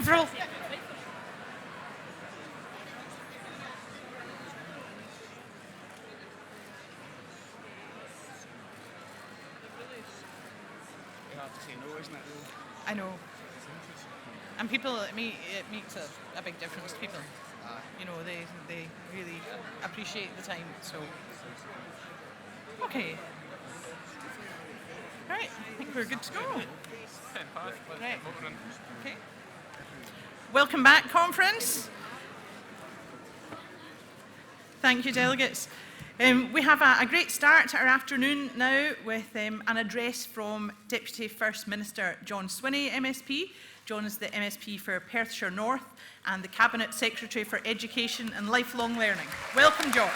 Avril. I know. And people, it makes a big difference to people. You know, they really appreciate the time, so. Okay. Right, I think we're good to go. Right. Okay. Welcome back, conference. Thank you, delegates. We have a great start to our afternoon now with an address from Deputy First Minister John Swinney, MSP. John is the MSP for Perthshire North and the Cabinet Secretary for Education and Lifelong Learning. Welcome, John.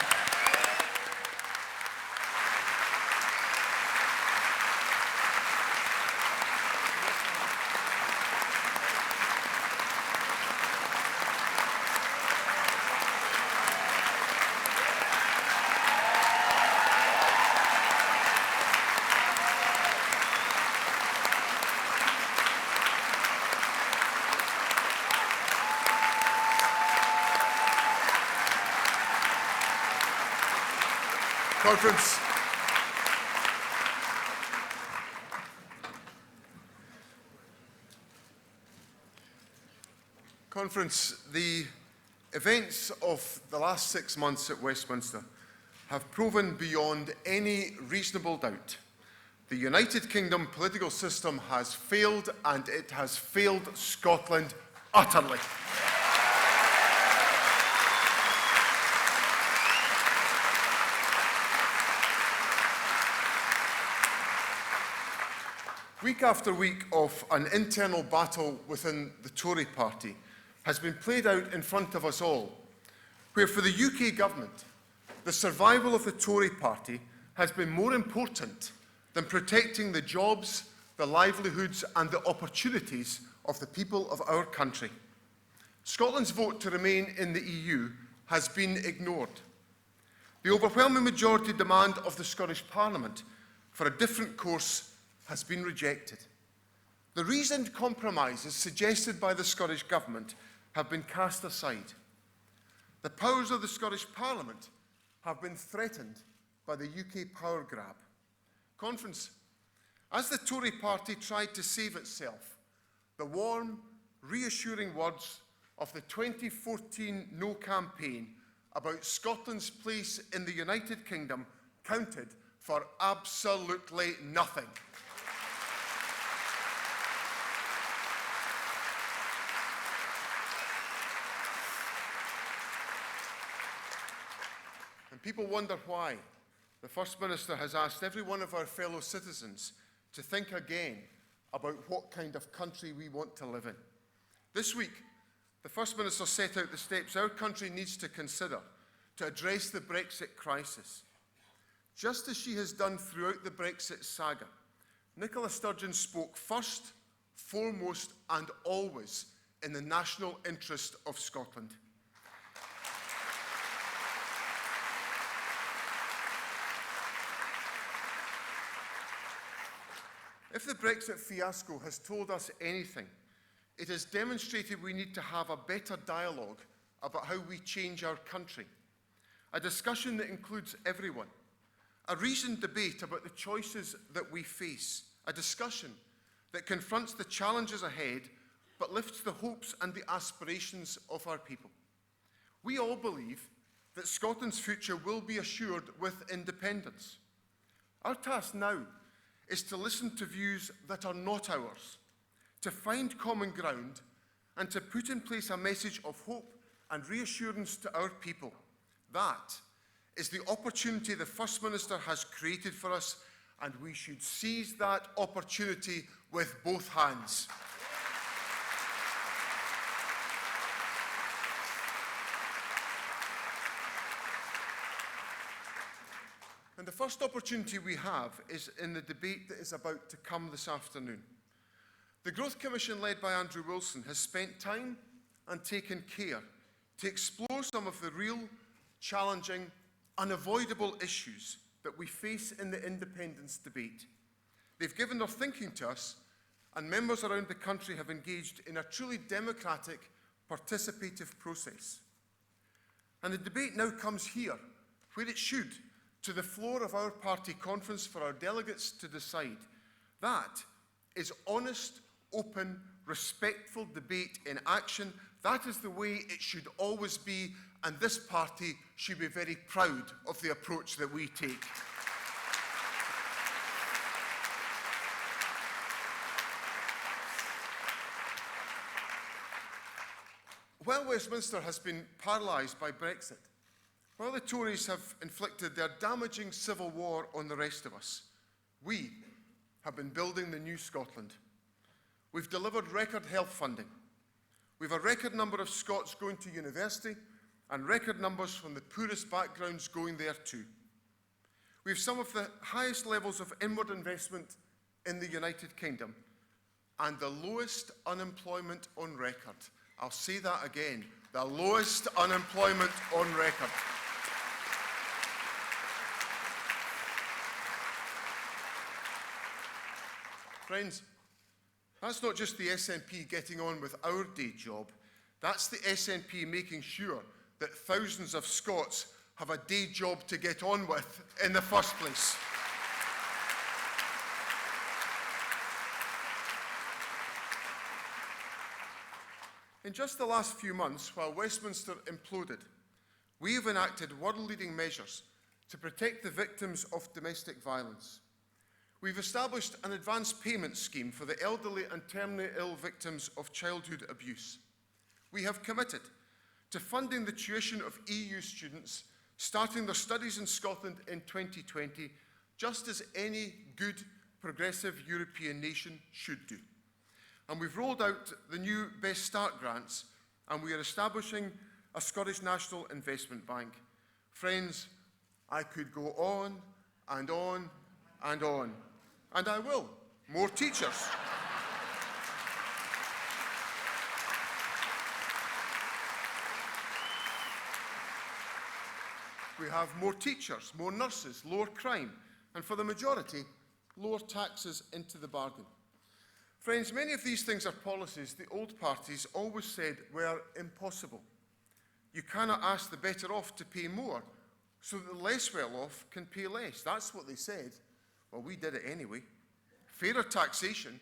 Conference, the events of the last 6 months at Westminster have proven beyond any reasonable doubt the United Kingdom political system has failed, and it has failed Scotland utterly. Week after week of an internal battle within the Tory party has been played out in front of us all, where for the UK government, the survival of the Tory party has been more important than protecting the jobs, the livelihoods and the opportunities of the people of our country. Scotland's vote to remain in the EU has been ignored. The overwhelming majority demand of the Scottish Parliament for a different course has been rejected. The reasoned compromises suggested by the Scottish Government have been cast aside. The powers of the Scottish Parliament have been threatened by the UK power grab. Conference, as the Tory party tried to save itself, the warm, reassuring words of the 2014 No campaign about Scotland's place in the United Kingdom counted for absolutely nothing. And people wonder why the First Minister has asked every one of our fellow citizens to think again about what kind of country we want to live in. This week, the First Minister set out the steps our country needs to consider to address the Brexit crisis. Just as she has done throughout the Brexit saga, Nicola Sturgeon spoke first, foremost and always in the national interest of Scotland. If the Brexit fiasco has told us anything, it has demonstrated we need to have a better dialogue about how we change our country. A discussion that includes everyone. A reasoned debate about the choices that we face. A discussion that confronts the challenges ahead but lifts the hopes and the aspirations of our people. We all believe that Scotland's future will be assured with independence. Our task now is to listen to views that are not ours, to find common ground, and to put in place a message of hope and reassurance to our people. That is the opportunity the First Minister has created for us, and we should seize that opportunity with both hands. And the first opportunity we have is in the debate that is about to come this afternoon. The Growth Commission, led by Andrew Wilson, has spent time and taken care to explore some of the real, challenging, unavoidable issues that we face in the independence debate. They've given their thinking to us, and members around the country have engaged in a truly democratic, participative process. And the debate now comes here, where it should, to the floor of our party conference for our delegates to decide. That is honest, open, respectful debate in action. That is the way it should always be, and this party should be very proud of the approach that we take. While Westminster has been paralysed by Brexit, while the Tories have inflicted their damaging civil war on the rest of us, we have been building the new Scotland. We've delivered record health funding. We've a record number of Scots going to university and record numbers from the poorest backgrounds going there too. We have some of the highest levels of inward investment in the United Kingdom and the lowest unemployment on record. I'll say that again, the lowest unemployment on record. Friends, that's not just the SNP getting on with our day job, that's the SNP making sure that thousands of Scots have a day job to get on with in the first place. In just the last few months, while Westminster imploded, we have enacted world-leading measures to protect the victims of domestic violence. We've established an advance payment scheme for the elderly and terminally ill victims of childhood abuse. We have committed to funding the tuition of EU students starting their studies in Scotland in 2020, just as any good, progressive European nation should do. And we've rolled out the new Best Start grants, and we are establishing a Scottish National Investment Bank. Friends, I could go on and on and on, and I will. More teachers. We have more teachers, more nurses, lower crime, and for the majority, lower taxes into the bargain. Friends, many of these things are policies the old parties always said were impossible. You cannot ask the better off to pay more, so that the less well-off can pay less. That's what they said. Well, we did it anyway. Fairer taxation,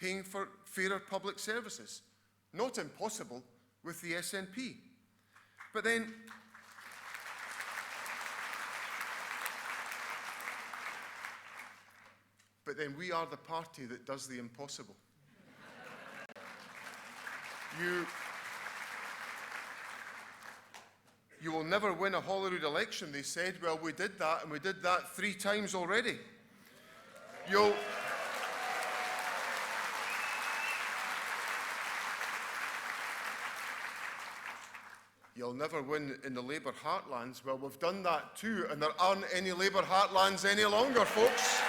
paying for fairer public services. Not impossible with the SNP. But then we are the party that does the impossible. You will never win a Holyrood election, they said. Well, we did that, and we did that 3 times already. You'll never win in the Labour heartlands. Well, we've done that too, and there aren't any Labour heartlands any longer, folks.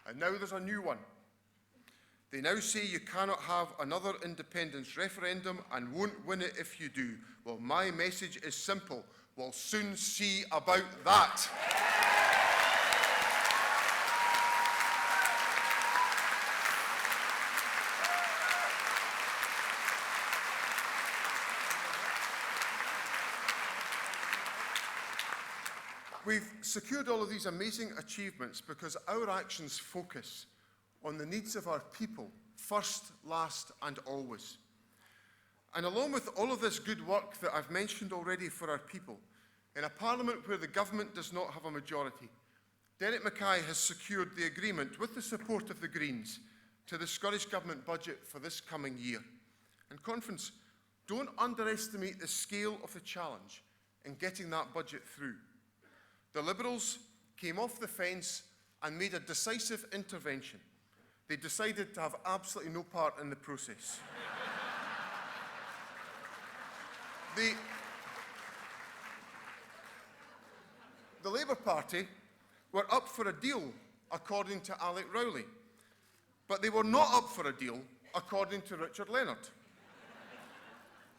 And now there's a new one. They now say you cannot have another independence referendum and won't win it if you do. Well, my message is simple. We'll soon see about that. We've secured all of these amazing achievements because our actions focus on the needs of our people, first, last, and always. And along with all of this good work that I've mentioned already for our people, in a parliament where the government does not have a majority, Derek Mackay has secured the agreement, with the support of the Greens, to the Scottish Government budget for this coming year. And conference, don't underestimate the scale of the challenge in getting that budget through. The Liberals came off the fence and made a decisive intervention. They decided to have absolutely no part in the process. The Labour Party were up for a deal, according to Alec Rowley, but they were not up for a deal, according to Richard Leonard.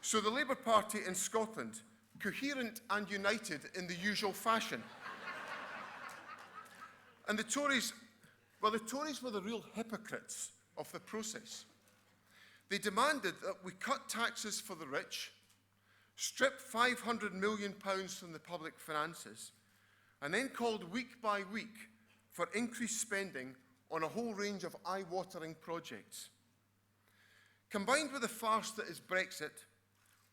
So the Labour Party in Scotland, coherent and united in the usual fashion. And the Tories were the real hypocrites of the process. They demanded that we cut taxes for the rich, strip £500 million from the public finances, and then called week by week for increased spending on a whole range of eye-watering projects. Combined with the farce that is Brexit,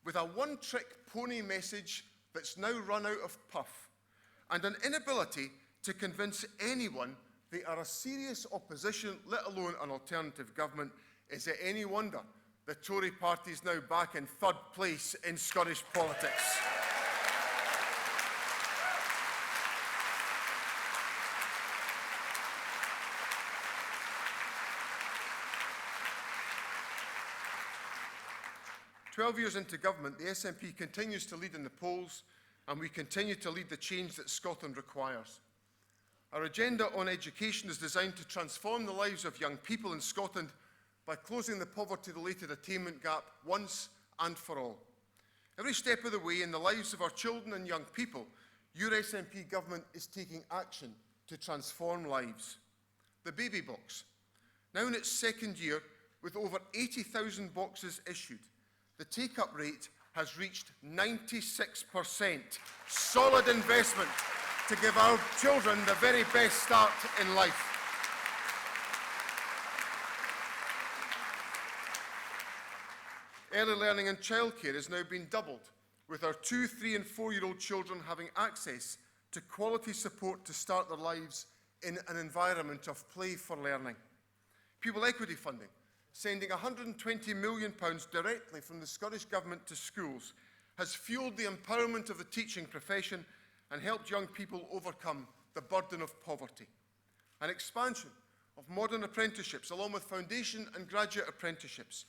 with a one-trick pony message that's now run out of puff, and an inability to convince anyone they are a serious opposition, let alone an alternative government, is it any wonder the Tory party is now back in third place in Scottish politics? "12 years into government, the SNP continues to lead in the polls, and we continue to lead the change that Scotland requires. Our agenda on education is designed to transform the lives of young people in Scotland by closing the poverty-related attainment gap once and for all. Every step of the way in the lives of our children and young people, your SNP government is taking action to transform lives. The baby box, now in its second year with over 80,000 boxes issued, the take-up rate has reached 96%. Solid investment to give our children the very best start in life. Early learning and childcare has now been doubled, with our 2-, 3- and 4-year-old children having access to quality support to start their lives in an environment of play for learning. Pupil equity funding, sending £120 million directly from the Scottish Government to schools, has fuelled the empowerment of the teaching profession and helped young people overcome the burden of poverty. An expansion of modern apprenticeships, along with foundation and graduate apprenticeships,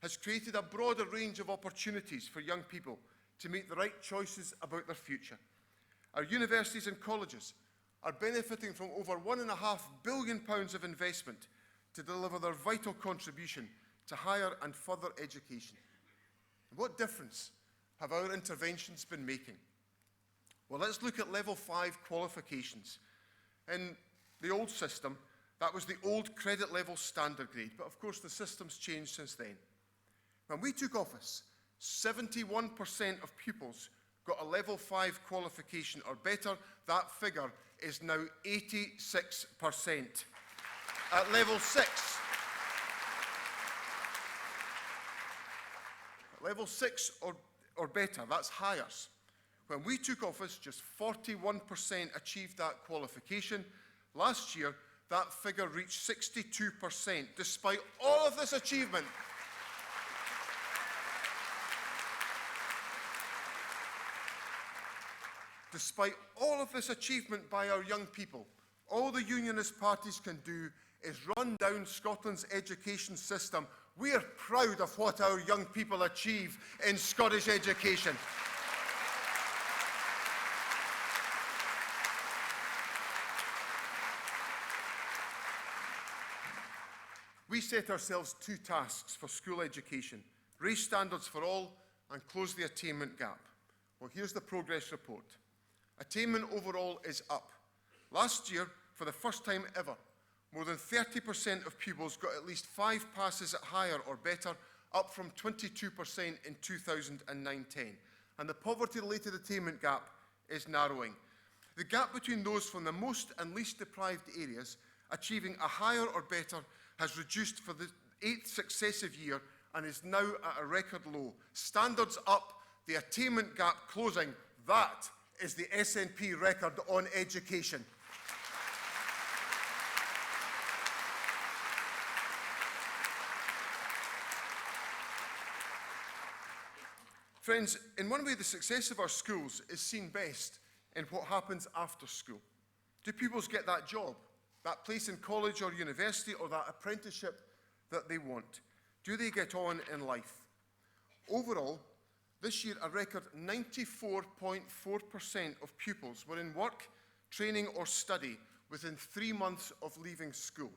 has created a broader range of opportunities for young people to make the right choices about their future. Our universities and colleges are benefiting from over £1.5 billion of investment to deliver their vital contribution to higher and further education. What difference have our interventions been making? Well, let's look at level 5 qualifications. In the old system, that was the old credit level standard grade, but of course the system's changed since then. When we took office, 71% of pupils got a level 5 qualification or better. That figure is now 86%. At level 6, or better, that's Highers. When we took office, just 41% achieved that qualification. Last year, that figure reached 62%. Despite all of this achievement, by our young people, all the unionist parties can do is run down Scotland's education system. We are proud of what our young people achieve in Scottish education. We set ourselves 2 tasks for school education: raise standards for all and close the attainment gap. Well, here's the progress report. Attainment overall is up. Last year, for the first time ever, more than 30% of pupils got at least 5 passes at higher or better, up from 22% in 2009-10. And the poverty-related attainment gap is narrowing. The gap between those from the most and least deprived areas achieving a higher or better has reduced for the 8th successive year and is now at a record low. Standards up, the attainment gap closing. That is the SNP record on education. Friends, in one way, the success of our schools is seen best in what happens after school. Do pupils get that job, that place in college or university, or that apprenticeship that they want? Do they get on in life? Overall, this year, a record 94.4% of pupils were in work, training or study within 3 months of leaving school.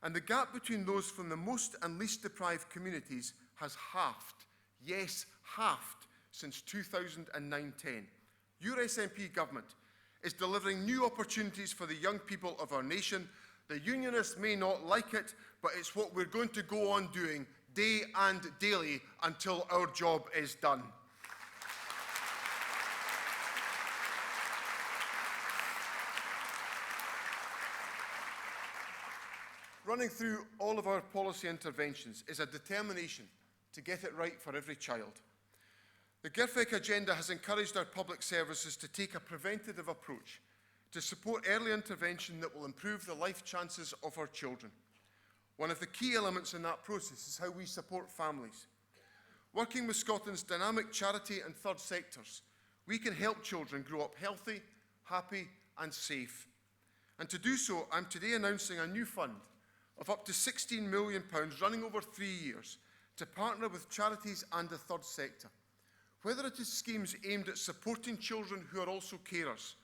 And the gap between those from the most and least deprived communities has halved Yes, halved since 2009-10. Your SNP government is delivering new opportunities for the young people of our nation. The Unionists may not like it, but it's what we're going to go on doing day and daily until our job is done. Running through all of our policy interventions is a determination to get it right for every child. The GIRFIC agenda has encouraged our public services to take a preventative approach to support early intervention that will improve the life chances of our children. One of the key elements in that process is how we support families. Working with Scotland's dynamic charity and third sectors, we can help children grow up healthy, happy and safe. And to do so, I'm today announcing a new fund of up to £16 million running over 3 years to partner with charities and the third sector. Whether it is schemes aimed at supporting children who are also carers,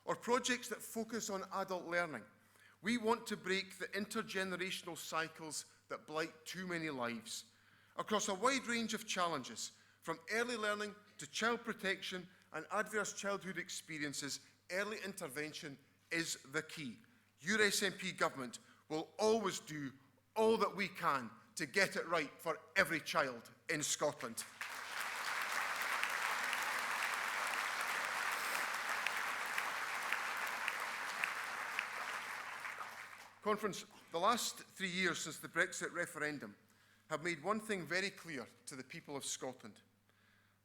or projects that focus on adult learning, we want to break the intergenerational cycles that blight too many lives. Across a wide range of challenges, from early learning to child protection and adverse childhood experiences, early intervention is the key. Your SNP government will always do all that we can to get it right for every child in Scotland. Conference, the last 3 years since the Brexit referendum have made one thing very clear to the people of Scotland.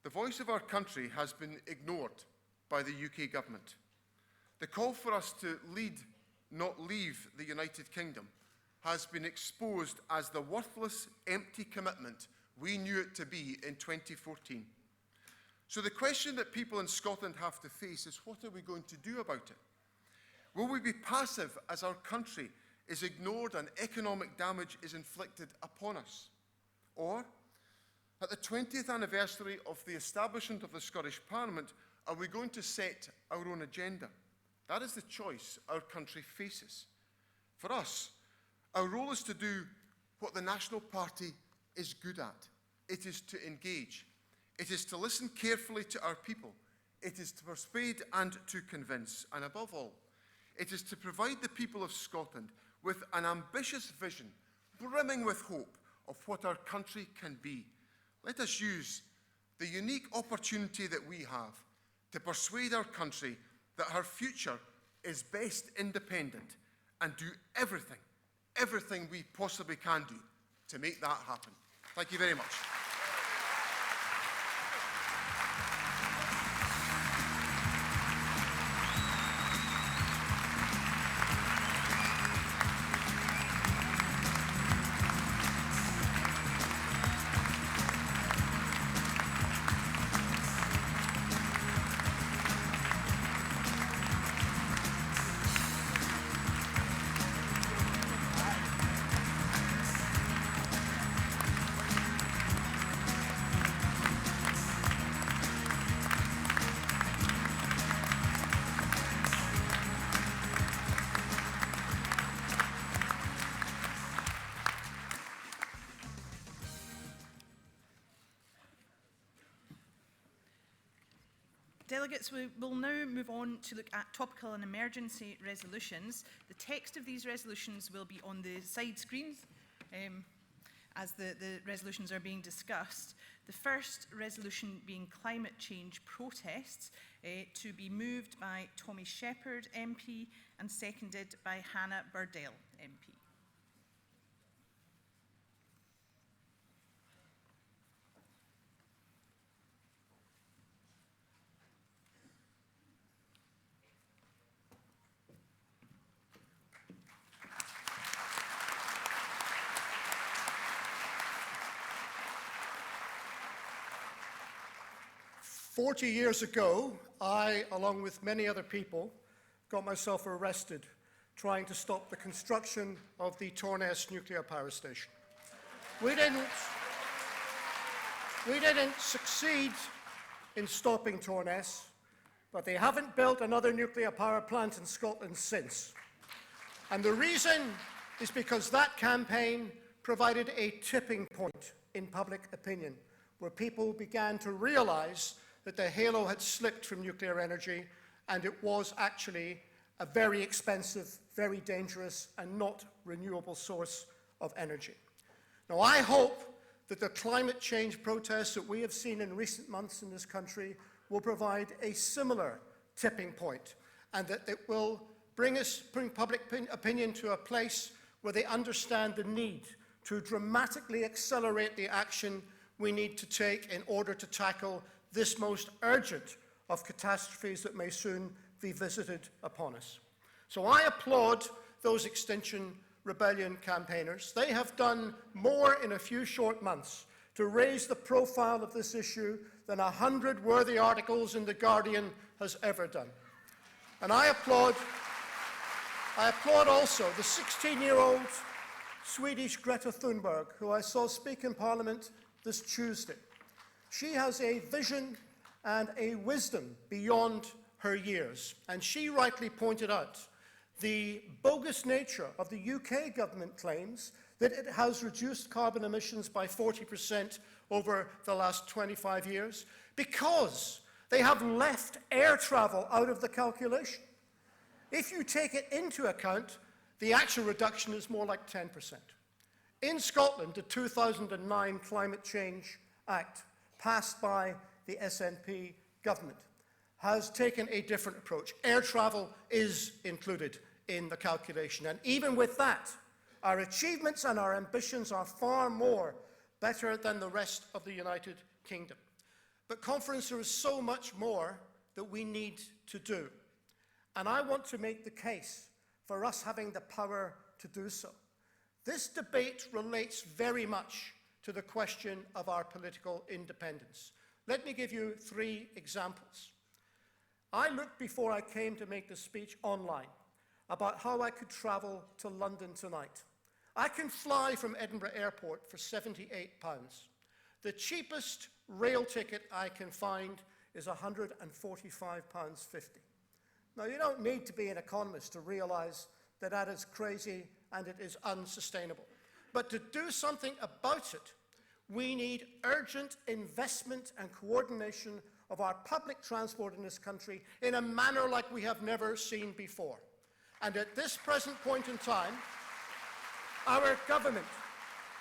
The voice of our country has been ignored by the UK government. The call for us to lead, not leave the United Kingdom has been exposed as the worthless, empty commitment we knew it to be in 2014. So the question that people in Scotland have to face is, what are we going to do about it? Will we be passive as our country is ignored and economic damage is inflicted upon us? Or, at the 20th anniversary of the establishment of the Scottish Parliament, are we going to set our own agenda? That is the choice our country faces. For us, our role is to do what the National Party is good at. It is to engage. It is to listen carefully to our people. It is to persuade and to convince. And above all, it is to provide the people of Scotland with an ambitious vision, brimming with hope of what our country can be. Let us use the unique opportunity that we have to persuade our country that her future is best independent and do everything we possibly can do to make that happen. Thank you very much. Delegates, we will now move on to look at topical and emergency resolutions. The text of these resolutions will be on the side screens as the resolutions are being discussed. The first resolution being climate change protests, to be moved by Tommy Shepherd MP and seconded by Hannah Burdell MP. "40 years ago, I, along with many other people, got myself arrested trying to stop the construction of the Torness nuclear power station. We didn't succeed in stopping Torness, but they haven't built another nuclear power plant in Scotland since. And the reason is because that campaign provided a tipping point in public opinion. where people began to realize that the halo had slipped from nuclear energy and it was actually a very expensive, very dangerous, and not renewable source of energy. Now, I hope that the climate change protests that we have seen in recent months in this country will provide a similar tipping point, and that it will bring public opinion to a place where they understand the need to dramatically accelerate the action we need to take in order to tackle this most urgent of catastrophes that may soon be visited upon us. So I applaud those Extinction Rebellion campaigners. They have done more in a few short months to raise the profile of this issue than 100 worthy articles in The Guardian has ever done. And I applaud also the 16-year-old Swedish Greta Thunberg, who I saw speak in Parliament this Tuesday. She has a vision and a wisdom beyond her years, and she rightly pointed out the bogus nature of the UK government claims that it has reduced carbon emissions by 40% over the last 25 years because they have left air travel out of the calculation. If you take it into account, the actual reduction is more like 10%. In Scotland, the 2009 Climate Change Act, passed by the SNP government, has taken a different approach. Air travel is included in the calculation. And even with that, our achievements and our ambitions are far more better than the rest of the United Kingdom. But conference, there is so much more that we need to do. And I want to make the case for us having the power to do so. This debate relates very much to the question of our political independence. Let me give you 3 examples. I looked before I came to make this speech online about how I could travel to London tonight. I can fly from Edinburgh Airport for £78. The cheapest rail ticket I can find is £145.50. Now, you don't need to be an economist to realize that that is crazy and it is unsustainable. But to do something about it, we need urgent investment and coordination of our public transport in this country in a manner like we have never seen before. And at this present point in time, our government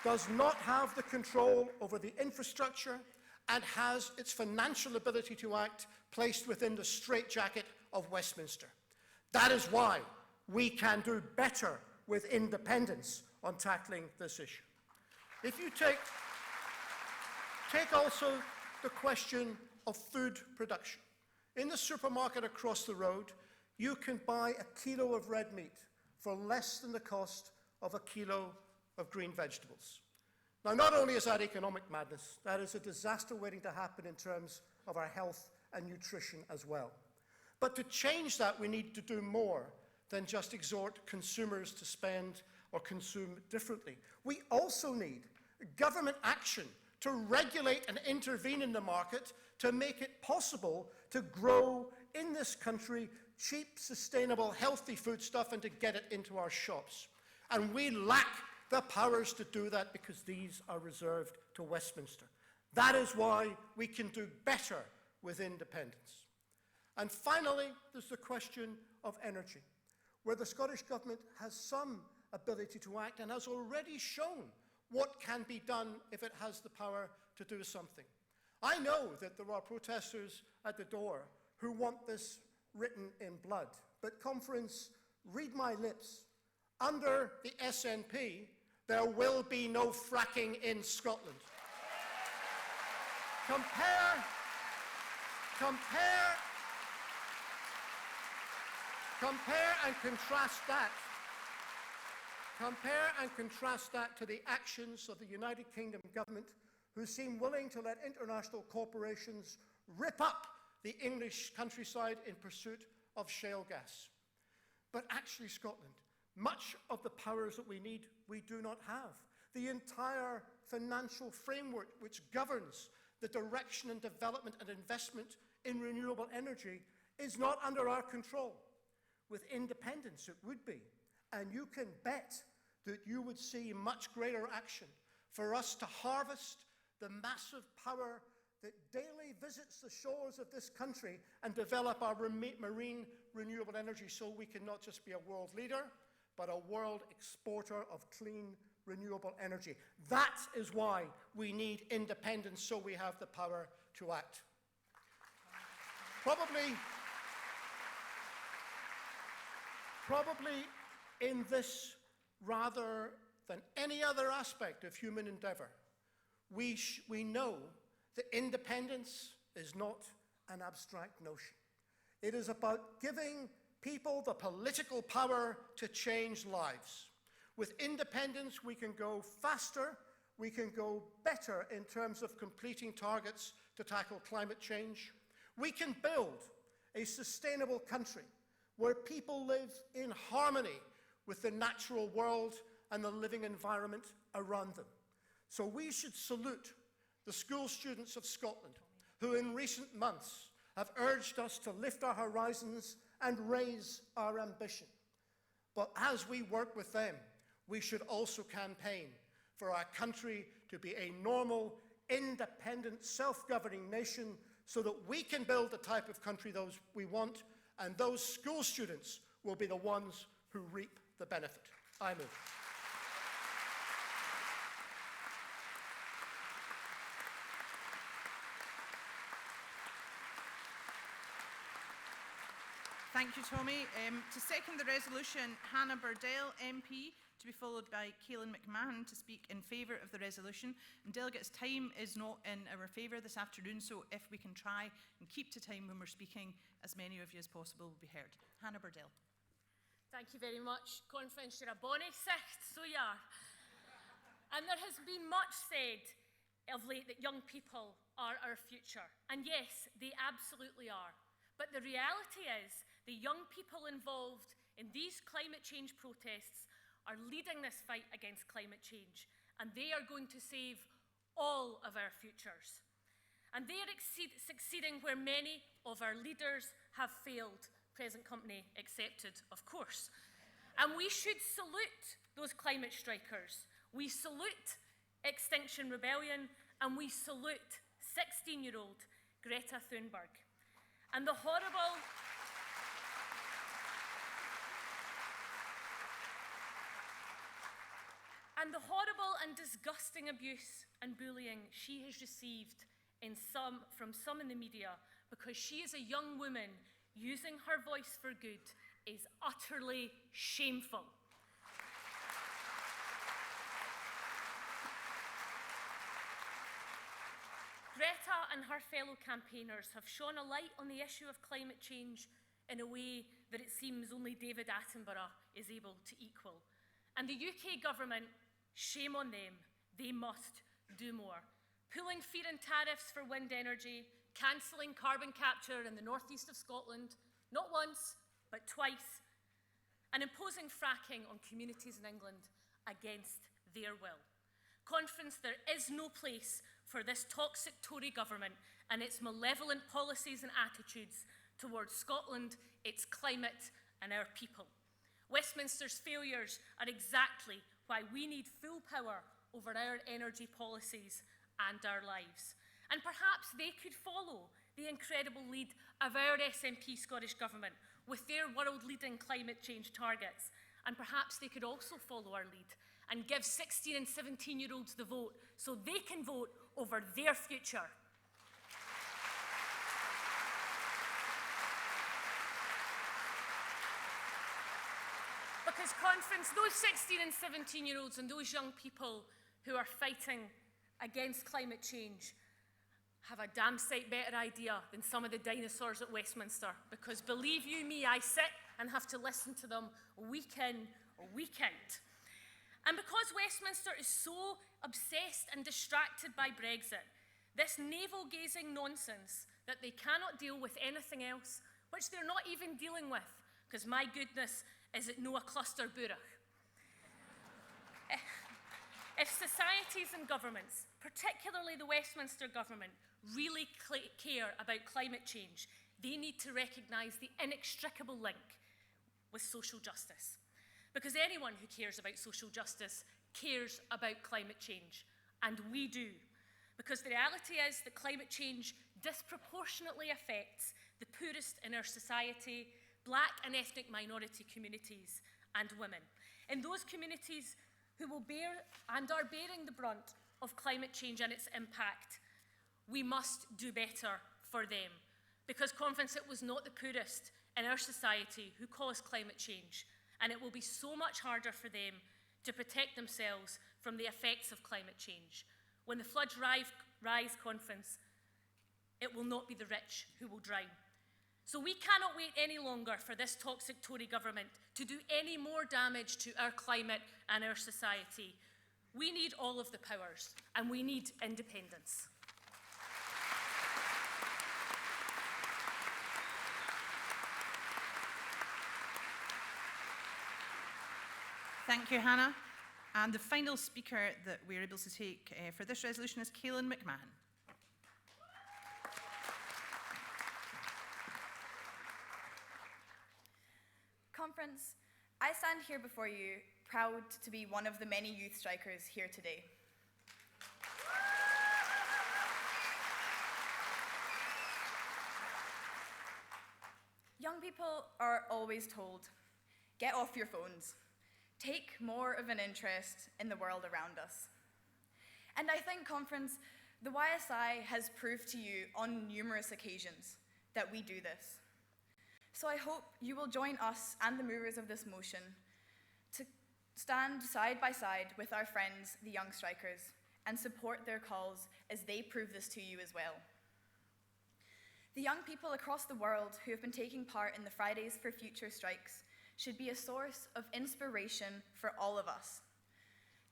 does not have the control over the infrastructure and has its financial ability to act placed within the straitjacket of Westminster. That is why we can do better with independence on tackling this issue. If you take also the question of food production. In the supermarket across the road, you can buy a kilo of red meat for less than the cost of a kilo of green vegetables. Now, not only is that economic madness, that is a disaster waiting to happen in terms of our health and nutrition as well. But to change that, we need to do more than just exhort consumers to spend or consume differently. We also need government action to regulate and intervene in the market to make it possible to grow in this country cheap, sustainable, healthy foodstuff and to get it into our shops. And we lack the powers to do that because these are reserved to Westminster. That is why we can do better with independence. And finally, there's the question of energy, where the Scottish Government has some ability to act and has already shown what can be done if it has the power to do something. I know that there are protesters at the door who want this written in blood, but conference, read my lips. Under the SNP, there will be no fracking in Scotland. Compare and contrast that to the actions of the United Kingdom government, who seem willing to let international corporations rip up the English countryside in pursuit of shale gas. But actually, Scotland, much of the powers that we need, we do not have. The entire financial framework which governs the direction and development and investment in renewable energy is not under our control. With independence, it would be. And you can bet that you would see much greater action for us to harvest the massive power that daily visits the shores of this country and develop our marine renewable energy so we can not just be a world leader, but a world exporter of clean renewable energy. That is why we need independence, so we have the power to act. Probably in this rather than any other aspect of human endeavour, we know that independence is not an abstract notion. It is about giving people the political power to change lives. With independence, we can go faster, we can go better in terms of completing targets to tackle climate change. We can build a sustainable country where people live in harmony with the natural world and the living environment around them. So we should salute the school students of Scotland who in recent months have urged us to lift our horizons and raise our ambition. But as we work with them, we should also campaign for our country to be a normal, independent, self-governing nation so that we can build the type of country those we want, and those school students will be the ones who reap the benefit. I move. Thank you, Tommy. To second the resolution, Hannah Burdell, MP, to be followed by Caelan McMahon to speak in favour of the resolution. And delegates, time is not in our favour this afternoon, so if we can try and keep to time when we're speaking, as many of you as possible will be heard. Hannah Burdell. Thank you very much. Conference, you're a bonny sicht, so you are. And there has been much said of late that young people are our future. And yes, they absolutely are. But the reality is the young people involved in these climate change protests are leading this fight against climate change, and they are going to save all of our futures. And they are succeeding where many of our leaders have failed, present company accepted, of course. And we should salute those climate strikers. We salute Extinction Rebellion, and we salute 16-year-old Greta Thunberg. And the horrible and disgusting abuse and bullying she has received from some in the media because she is a young woman using her voice for good is utterly shameful. Greta and her fellow campaigners have shone a light on the issue of climate change in a way that it seems only David Attenborough is able to equal. And the UK government, shame on them, they must do more. Pulling feed-in tariffs for wind energy, cancelling carbon capture in the northeast of Scotland, not once, but twice, and imposing fracking on communities in England against their will. Conference, there is no place for this toxic Tory government and its malevolent policies and attitudes towards Scotland, its climate and our people. Westminster's failures are exactly why we need full power over our energy policies and our lives. And perhaps they could follow the incredible lead of our SNP Scottish Government with their world-leading climate change targets. And perhaps they could also follow our lead and give 16 and 17-year-olds the vote so they can vote over their future. Because, Conference, those 16 and 17-year-olds and those young people who are fighting against climate change have a damn sight better idea than some of the dinosaurs at Westminster. Because believe you me, I sit and have to listen to them week in, week out. And because Westminster is so obsessed and distracted by Brexit, this navel-gazing nonsense that they cannot deal with anything else, which they're not even dealing with, because my goodness, is it no a cluster burach? If societies and governments, particularly the Westminster government, really care about climate change, they need to recognise the inextricable link with social justice. Because anyone who cares about social justice cares about climate change, and we do. Because the reality is that climate change disproportionately affects the poorest in our society, black and ethnic minority communities, and women. In those communities who will bear and are bearing the brunt of climate change and its impact, we must do better for them. Because, Conference, it was not the poorest in our society who caused climate change, and it will be so much harder for them to protect themselves from the effects of climate change. When the floods rise, Conference, it will not be the rich who will drown. So we cannot wait any longer for this toxic Tory government to do any more damage to our climate and our society. We need all of the powers, and we need independence. Thank you, Hannah. And the final speaker that we're able to take for this resolution is Caelan McMahon. Conference, I stand here before you proud to be one of the many youth strikers here today. Young people are always told, get off your phones, take more of an interest in the world around us. And I think, Conference, the YSI has proved to you on numerous occasions that we do this. So I hope you will join us and the movers of this motion to stand side by side with our friends, the young strikers, and support their calls as they prove this to you as well. The young people across the world who have been taking part in the Fridays for Future strikes should be a source of inspiration for all of us,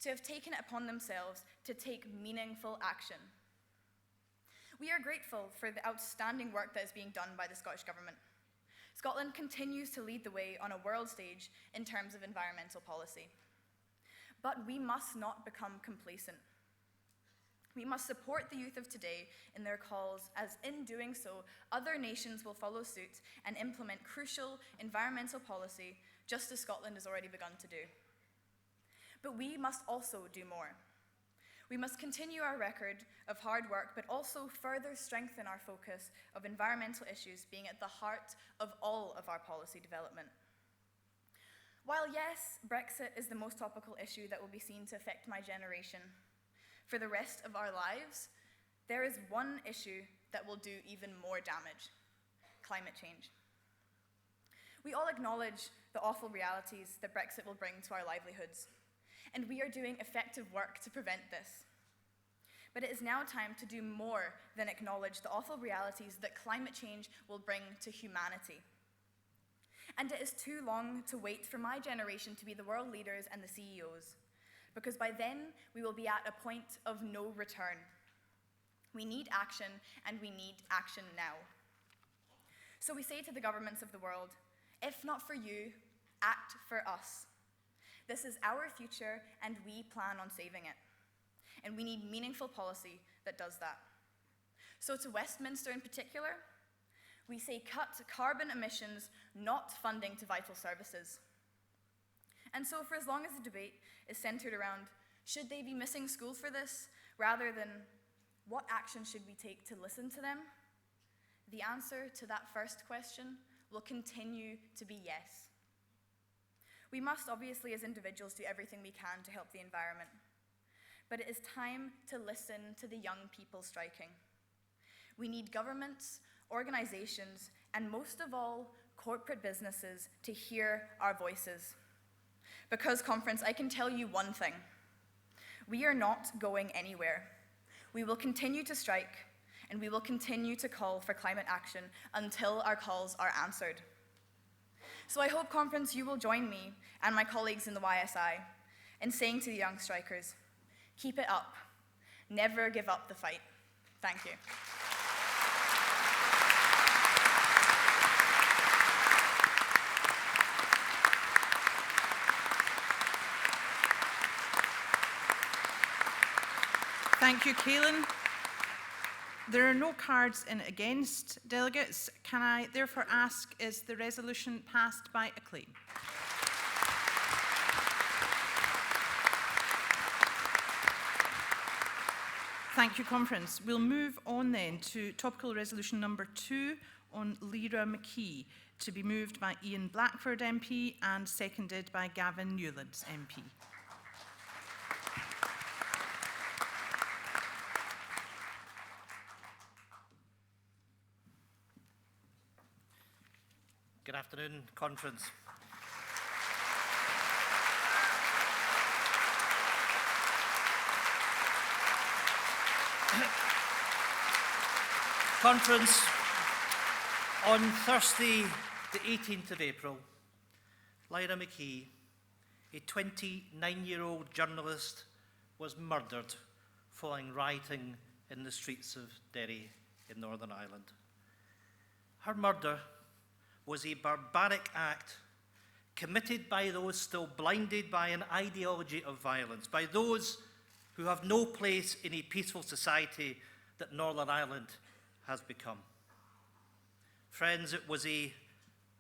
to have taken it upon themselves to take meaningful action. We are grateful for the outstanding work that is being done by the Scottish Government. Scotland continues to lead the way on a world stage in terms of environmental policy. But we must not become complacent. We must support the youth of today in their calls, as in doing so, other nations will follow suit and implement crucial environmental policy, just as Scotland has already begun to do. But we must also do more. We must continue our record of hard work, but also further strengthen our focus of environmental issues being at the heart of all of our policy development. While yes, Brexit is the most topical issue that will be seen to affect my generation, for the rest of our lives, there is one issue that will do even more damage: climate change. We all acknowledge the awful realities that Brexit will bring to our livelihoods, and we are doing effective work to prevent this. But it is now time to do more than acknowledge the awful realities that climate change will bring to humanity. And it is too long to wait for my generation to be the world leaders and the CEOs, because by then we will be at a point of no return. We need action, and we need action now. So we say to the governments of the world, if not for you, act for us. This is our future, and we plan on saving it. And we need meaningful policy that does that. So to Westminster in particular, we say cut carbon emissions, not funding to vital services. And so for as long as the debate is centered around, should they be missing school for this, rather than what action should we take to listen to them, the answer to that first question will continue to be yes. We must obviously as individuals do everything we can to help the environment, but it is time to listen to the young people striking. We need governments, organizations, and most of all, corporate businesses to hear our voices. Because, Conference, I can tell you one thing: we are not going anywhere. We will continue to strike, and we will continue to call for climate action until our calls are answered. So I hope, Conference, you will join me and my colleagues in the YSI in saying to the young strikers, keep it up, never give up the fight. Thank you. Thank you, Caelan. There are no cards in against delegates. Can I therefore ask, is the resolution passed by acclaim? Thank you, Conference. We'll move on then to topical resolution number 2 on Lyra McKee, to be moved by Ian Blackford MP and seconded by Gavin Newlands MP. Good afternoon, Conference. Conference, on Thursday, the 18th of April, Lyra McKee, a 29-year-old journalist, was murdered following rioting in the streets of Derry in Northern Ireland. Her murder was a barbaric act committed by those still blinded by an ideology of violence, by those who have no place in a peaceful society that Northern Ireland has become. Friends, it was a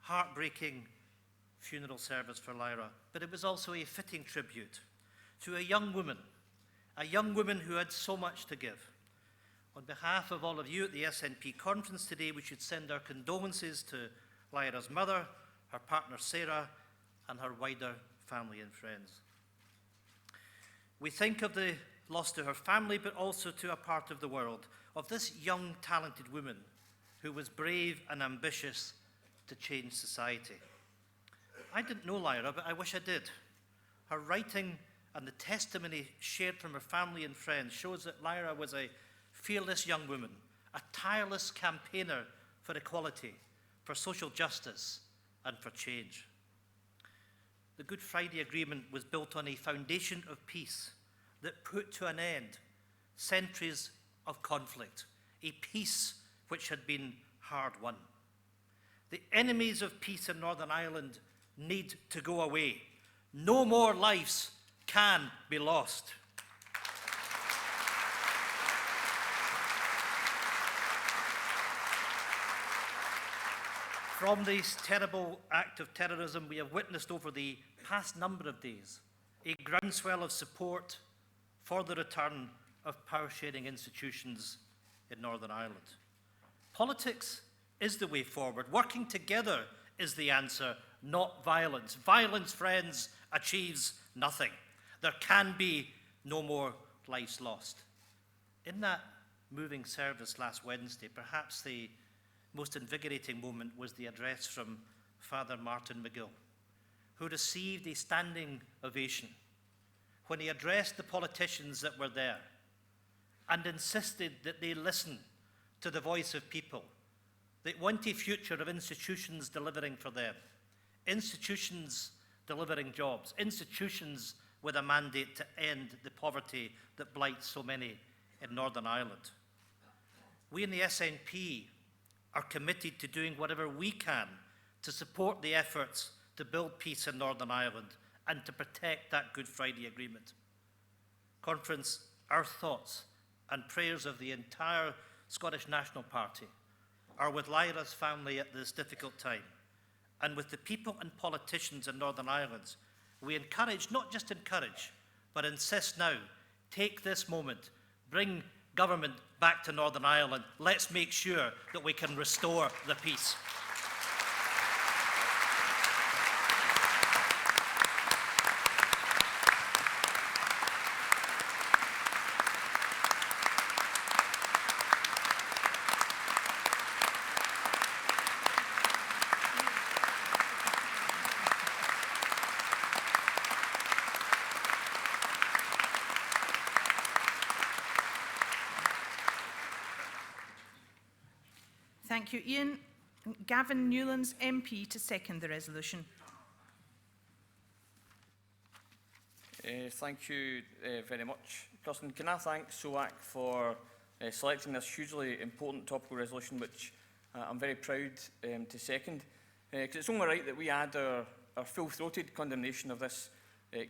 heartbreaking funeral service for Lyra, but it was also a fitting tribute to a young woman who had so much to give. On behalf of all of you at the SNP conference today, we should send our condolences to Lyra's mother, her partner Sarah, and her wider family and friends. We think of the loss to her family, but also to a part of the world, of this young, talented woman who was brave and ambitious to change society. I didn't know Lyra, but I wish I did. Her writing and the testimony shared from her family and friends shows that Lyra was a fearless young woman, a tireless campaigner for equality, for social justice, and for change. The Good Friday Agreement was built on a foundation of peace that put to an end centuries of conflict, a peace which had been hard won. The enemies of peace in Northern Ireland need to go away. No more lives can be lost. From this terrible act of terrorism we have witnessed over the past number of days, a groundswell of support for the return of power-sharing institutions in Northern Ireland. Politics is the way forward. Working together is the answer, not violence. Violence, friends, achieves nothing. There can be no more lives lost. In that moving service last Wednesday, perhaps the most invigorating moment was the address from Father Martin McGill, who received a standing ovation when he addressed the politicians that were there and insisted that they listen to the voice of people, that want a future of institutions delivering for them, institutions delivering jobs, institutions with a mandate to end the poverty that blights so many in Northern Ireland. We in the SNP are committed to doing whatever we can to support the efforts to build peace in Northern Ireland and to protect that Good Friday Agreement. Conference, our thoughts and prayers of the entire Scottish National Party are with Lyra's family at this difficult time, and with the people and politicians in Northern Ireland. We encourage, not just encourage, but insist now, take this moment, bring government back to Northern Ireland. Let's make sure that we can restore the peace. Thank you, Ian. Gavin Newlands MP to second the resolution. Thank you very much, Kirsten. Can I thank SOAC for selecting this hugely important topical resolution, which I'm very proud to second, because it's only right that we add our full-throated condemnation of this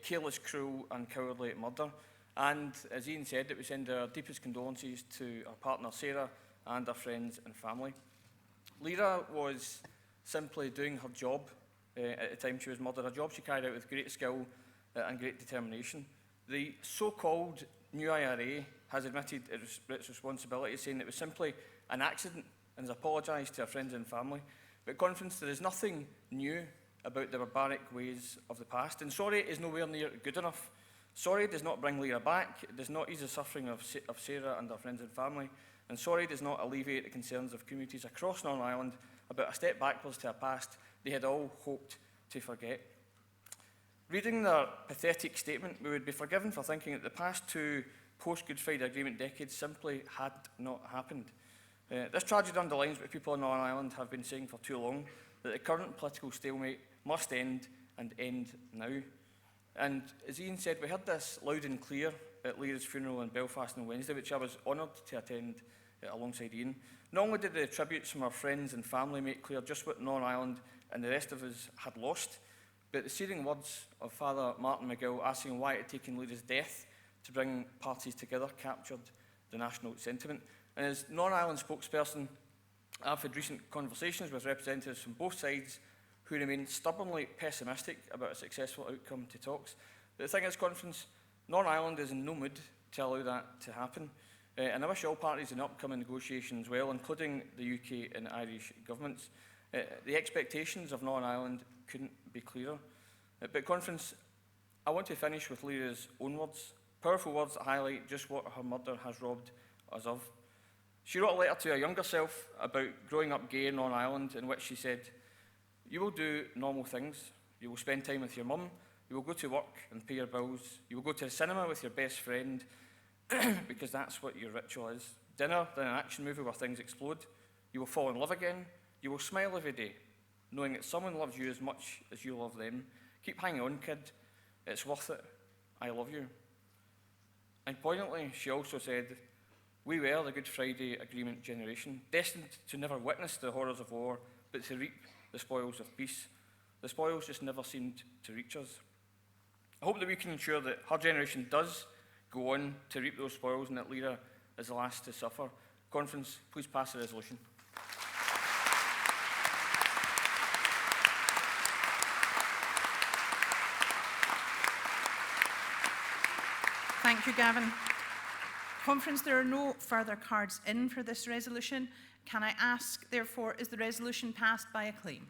careless, cruel and cowardly murder. And as Ian said, that we send our deepest condolences to our partner Sarah and our friends and family. Lyra was simply doing her job at the time she was murdered, a job she carried out with great skill and great determination. The so-called new IRA has admitted its responsibility, saying it was simply an accident and has apologised to our friends and family. But Conference, there is nothing new about the barbaric ways of the past, and sorry is nowhere near good enough. Sorry does not bring Leah back, it does not ease the suffering of Sarah and our friends and family, and sorry does not alleviate the concerns of communities across Northern Ireland about a step backwards to a past they had all hoped to forget. Reading their pathetic statement, we would be forgiven for thinking that the past two post-Good Friday Agreement decades simply had not happened. This tragedy underlines what people in Northern Ireland have been saying for too long, that the current political stalemate must end and end now. And as Ian said, we heard this loud and clear at Leah's funeral in Belfast on Wednesday, which I was honoured to attend alongside Ian. Not only did the tributes from our friends and family make clear just what Northern Ireland and the rest of us had lost, but the searing words of Father Martin McGill asking why it had taken Leah's death to bring parties together captured the national sentiment. And as Northern Ireland spokesperson, I've had recent conversations with representatives from both sides who remain stubbornly pessimistic about a successful outcome to talks. But the thing is, Conference, Northern Ireland is in no mood to allow that to happen. And I wish all parties in upcoming negotiations well, including the UK and Irish governments. The expectations of Northern Ireland couldn't be clearer. But Conference, I want to finish with Leah's own words, powerful words that highlight just what her murder has robbed us of. She wrote a letter to her younger self about growing up gay in Northern Ireland, in which she said, "You will do normal things. You will spend time with your mum. You will go to work and pay your bills. You will go to the cinema with your best friend, because that's what your ritual is. Dinner, then an action movie where things explode. You will fall in love again. You will smile every day, knowing that someone loves you as much as you love them. Keep hanging on, kid. It's worth it. I love you." And poignantly, she also said, "We were the Good Friday Agreement generation, destined to never witness the horrors of war, but to reap the spoils of peace. The spoils just never seemed to reach us." I hope that we can ensure that her generation does go on to reap those spoils and that Leah is the last to suffer. Conference, please pass the resolution. Thank you, Gavin. Conference, there are no further cards in for this resolution. Can I ask, therefore, is the resolution passed by acclaim?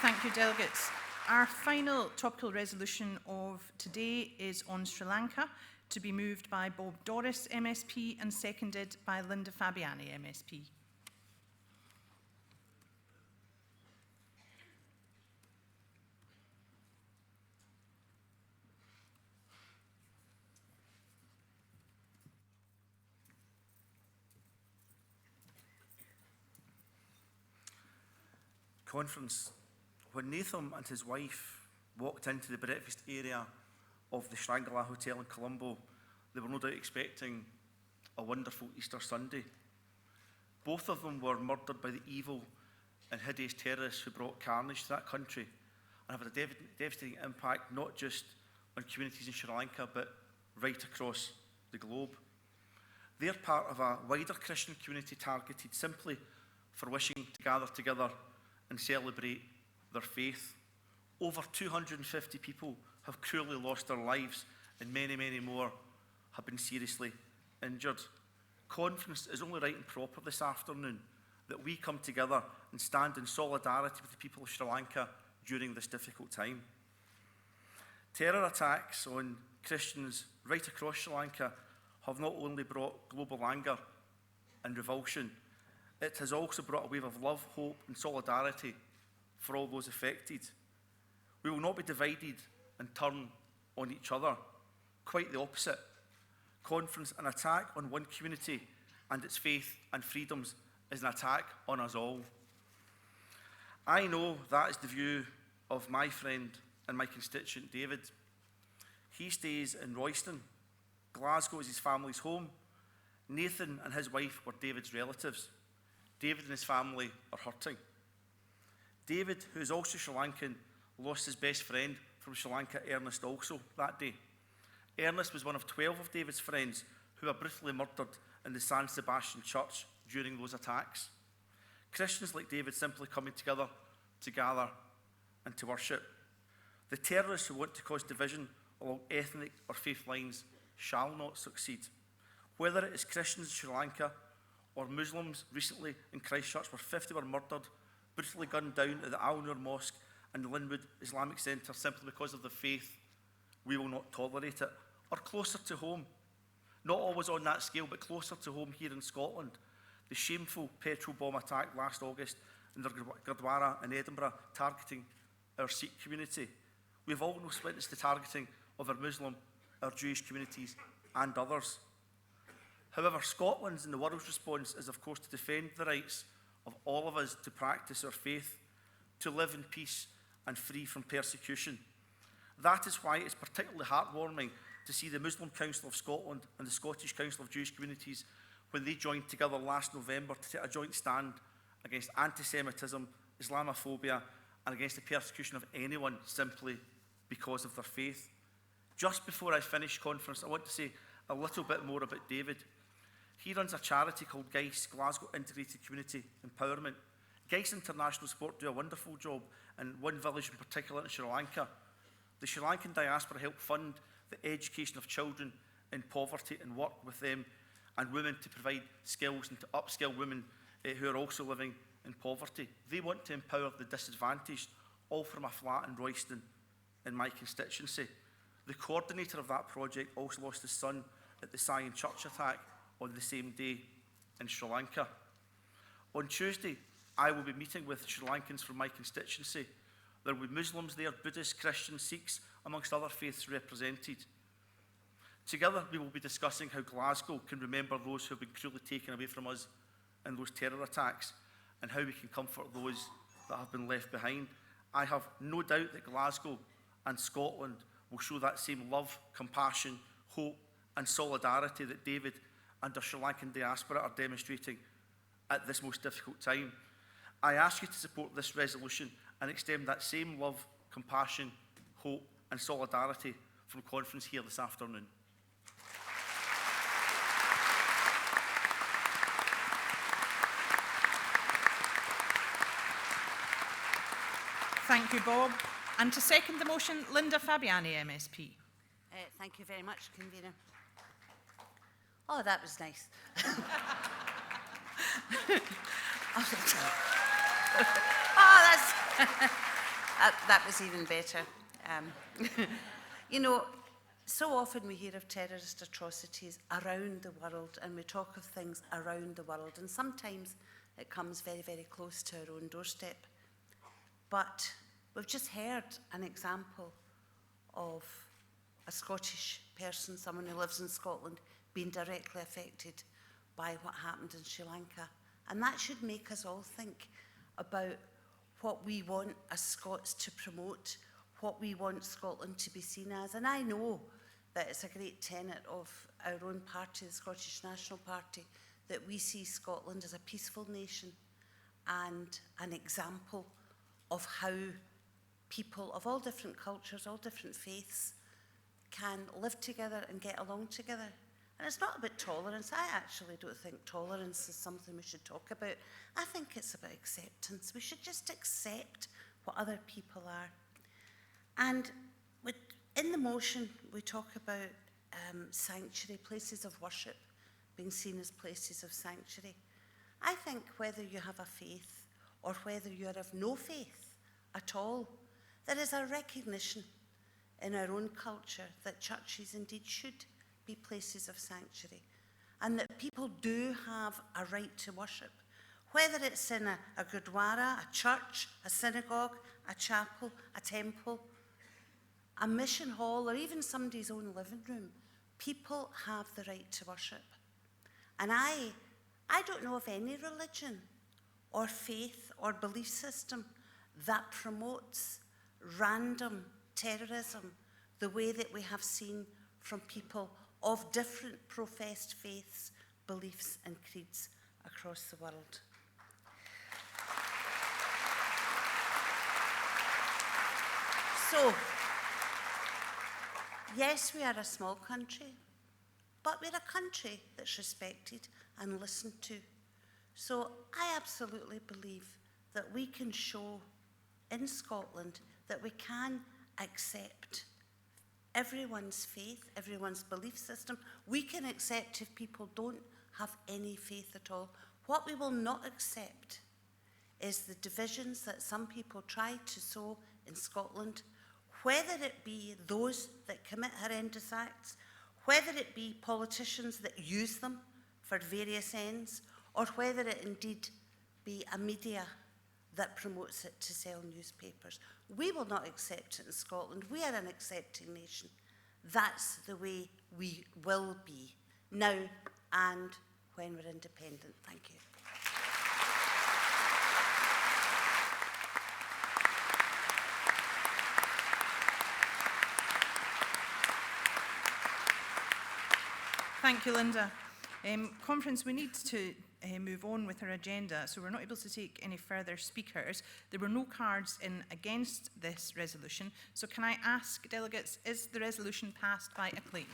Thank you, delegates. Our final topical resolution of today is on Sri Lanka, to be moved by Bob Doris MSP and seconded by Linda Fabiani MSP. Conference, when Nathan and his wife walked into the breakfast area of the Shangri-La Hotel in Colombo, they were no doubt expecting a wonderful Easter Sunday. Both of them were murdered by the evil and hideous terrorists who brought carnage to that country and have had a devastating impact not just on communities in Sri Lanka but right across the globe. They're part of a wider Christian community targeted simply for wishing to gather together and celebrate their faith. Over 250 people have cruelly lost their lives and many, many more have been seriously injured. Conference is only right and proper this afternoon that we come together and stand in solidarity with the people of Sri Lanka during this difficult time. Terror attacks on Christians right across Sri Lanka have not only brought global anger and revulsion, it has also brought a wave of love, hope and solidarity for all those affected. We will not be divided and turn on each other. Quite the opposite. Conference, an attack on one community and its faith and freedoms is an attack on us all. I know that is the view of my friend and my constituent David. He stays in Royston. Glasgow is his family's home. Nathan and his wife were David's relatives. David and his family are hurting. David, who is also Sri Lankan, lost his best friend from Sri Lanka, Ernest, also that day. Ernest was one of 12 of David's friends who were brutally murdered in the San Sebastian church during those attacks. Christians like David simply coming together to gather and to worship. The terrorists who want to cause division along ethnic or faith lines shall not succeed. Whether it is Christians in Sri Lanka or Muslims recently in Christchurch, where 50 were murdered, brutally gunned down at the Al Noor Mosque and the Linwood Islamic Centre simply because of their faith, we will not tolerate it. Or closer to home, not always on that scale, but closer to home here in Scotland, the shameful petrol bomb attack last August in the Gurdwara in Edinburgh, targeting our Sikh community. We've all witnessed the targeting of our Muslim, our Jewish communities and others. However, Scotland's and the world's response is, of course, to defend the rights of all of us to practice our faith, to live in peace and free from persecution. That is why it's particularly heartwarming to see the Muslim Council of Scotland and the Scottish Council of Jewish Communities when they joined together last November to take a joint stand against anti-Semitism, Islamophobia, and against the persecution of anyone simply because of their faith. Just before I finish conference, I want to say a little bit more about David. He runs a charity called GEIS, Glasgow Integrated Community Empowerment. GEIS International Sport do a wonderful job in one village in particular in Sri Lanka. The Sri Lankan diaspora help fund the education of children in poverty and work with them and women to provide skills and to upskill women who are also living in poverty. They want to empower the disadvantaged, all from a flat in Royston in my constituency. The coordinator of that project also lost his son at the Sion church attack on the same day in Sri Lanka. On Tuesday, I will be meeting with Sri Lankans from my constituency. There will be Muslims there, Buddhists, Christians, Sikhs, amongst other faiths represented. Together, we will be discussing how Glasgow can remember those who have been cruelly taken away from us in those terror attacks and how we can comfort those that have been left behind. I have no doubt that Glasgow and Scotland will show that same love, compassion, hope and solidarity that David and the Sri Lankan diaspora are demonstrating at this most difficult time. I ask you to support this resolution and extend that same love, compassion, hope and solidarity from conference here this afternoon. Thank you, Bob. And to second the motion, Linda Fabiani, MSP. Thank you very much, Convener. Oh, that was nice. That was even better. You know, so often we hear of terrorist atrocities around the world, and we talk of things around the world, and sometimes it comes very, very close to our own doorstep. But we've just heard an example of a Scottish person, someone who lives in Scotland, being directly affected by what happened in Sri Lanka. And that should make us all think about what we want as Scots to promote, what we want Scotland to be seen as. And I know that it's a great tenet of our own party, the Scottish National Party, that we see Scotland as a peaceful nation and an example of how people of all different cultures, all different faiths, can live together and get along together. And it's not about tolerance. I actually don't think tolerance is something we should talk about. I think it's about acceptance. We should just accept what other people are. And in the motion, we talk about sanctuary, places of worship being seen as places of sanctuary. I think whether you have a faith or whether you are of no faith at all, there is a recognition in our own culture that churches indeed should be places of sanctuary, and that people do have a right to worship, whether it's in a gurdwara, a church, a synagogue, a chapel, a temple, a mission hall, or even somebody's own living room. People have the right to worship. And I don't know of any religion or faith or belief system that promotes random terrorism the way that we have seen from people of different professed faiths, beliefs and creeds across the world. So, yes, we are a small country, but we're a country that's respected and listened to. So I absolutely believe that we can show in Scotland that we can accept everyone's faith, everyone's belief system. We can accept if people don't have any faith at all. What we will not accept is the divisions that some people try to sow in Scotland, whether it be those that commit horrendous acts, whether it be politicians that use them for various ends, or whether it indeed be a media that promotes it to sell newspapers. We will not accept it in Scotland. We are an accepting nation. That's the way we will be now and when we're independent. Thank you. Thank you, Linda. Conference, we need to move on with our agenda, so we're not able to take any further speakers. There were no cards in against this resolution, so can I ask delegates, is the resolution passed by acclaim?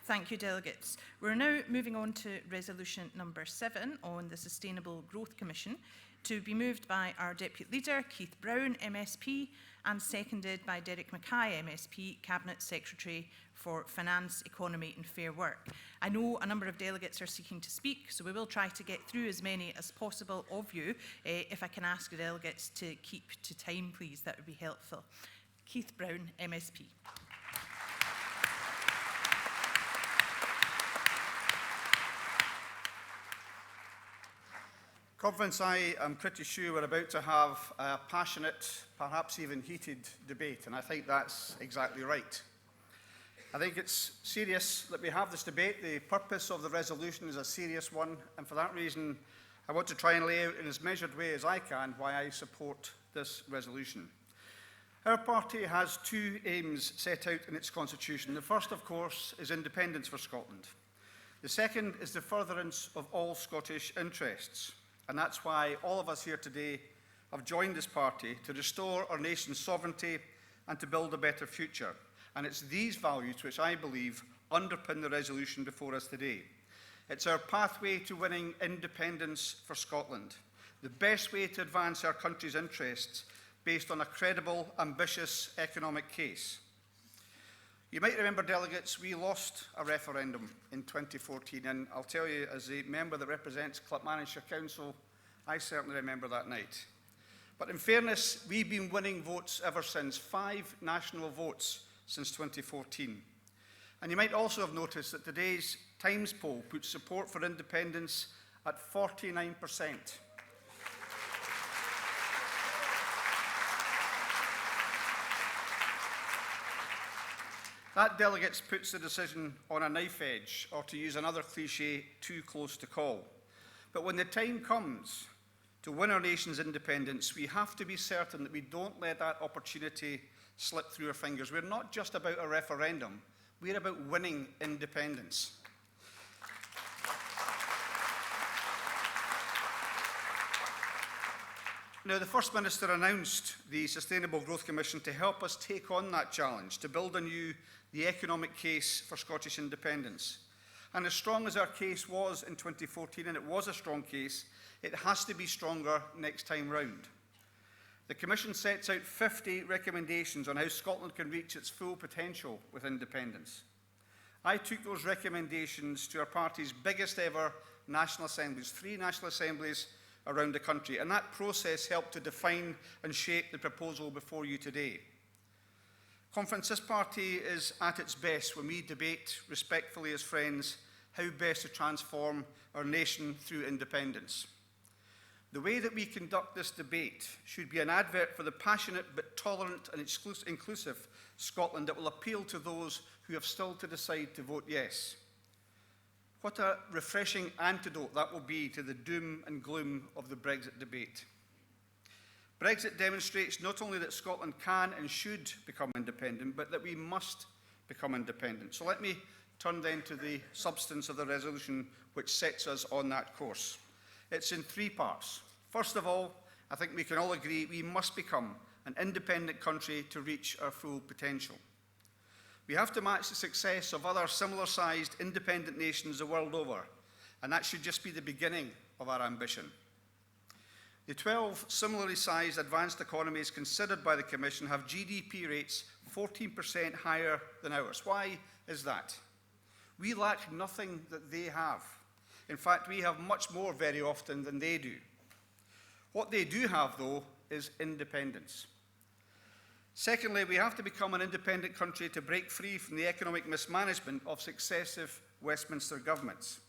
Thank you, delegates. We're now moving on to resolution number 7 on the Sustainable Growth Commission, to be moved by our Deputy Leader, Keith Brown, MSP, and seconded by Derek Mackay, MSP, Cabinet Secretary for Finance, Economy and Fair Work. I know a number of delegates are seeking to speak, so we will try to get through as many as possible of you. If I can ask the delegates to keep to time, please, that would be helpful. Keith Brown, MSP. Conference, I am pretty sure we're about to have a passionate, perhaps even heated debate, and I think that's exactly right. I think it's serious that we have this debate. The purpose of the resolution is a serious one, and for that reason, I want to try and lay out in as measured way as I can why I support this resolution. Our party has two aims set out in its constitution. The first, of course, is independence for Scotland. The second is the furtherance of all Scottish interests. And that's why all of us here today have joined this party to restore our nation's sovereignty and to build a better future. And it's these values which I believe underpin the resolution before us today. It's our pathway to winning independence for Scotland, the best way to advance our country's interests based on a credible, ambitious economic case. You might remember, delegates, we lost a referendum in 2014, and I'll tell you, as a member that represents Clackmannanshire Council, I certainly remember that night. But in fairness, we've been winning votes ever since, 5 national votes since 2014. And you might also have noticed that today's Times poll puts support for independence at 49%. That, delegates, puts the decision on a knife edge, or to use another cliche, too close to call. But when the time comes to win our nation's independence, we have to be certain that we don't let that opportunity slip through our fingers. We're not just about a referendum, we're about winning independence. Now, the First Minister announced the Sustainable Growth Commission to help us take on that challenge, to build anew the economic case for Scottish independence. And as strong as our case was in 2014, and it was a strong case, it has to be stronger next time round. The Commission sets out 50 recommendations on how Scotland can reach its full potential with independence. I took those recommendations to our party's biggest ever national assemblies, 3 national assemblies around the country, and that process helped to define and shape the proposal before you today. Conference, this party is at its best when we debate respectfully as friends how best to transform our nation through independence. The way that we conduct this debate should be an advert for the passionate but tolerant and inclusive Scotland that will appeal to those who have still to decide to vote yes. What a refreshing antidote that will be to the doom and gloom of the Brexit debate. Brexit demonstrates not only that Scotland can and should become independent, but that we must become independent. So let me turn then to the substance of the resolution which sets us on that course. It's in 3 parts. First of all, I think we can all agree we must become an independent country to reach our full potential. We have to match the success of other similar-sized independent nations the world over, and that should just be the beginning of our ambition. The 12 similarly sized advanced economies considered by the Commission have GDP rates 14% higher than ours. Why is that? We lack nothing that they have. In fact, we have much more very often than they do. What they do have, though, is independence. Secondly, we have to become an independent country to break free from the economic mismanagement of successive Westminster governments.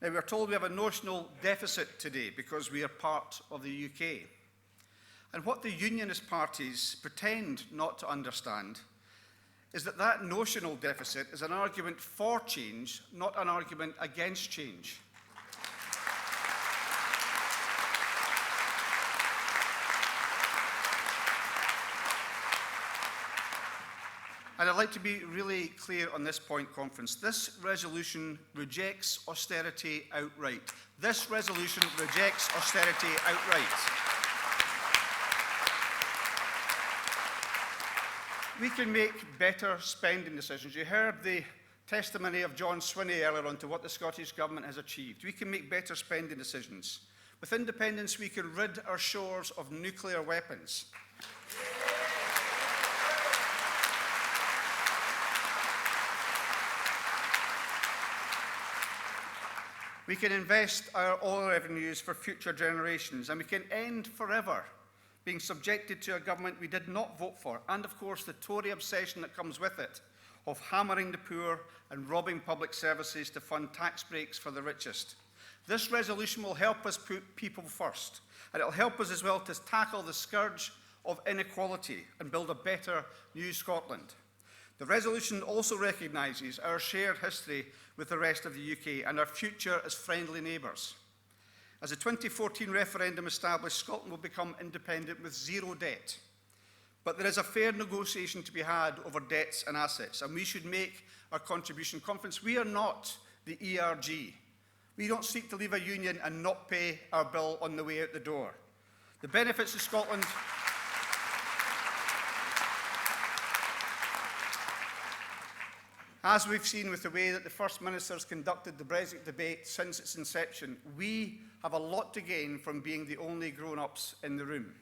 Now, we are told we have a notional deficit today because we are part of the UK. And what the unionist parties pretend not to understand is that that notional deficit is an argument for change, not an argument against change. And I'd like to be really clear on this point, Conference. This resolution rejects austerity outright. This resolution rejects austerity outright. We can make better spending decisions. You heard the testimony of John Swinney earlier on to what the Scottish Government has achieved. We can make better spending decisions. With independence, we can rid our shores of nuclear weapons. We can invest our oil revenues for future generations, and we can end forever being subjected to a government we did not vote for, and of course the Tory obsession that comes with it of hammering the poor and robbing public services to fund tax breaks for the richest. This resolution will help us put people first, and it will help us as well to tackle the scourge of inequality and build a better new Scotland. The resolution also recognises our shared history with the rest of the UK and our future as friendly neighbours. As the 2014 referendum established, Scotland will become independent with zero debt. But there is a fair negotiation to be had over debts and assets, and we should make our contribution. Conference, we are not the ERG. We don't seek to leave a union and not pay our bill on the way out the door. The benefits of Scotland... As we've seen with the way that the First Minister has conducted the Brexit debate since its inception, we have a lot to gain from being the only grown-ups in the room.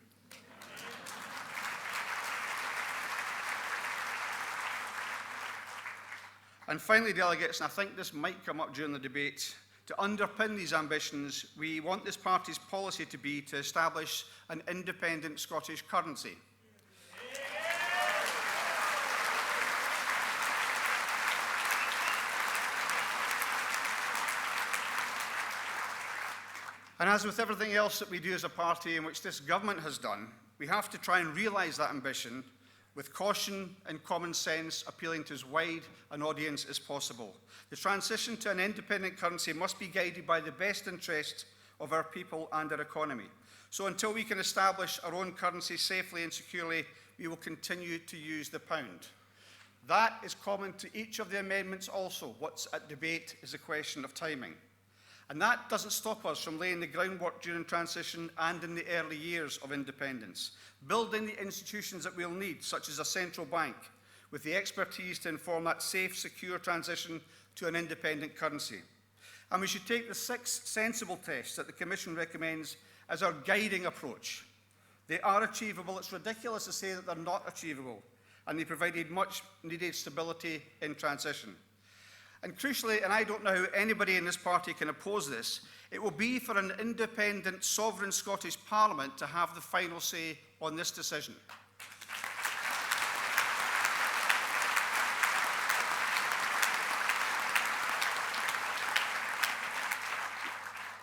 And finally, delegates, and I think this might come up during the debate, to underpin these ambitions, we want this party's policy to be to establish an independent Scottish currency. And as with everything else that we do as a party, in which this government has done, we have to try and realise that ambition with caution and common sense, appealing to as wide an audience as possible. The transition to an independent currency must be guided by the best interests of our people and our economy. So until we can establish our own currency safely and securely, we will continue to use the pound. That is common to each of the amendments also. What's at debate is a question of timing. And that doesn't stop us from laying the groundwork during transition and in the early years of independence, building the institutions that we'll need, such as a central bank, with the expertise to inform that safe, secure transition to an independent currency. And we should take the 6 sensible tests that the Commission recommends as our guiding approach. They are achievable. It's ridiculous to say that they're not achievable, and they provided much needed stability in transition. And crucially, and I don't know how anybody in this party can oppose this, it will be for an independent, sovereign Scottish Parliament to have the final say on this decision.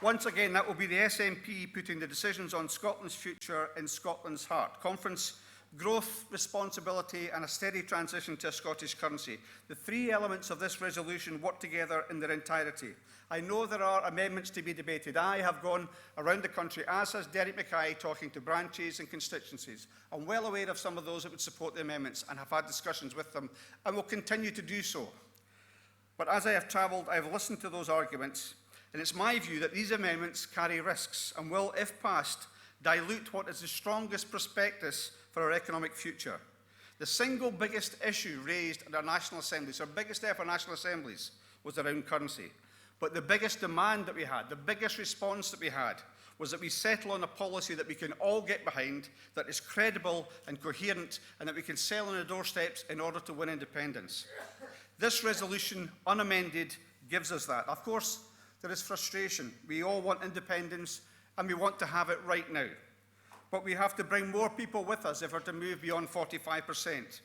Once again, that will be the SNP putting the decisions on Scotland's future in Scotland's heart. Conference, growth, responsibility and a steady transition to a Scottish currency. The 3 elements of this resolution work together in their entirety. I know there are amendments to be debated. I have gone around the country, as has Derek Mackay, talking to branches and constituencies. I'm well aware of some of those that would support the amendments and have had discussions with them and will continue to do so. But as I have travelled, I have listened to those arguments, and it's my view that these amendments carry risks and will, if passed, dilute what is the strongest prospectus for our economic future. The single biggest issue raised at our national assemblies, our biggest ever national assemblies, was around currency. But the biggest demand that we had, the biggest response that we had, was that we settle on a policy that we can all get behind, that is credible and coherent, and that we can sell on the doorsteps in order to win independence. This resolution, unamended, gives us that. Of course, there is frustration. We all want independence, and we want to have it right now. But we have to bring more people with us if we're to move beyond 45%.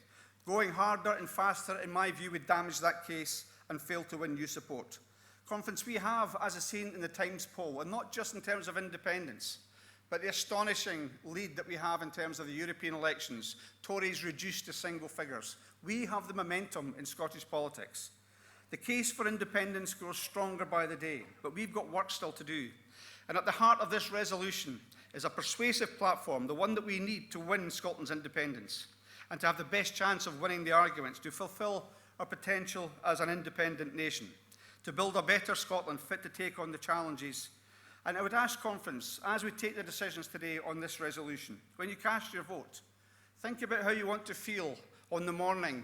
Going harder and faster, in my view, would damage that case and fail to win new support. Conference, we have, as is seen in the Times poll, and not just in terms of independence, but the astonishing lead that we have in terms of the European elections, Tories reduced to single figures. We have the momentum in Scottish politics. The case for independence grows stronger by the day, but we've got work still to do. And at the heart of this resolution is a persuasive platform, the one that we need to win Scotland's independence, and to have the best chance of winning the arguments, to fulfil our potential as an independent nation, to build a better Scotland fit to take on the challenges. And I would ask Conference, as we take the decisions today on this resolution, when you cast your vote, think about how you want to feel on the morning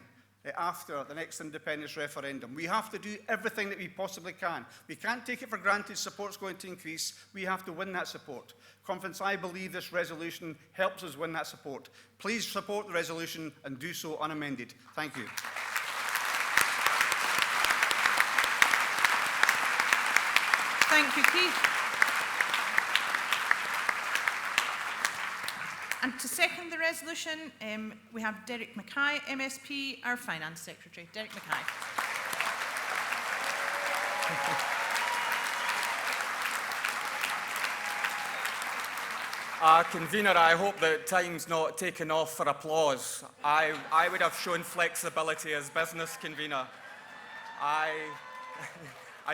after the next independence referendum. We have to do everything that we possibly can. We can't take it for granted support's going to increase. We have to win that support. Conference, I believe this resolution helps us win that support. Please support the resolution and do so unamended. Thank you. Thank you, Keith. And to second the resolution, we have Derek Mackay, MSP, our Finance Secretary. Derek Mackay. Convener, I hope that time's not taken off for applause. I would have shown flexibility as business convener. I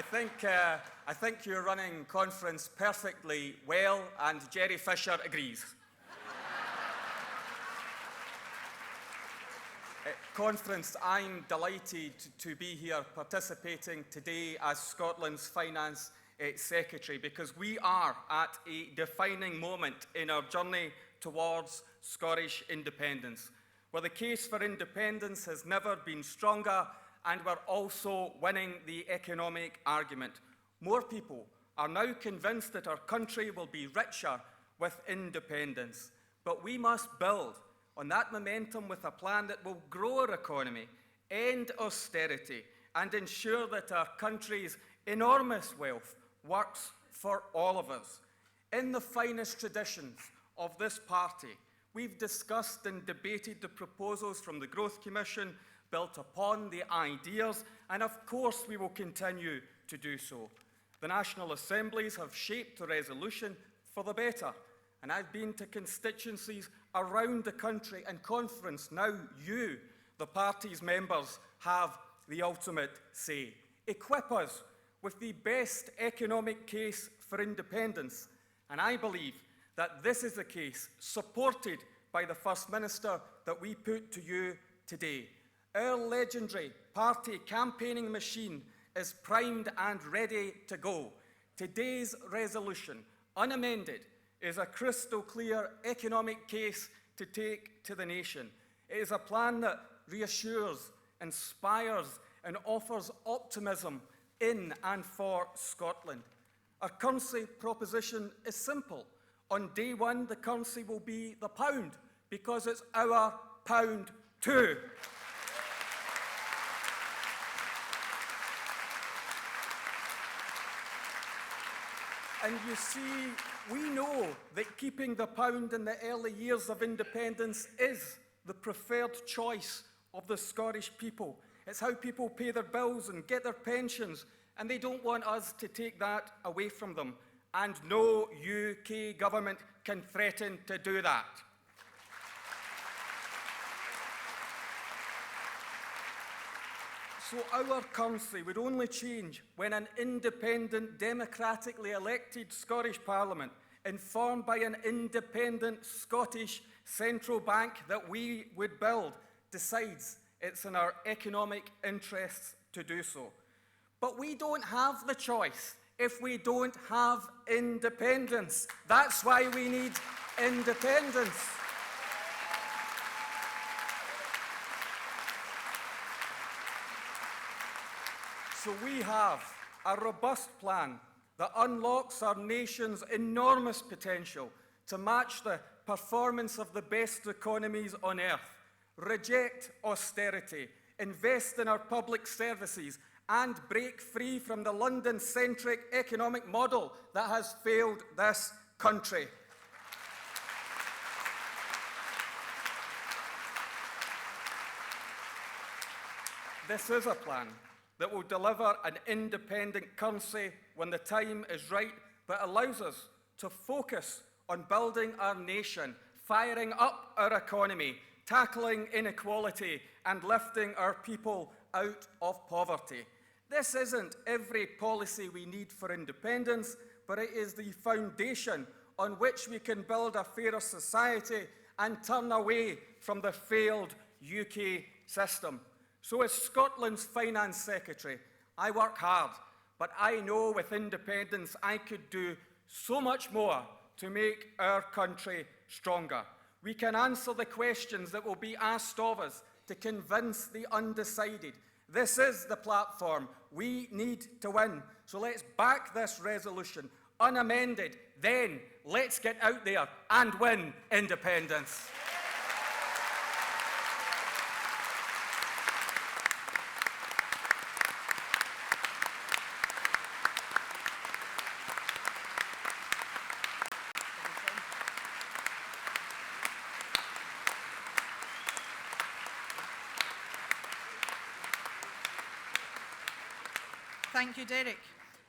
think you're running conference perfectly well, and Jerry Fisher agrees. Conference, I'm delighted to be here participating today as Scotland's Finance Secretary, because we are at a defining moment in our journey towards Scottish independence, where the case for independence has never been stronger, and we're also winning the economic argument. More people are now convinced that our country will be richer with independence, but we must build on that momentum with a plan that will grow our economy, end austerity, and ensure that our country's enormous wealth works for all of us. In the finest traditions of this party, we've discussed and debated the proposals from the Growth Commission, built upon the ideas, and of course we will continue to do so. The National Assemblies have shaped the resolution for the better, and I've been to constituencies around the country, and Conference, now you, the party's members, have the ultimate say. Equip us with the best economic case for independence, and I believe that this is the case, supported by the First Minister, that we put to you today. Our legendary party campaigning machine is primed and ready to go. Today's resolution, unamended, is a crystal clear economic case to take to the nation. It is a plan that reassures, inspires, and offers optimism in and for Scotland. Our currency proposition is simple. On day one, the currency will be the pound, because it's our pound too. And you see, we know that keeping the pound in the early years of independence is the preferred choice of the Scottish people. It's how people pay their bills and get their pensions, and they don't want us to take that away from them. And no UK government can threaten to do that. So our currency would only change when an independent, democratically elected Scottish Parliament, informed by an independent Scottish central bank that we would build, decides it's in our economic interests to do so. But we don't have the choice if we don't have independence. That's why we need independence. So we have a robust plan that unlocks our nation's enormous potential to match the performance of the best economies on earth, reject austerity, invest in our public services, and break free from the London-centric economic model that has failed this country. This is a plan that will deliver an independent currency when the time is right, but allows us to focus on building our nation, firing up our economy, tackling inequality, and lifting our people out of poverty. This isn't every policy we need for independence, but it is the foundation on which we can build a fairer society and turn away from the failed UK system. So as Scotland's Finance Secretary, I work hard, but I know with independence I could do so much more to make our country stronger. We can answer the questions that will be asked of us to convince the undecided. This is the platform we need to win. So let's back this resolution unamended. Then let's get out there and win independence. Thank you, Derek.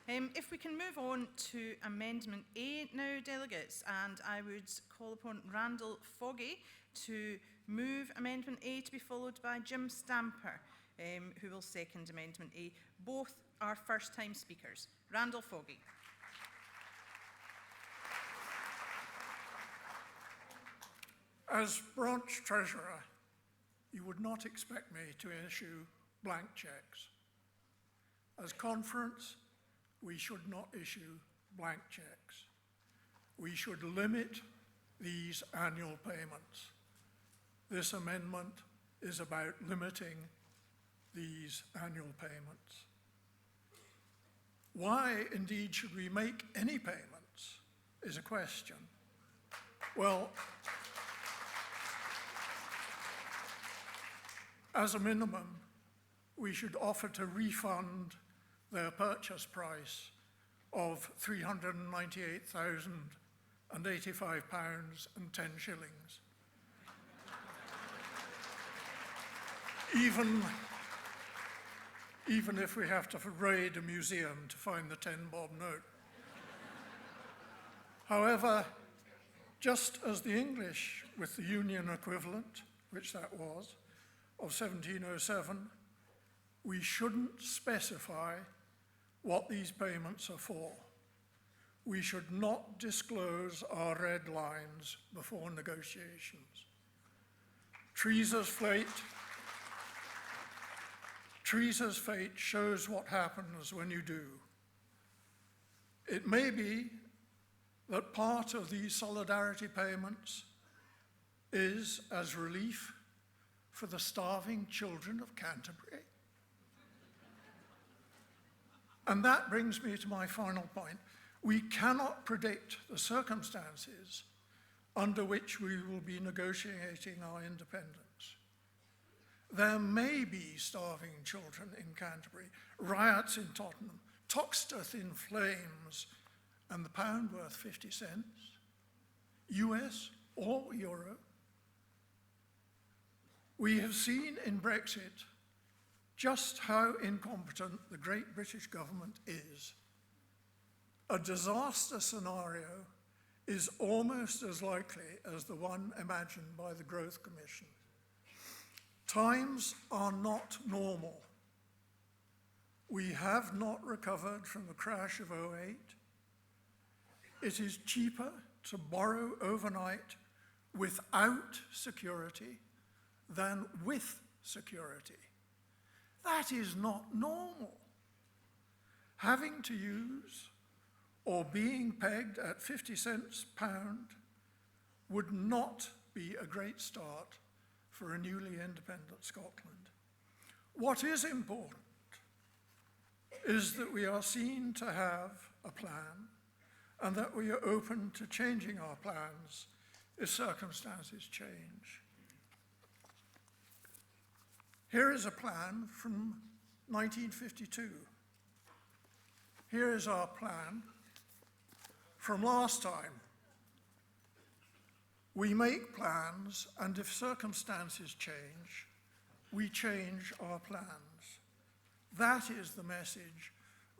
If we can move on to Amendment A now, delegates, and I would call upon Randall Foggy to move Amendment A to be followed by Jim Stamper, who will second Amendment A. Both are first-time speakers. Randall Foggy. As branch treasurer, you would not expect me to issue blank cheques. As conference, we should not issue blank cheques. We should limit these annual payments. This amendment is about limiting these annual payments. Why, indeed, should we make any payments is a question. Well, as a minimum, we should offer to refund their purchase price of £398,085.10. Even if we have to raid a museum to find the 10-bob note. However, just as the English, with the Union equivalent, which that was, of 1707, we shouldn't specify what these payments are for. We should not disclose our red lines before negotiations. Teresa's fate shows what happens when you do. It may be that part of these solidarity payments is as relief for the starving children of Canterbury. And that brings me to my final point. We cannot predict the circumstances under which we will be negotiating our independence. There may be starving children in Canterbury, riots in Tottenham, Toxteth in flames, and the pound worth 50 cents, US or euro. We have seen in Brexit just how incompetent the great British government is. A disaster scenario is almost as likely as the one imagined by the Growth Commission. Times are not normal. We have not recovered from the crash of '08. It is cheaper to borrow overnight without security than with security. That is not normal. Having to use or being pegged at 50 cents pound would not be a great start for a newly independent Scotland. What is important is that we are seen to have a plan and that we are open to changing our plans if circumstances change. Here is a plan from 1952. Here is our plan from last time. We make plans, and if circumstances change, we change our plans. That is the message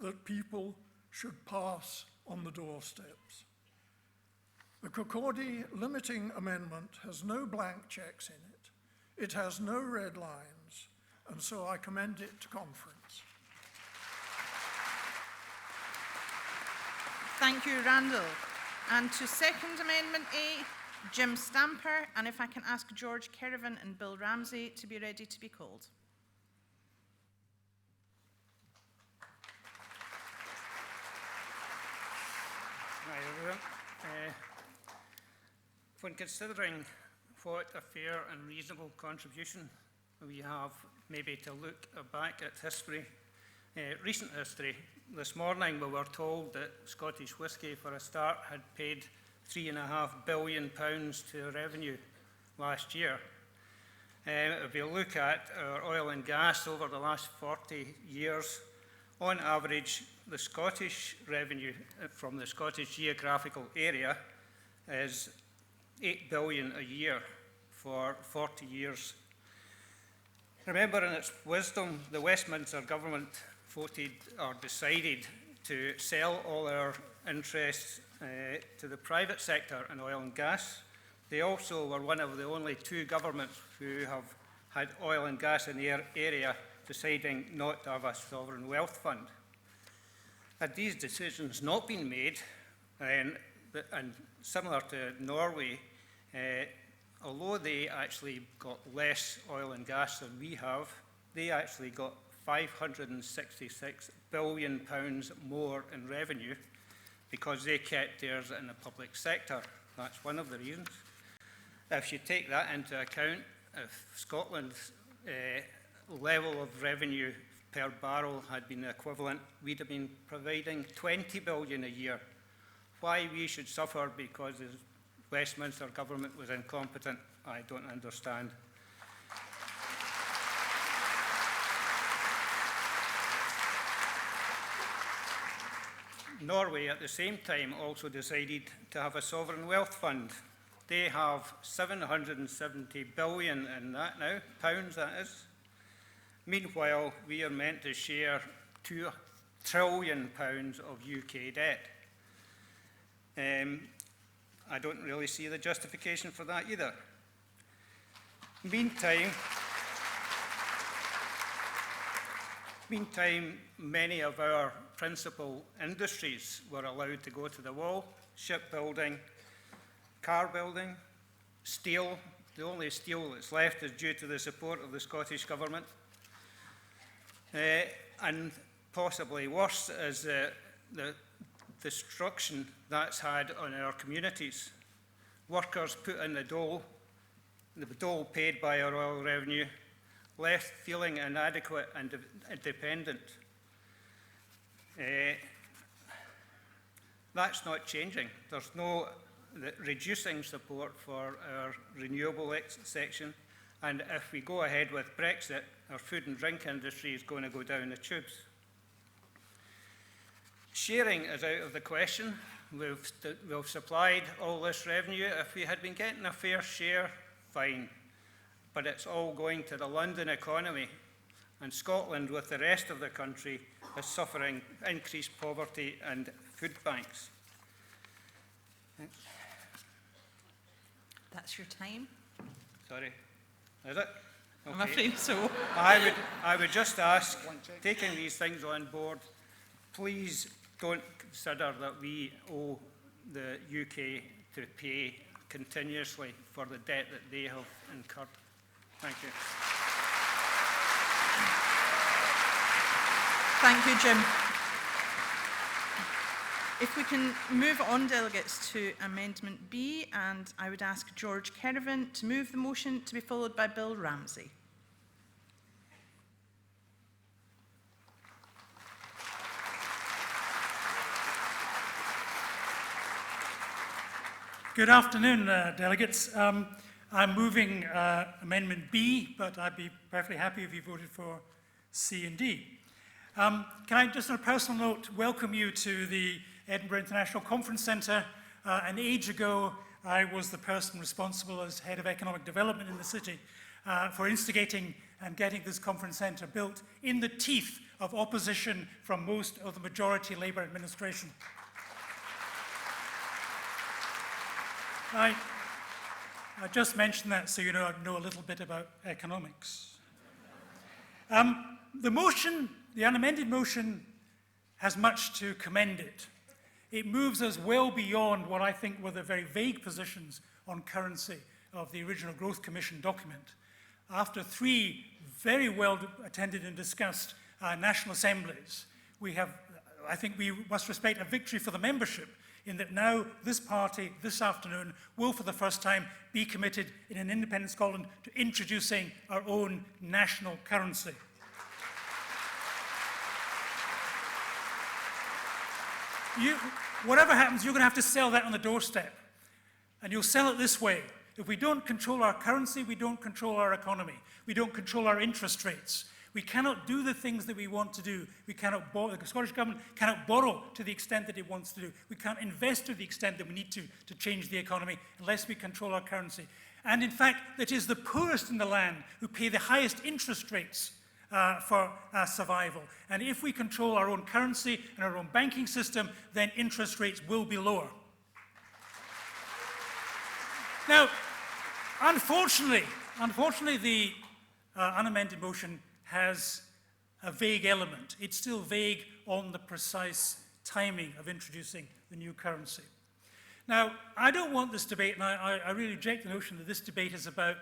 that people should pass on the doorsteps. The Kirkcaldy limiting amendment has no blank checks in it. It has no red lines, and so I commend it to conference. Thank you, Randall. And to second Amendment A, Jim Stamper, and if I can ask George Kerrivan and Bill Ramsey to be ready to be called. Hi everyone. When considering what a fair and reasonable contribution we have, maybe to look back at history, recent history, this morning we were told that Scottish Whisky, for a start, had paid £3.5 billion to revenue last year. If you look at our oil and gas over the last 40 years, on average, the Scottish revenue from the Scottish geographical area is £8 billion a year for 40 years. Remember, in its wisdom, the Westminster government voted or decided to sell all our interests to the private sector in oil and gas. They also were one of the only two governments who have had oil and gas in their area deciding not to have a sovereign wealth fund. Had these decisions not been made, and similar to Norway, although they actually got less oil and gas than we have, they actually got £566 billion more in revenue because they kept theirs in the public sector. That's one of the reasons. If you take that into account, if Scotland's level of revenue per barrel had been equivalent, we'd have been providing £20 billion a year. Why we should suffer because the Westminster government was incompetent, I don't understand. Norway, at the same time, also decided to have a sovereign wealth fund. They have 770 billion in that now, pounds that is. Meanwhile, we are meant to share £2 trillion of UK debt. I don't really see the justification for that either. Meantime, many of our principal industries were allowed to go to the wall: shipbuilding, car building, steel. The only steel that's left is due to the support of the Scottish Government. And possibly worse is the destruction that's had on our communities. Workers put in the dole paid by our oil revenue, left feeling inadequate and dependent. That's not changing. There's no reducing support for our renewable section, and if we go ahead with Brexit, our food and drink industry is going to go down the tubes. Sharing is out of the question. We've supplied all this revenue. If we had been getting a fair share, fine. But it's all going to the London economy. And Scotland, with the rest of the country, is suffering increased poverty and food banks. That's your time. Sorry, is it? Okay. I'm afraid so. I would just ask, taking these things on board, please don't consider that we owe the UK to pay continuously for the debt that they have incurred. Thank you. Thank you, Jim. If we can move on, delegates, to Amendment B, and I would ask George Kerrivan to move the motion, to be followed by Bill Ramsey. Good afternoon, delegates. I'm moving Amendment B, but I'd be perfectly happy if you voted for C and D. Can I, just on a personal note, welcome you to the Edinburgh International Conference Centre. An age ago, I was the person responsible as Head of Economic Development in the city for instigating and getting this conference centre built in the teeth of opposition from most of the majority Labour administration. I just mentioned that so you know a little bit about economics. The motion, the unamended motion, has much to commend it. It moves us well beyond what I think were the very vague positions on currency of the original Growth Commission document. After 3 very well attended and discussed national assemblies, I think we must respect a victory for the membership in that now this party, this afternoon, will for the first time be committed in an independent Scotland to introducing our own national currency. Whatever happens, you're going to have to sell that on the doorstep. And you'll sell it this way. If we don't control our currency, we don't control our economy. We don't control our interest rates. We cannot do the things that we want to do. We cannot borrow, the Scottish Government cannot borrow to the extent that it wants to do. We can't invest to the extent that we need to change the economy unless we control our currency. And in fact, it is the poorest in the land who pay the highest interest rates for survival. And if we control our own currency and our own banking system, then interest rates will be lower. Now, unfortunately, the unamended motion has a vague element. It's still vague on the precise timing of introducing the new currency. Now, I don't want this debate, and I really reject the notion that this debate is about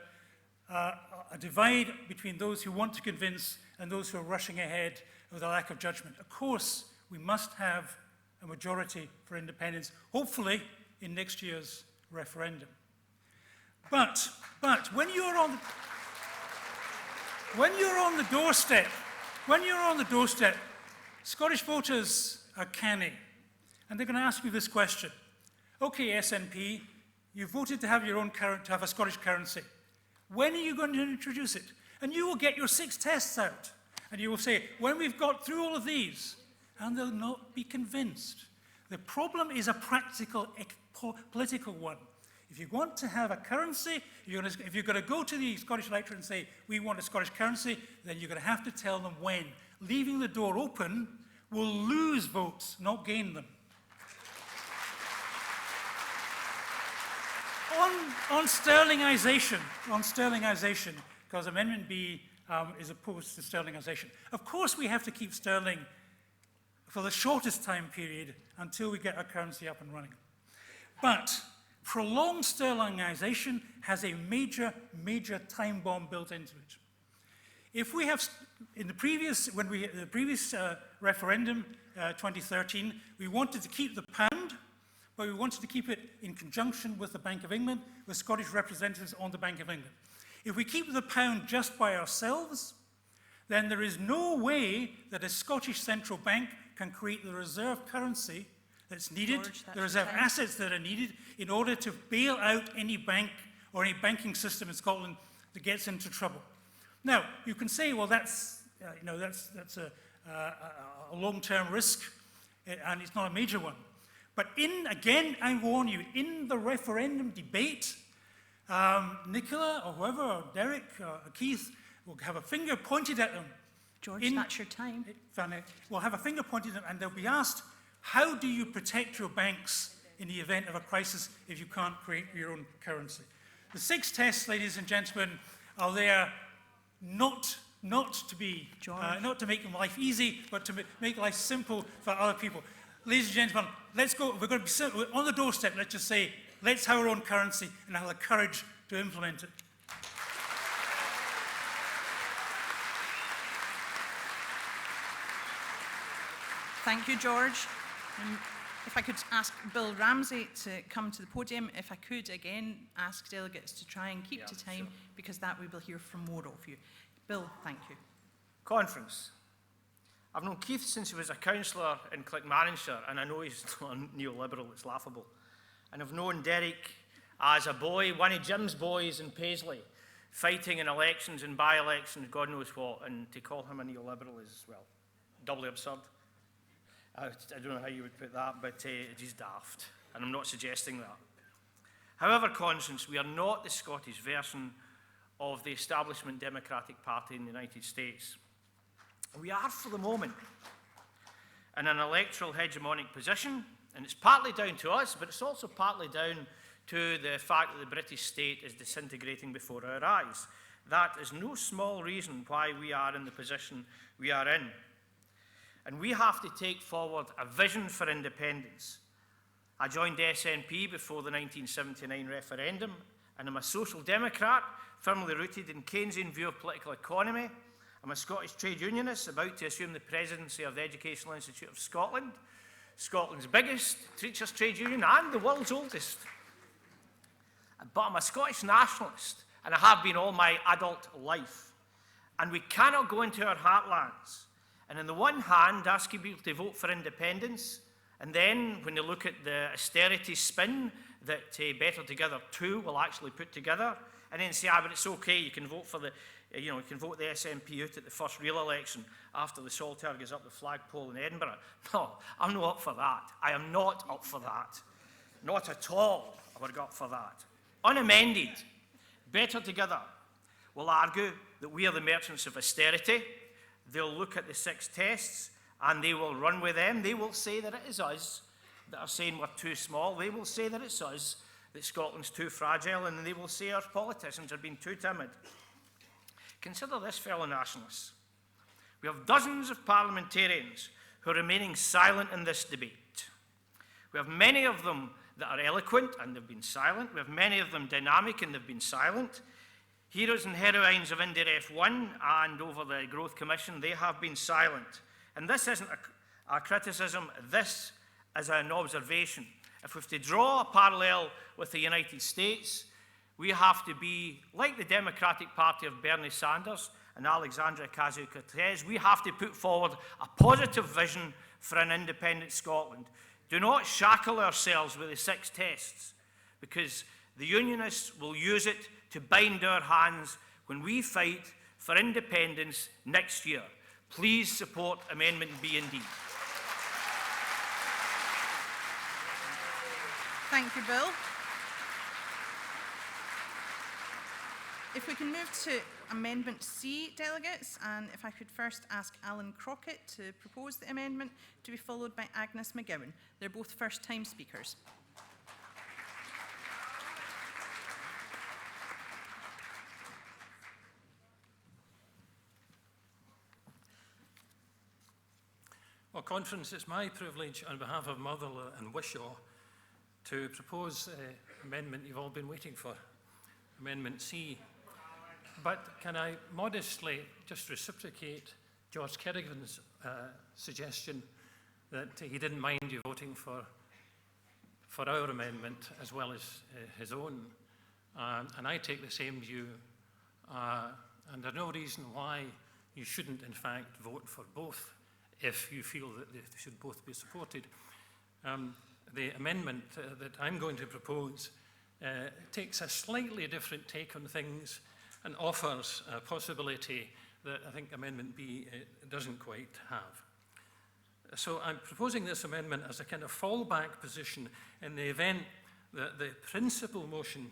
a divide between those who want to convince and those who are rushing ahead with a lack of judgment. Of course, we must have a majority for independence, hopefully in next year's referendum. But when you're on the doorstep, Scottish voters are canny, and they're going to ask you this question. Okay, SNP, you voted to have your own to have a Scottish currency. When are you going to introduce it? And you will get your 6 tests out, and you will say, when we've got through all of these, and they'll not be convinced. The problem is a practical, political one. If you want to have a currency, if you're going to go to the Scottish electorate and say, we want a Scottish currency, then you're going to have to tell them when. Leaving the door open will lose votes, not gain them. On sterlingization, because Amendment B is opposed to sterlingization. Of course, we have to keep sterling for the shortest time period until we get our currency up and running. But prolonged sterlingization has a major time bomb built into it. If we have, in the previous referendum, 2013, we wanted to keep the pound, but we wanted to keep it in conjunction with the Bank of England, with Scottish representatives on the Bank of England. If we keep the pound just by ourselves, then there is no way that a Scottish central bank can create the reserve currency that's needed, the reserve assets that are needed in order to bail out any bank or any banking system in Scotland that gets into trouble. Now, you can say, well, that's a long-term risk, and it's not a major one. But again, I warn you, in the referendum debate, Nicola or whoever, or Derek or Keith, will have a finger pointed at them. George, that's your time. Will have a finger pointed at them, and they'll be asked, how do you protect your banks in the event of a crisis if you can't create your own currency? The 6 tests, ladies and gentlemen, are there not to make life easy, but to make life simple for other people. Ladies and gentlemen, let's go. We're going to be on the doorstep. Let's just say, let's have our own currency and have the courage to implement it. Thank you, George. If I could ask Bill Ramsey to come to the podium, if I could again ask delegates to try and keep to time, because that we will hear from more of you. Bill, thank you. Conference. I've known Keith since he was a councillor in Clickmarenshire, and I know he's not a neoliberal, it's laughable. And I've known Derek as a boy, one of Jim's boys in Paisley, fighting in elections and by-elections, God knows what, and to call him a neoliberal is, well, doubly absurd. I don't know how you would put that, but it is daft, and I'm not suggesting that. However, Constance, we are not the Scottish version of the establishment Democratic Party in the United States. We are, for the moment, in an electoral hegemonic position, and it's partly down to us, but it's also partly down to the fact that the British state is disintegrating before our eyes. That is no small reason why we are in the position we are in. And we have to take forward a vision for independence. I joined the SNP before the 1979 referendum, and I'm a social democrat, firmly rooted in Keynesian view of political economy. I'm a Scottish trade unionist about to assume the presidency of the Educational Institute of Scotland, Scotland's biggest teachers' trade union and the world's oldest. But I'm a Scottish nationalist, and I have been all my adult life. And we cannot go into our heartlands and on the one hand asking people to vote for independence, and then when they look at the austerity spin that Better Together 2 will actually put together, and then say, but it's okay, you can vote for the, you can vote the SNP out at the first real election after the Solitaire goes up the flagpole in Edinburgh. No, I'm not up for that. I am not up for that. Not at all I would go up for that. Unamended, Better Together will argue that we are the merchants of austerity. They'll look at the 6 tests and they will run with them. They will say that it is us that are saying we're too small. They will say that it's us that Scotland's too fragile, and they will say our politicians are being too timid. Consider this, fellow nationalists. We have dozens of parliamentarians who are remaining silent in this debate. We have many of them that are eloquent, and they've been silent. We have many of them dynamic, and they've been silent. Heroes and heroines of IndyRef 1 and over the Growth Commission, they have been silent. And this isn't a criticism, this is an observation. If we have to draw a parallel with the United States, we have to be like the Democratic Party of Bernie Sanders and Alexandria Ocasio-Cortez. We have to put forward a positive vision for an independent Scotland. Do not shackle ourselves with the 6 tests, because the Unionists will use it to bind our hands when we fight for independence next year. Please support Amendment B and D. Thank you, Bill. If we can move to Amendment C, delegates, and if I could first ask Alan Crockett to propose the amendment, to be followed by Agnes McGowan. They're both first-time speakers. Well, Conference, it's my privilege on behalf of Motherwell and Wishaw to propose an amendment you've all been waiting for, Amendment C. But can I modestly just reciprocate George Kerrigan's suggestion that he didn't mind you voting for our amendment as well as his own. And I take the same view, and there's no reason why you shouldn't, in fact, vote for both if you feel that they should both be supported. The amendment that I'm going to propose takes a slightly different take on things and offers a possibility that I think Amendment B doesn't quite have. So I'm proposing this amendment as a kind of fallback position in the event that the principal motion,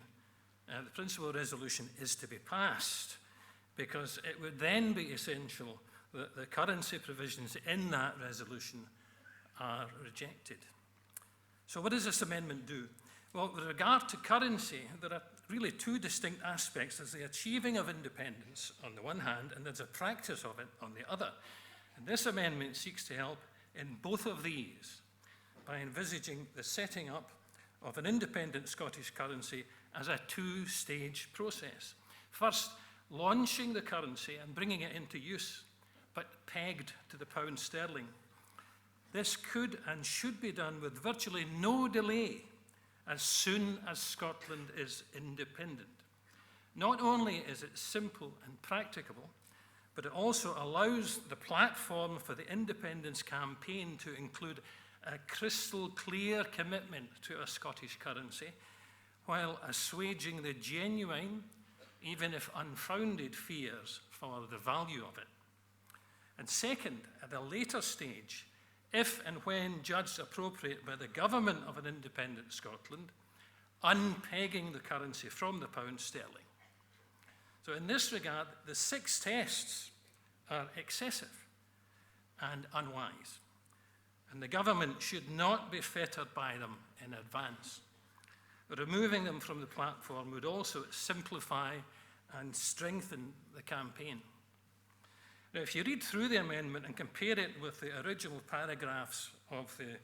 the principal resolution is to be passed, because it would then be essential that the currency provisions in that resolution are rejected. So what does this amendment do? Well, with regard to currency, there are really 2 distinct aspects. There's the achieving of independence on the one hand, and there's a practice of it on the other. And this amendment seeks to help in both of these by envisaging the setting up of an independent Scottish currency as a 2-stage process. First, launching the currency and bringing it into use, but pegged to the pound sterling. This could and should be done with virtually no delay as soon as Scotland is independent. Not only is it simple and practicable, but it also allows the platform for the independence campaign to include a crystal clear commitment to a Scottish currency, while assuaging the genuine, even if unfounded, fears for the value of it. And second, at a later stage, if and when judged appropriate by the government of an independent Scotland, unpegging the currency from the pound sterling. So in this regard, the 6 tests are excessive and unwise, and the government should not be fettered by them in advance. Removing them from the platform would also simplify and strengthen the campaign. Now, if you read through the amendment and compare it with the original paragraphs of the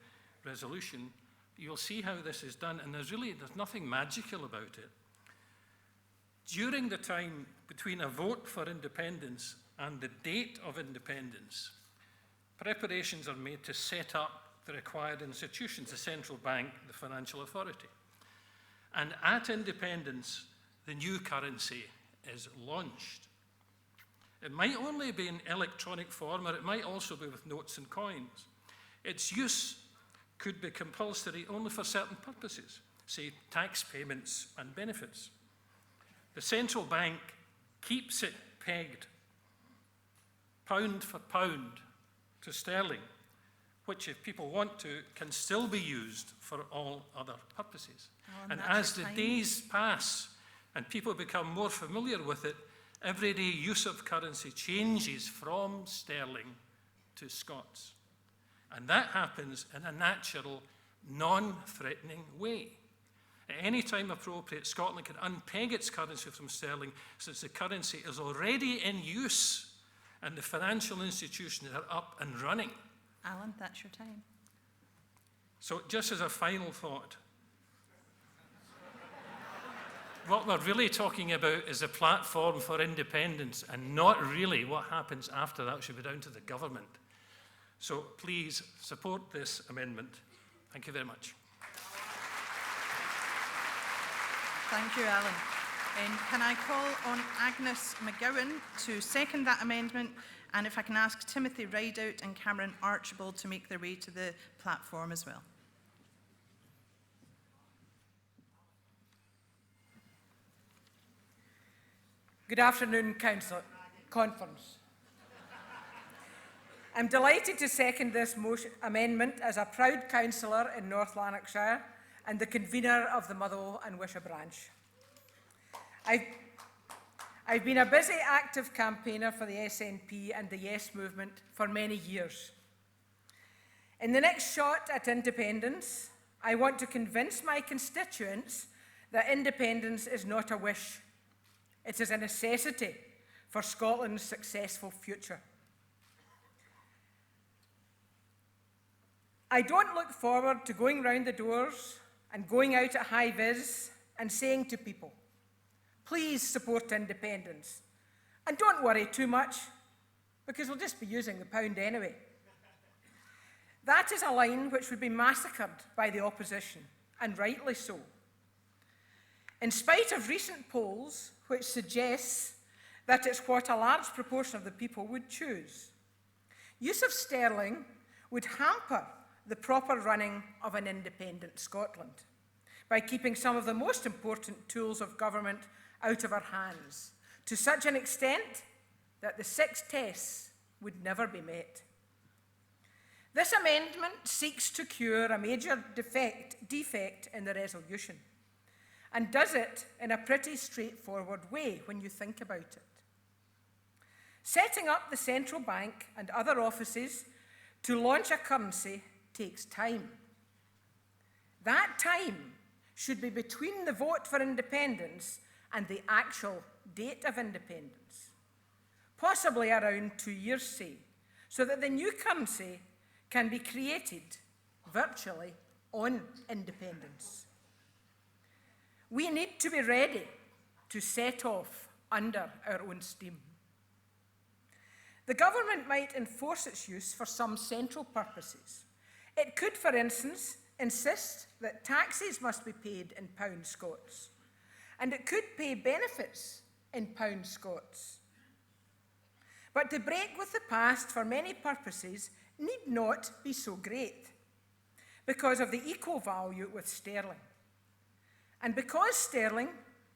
resolution, you'll see how this is done, and there's nothing magical about it. During the time between a vote for independence and the date of independence, preparations are made to set up the required institutions, the central bank, the financial authority. And at independence, the new currency is launched. It might only be in electronic form, or it might also be with notes and coins. Its use could be compulsory only for certain purposes, say tax payments and benefits. The central bank keeps it pegged pound for pound to sterling, which, if people want to, can still be used for all other purposes. And as the days pass and people become more familiar with it, everyday use of currency changes from sterling to Scots. And that happens in a natural, non-threatening way. At any time appropriate, Scotland can unpeg its currency from sterling, since the currency is already in use and the financial institutions are up and running. Alan, that's your time. So just as a final thought, what we're really talking about is a platform for independence, and not really what happens after that should be down to the government. So please support this amendment. Thank you very much. Thank you, Alan. Can I call on Agnes McGowan to second that amendment? And if I can ask Timothy Rideout and Cameron Archibald to make their way to the platform as well. Good afternoon, Conference. I'm delighted to second this amendment as a proud councillor in North Lanarkshire and the convener of the Motherwell and Wishaw branch. I've been a busy, active campaigner for the SNP and the Yes movement for many years. In the next shot at independence, I want to convince my constituents that independence is not a wish. It is a necessity for Scotland's successful future. I don't look forward to going round the doors and going out at high vis and saying to people, please support independence. And don't worry too much, because we'll just be using the pound anyway. That is a line which would be massacred by the opposition, and rightly so. In spite of recent polls which suggests that it's what a large proportion of the people would choose, use of sterling would hamper the proper running of an independent Scotland by keeping some of the most important tools of government out of our hands, to such an extent that the 6 tests would never be met. This amendment seeks to cure a major defect in the resolution, and does it in a pretty straightforward way when you think about it. Setting up the central bank and other offices to launch a currency takes time. That time should be between the vote for independence and the actual date of independence, possibly around 2 years, say, so that the new currency can be created virtually on independence. We need to be ready to set off under our own steam. The government might enforce its use for some central purposes. It could, for instance, insist that taxes must be paid in pound Scots, and it could pay benefits in pound Scots. But to break with the past for many purposes need not be so great, because of the equal value with sterling. and because sterling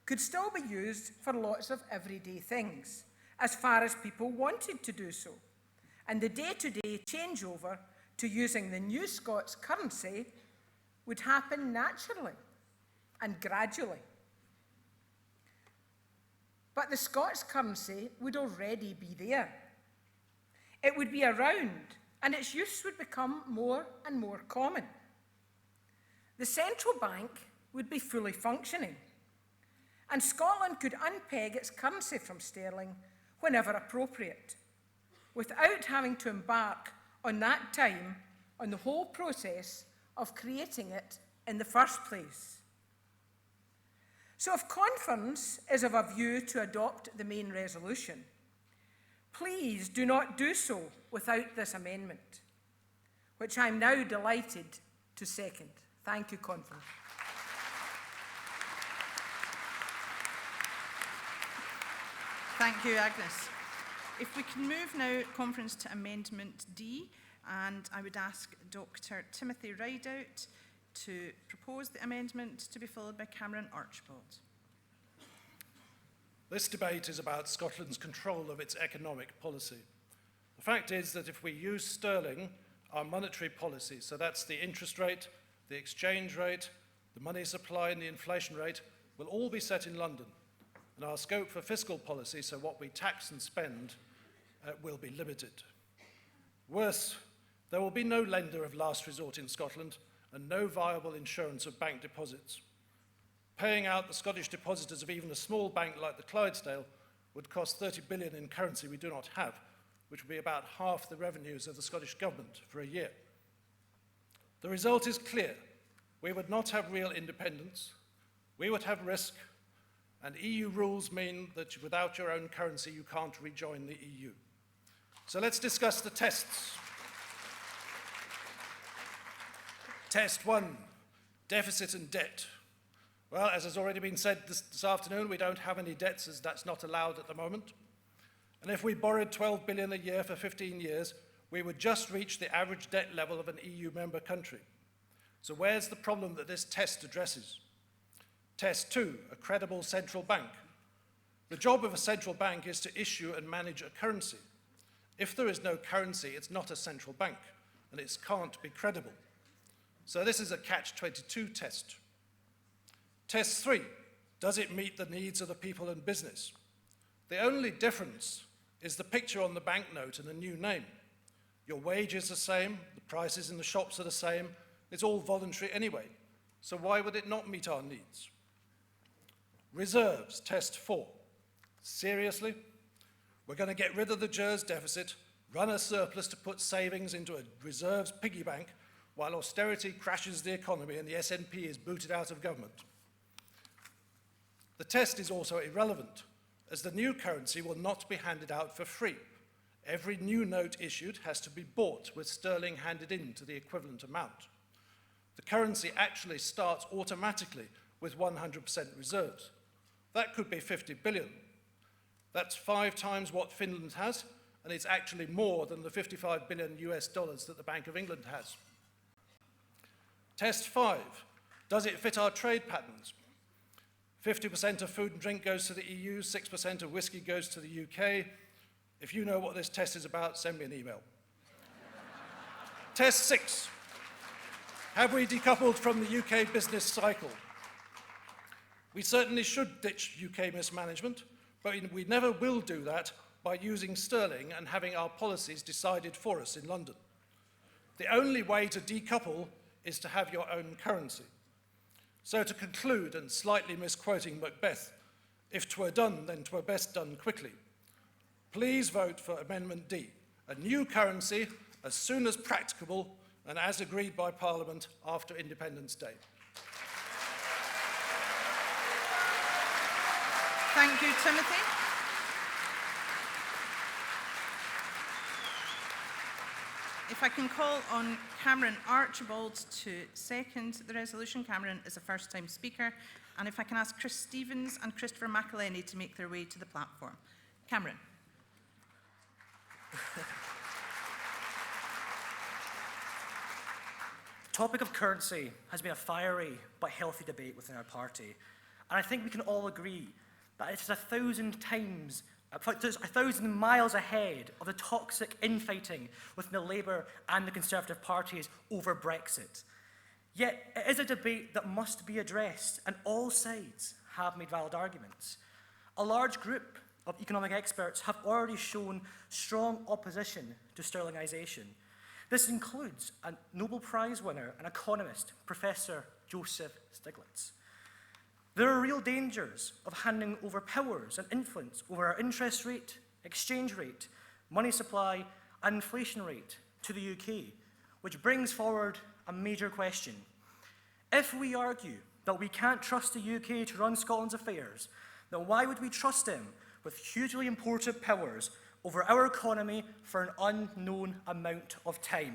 could still be used for lots of everyday things, as far as people wanted to do so, and the day-to-day changeover to using the new Scots currency would happen naturally and gradually. But the Scots currency would already be there. It would be around, and its use would become more and more common. The central bank would be fully functioning, and Scotland could unpeg its currency from sterling whenever appropriate, without having to embark on that time on the whole process of creating it in the first place. So if Conference is of a view to adopt the main resolution, please do not do so without this amendment, which I'm now delighted to second. Thank you, Conference. Thank you, Agnes. If we can move now, Conference, to Amendment D, and I would ask Dr. Timothy Rideout to propose the amendment to be followed by Cameron Archibald. This debate is about Scotland's control of its economic policy. The fact is that if we use sterling, our monetary policy, so that's the interest rate, the exchange rate, the money supply and the inflation rate, will all be set in London. And our scope for fiscal policy, so what we tax and spend, will be limited. Worse, there will be no lender of last resort in Scotland and no viable insurance of bank deposits. Paying out the Scottish depositors of even a small bank like the Clydesdale would cost 30 billion in currency we do not have, which would be about half the revenues of the Scottish Government for a year. The result is clear. We would not have real independence, we would have risk, and EU rules mean that without your own currency you can't rejoin the EU. So let's discuss the tests. Test 1, deficit and debt. Well, as has already been said this afternoon, we don't have any debts as that's not allowed at the moment. And if we borrowed 12 billion a year for 15 years, we would just reach the average debt level of an EU member country. So where's the problem that this test addresses? Test 2, a credible central bank. The job of a central bank is to issue and manage a currency. If there is no currency, it's not a central bank, and it can't be credible. So this is a catch-22 test. Test 3, does it meet the needs of the people and business? The only difference is the picture on the banknote and a new name. Your wage is the same, the prices in the shops are the same, it's all voluntary anyway. So why would it not meet our needs? Reserves, test 4. Seriously? We're going to get rid of the JERS deficit, run a surplus to put savings into a reserves piggy bank, while austerity crashes the economy and the SNP is booted out of government. The test is also irrelevant, as the new currency will not be handed out for free. Every new note issued has to be bought with sterling handed in to the equivalent amount. The currency actually starts automatically with 100% reserves. That could be 50 billion. That's 5 times what Finland has, and it's actually more than the 55 billion US dollars that the Bank of England has. Test 5, does it fit our trade patterns? 50% of food and drink goes to the EU, 6% of whiskey goes to the UK. If you know what this test is about, send me an email. Test 6, have we decoupled from the UK business cycle? We certainly should ditch UK mismanagement, but we never will do that by using sterling and having our policies decided for us in London. The only way to decouple is to have your own currency. So to conclude, and slightly misquoting Macbeth, if 'twere done, then 'twere best done quickly. Please vote for Amendment D, a new currency as soon as practicable and as agreed by Parliament after Independence Day. Thank you, Timothy. If I can call on Cameron Archibald to second the resolution. Cameron is a first-time speaker. And if I can ask Chris Stevens and Christopher McElhenney to make their way to the platform. Cameron. topic of currency has been a fiery but healthy debate within our party, and I think we can all agree that it is 1,000 miles ahead of the toxic infighting within the Labour and the Conservative parties over Brexit. Yet it is a debate that must be addressed, and all sides have made valid arguments. A large group of economic experts have already shown strong opposition to sterlingisation. This includes a Nobel Prize winner and economist, Professor Joseph Stiglitz. There are real dangers of handing over powers and influence over our interest rate, exchange rate, money supply, and inflation rate to the UK, which brings forward a major question. If we argue that we can't trust the UK to run Scotland's affairs, then why would we trust them with hugely important powers over our economy for an unknown amount of time?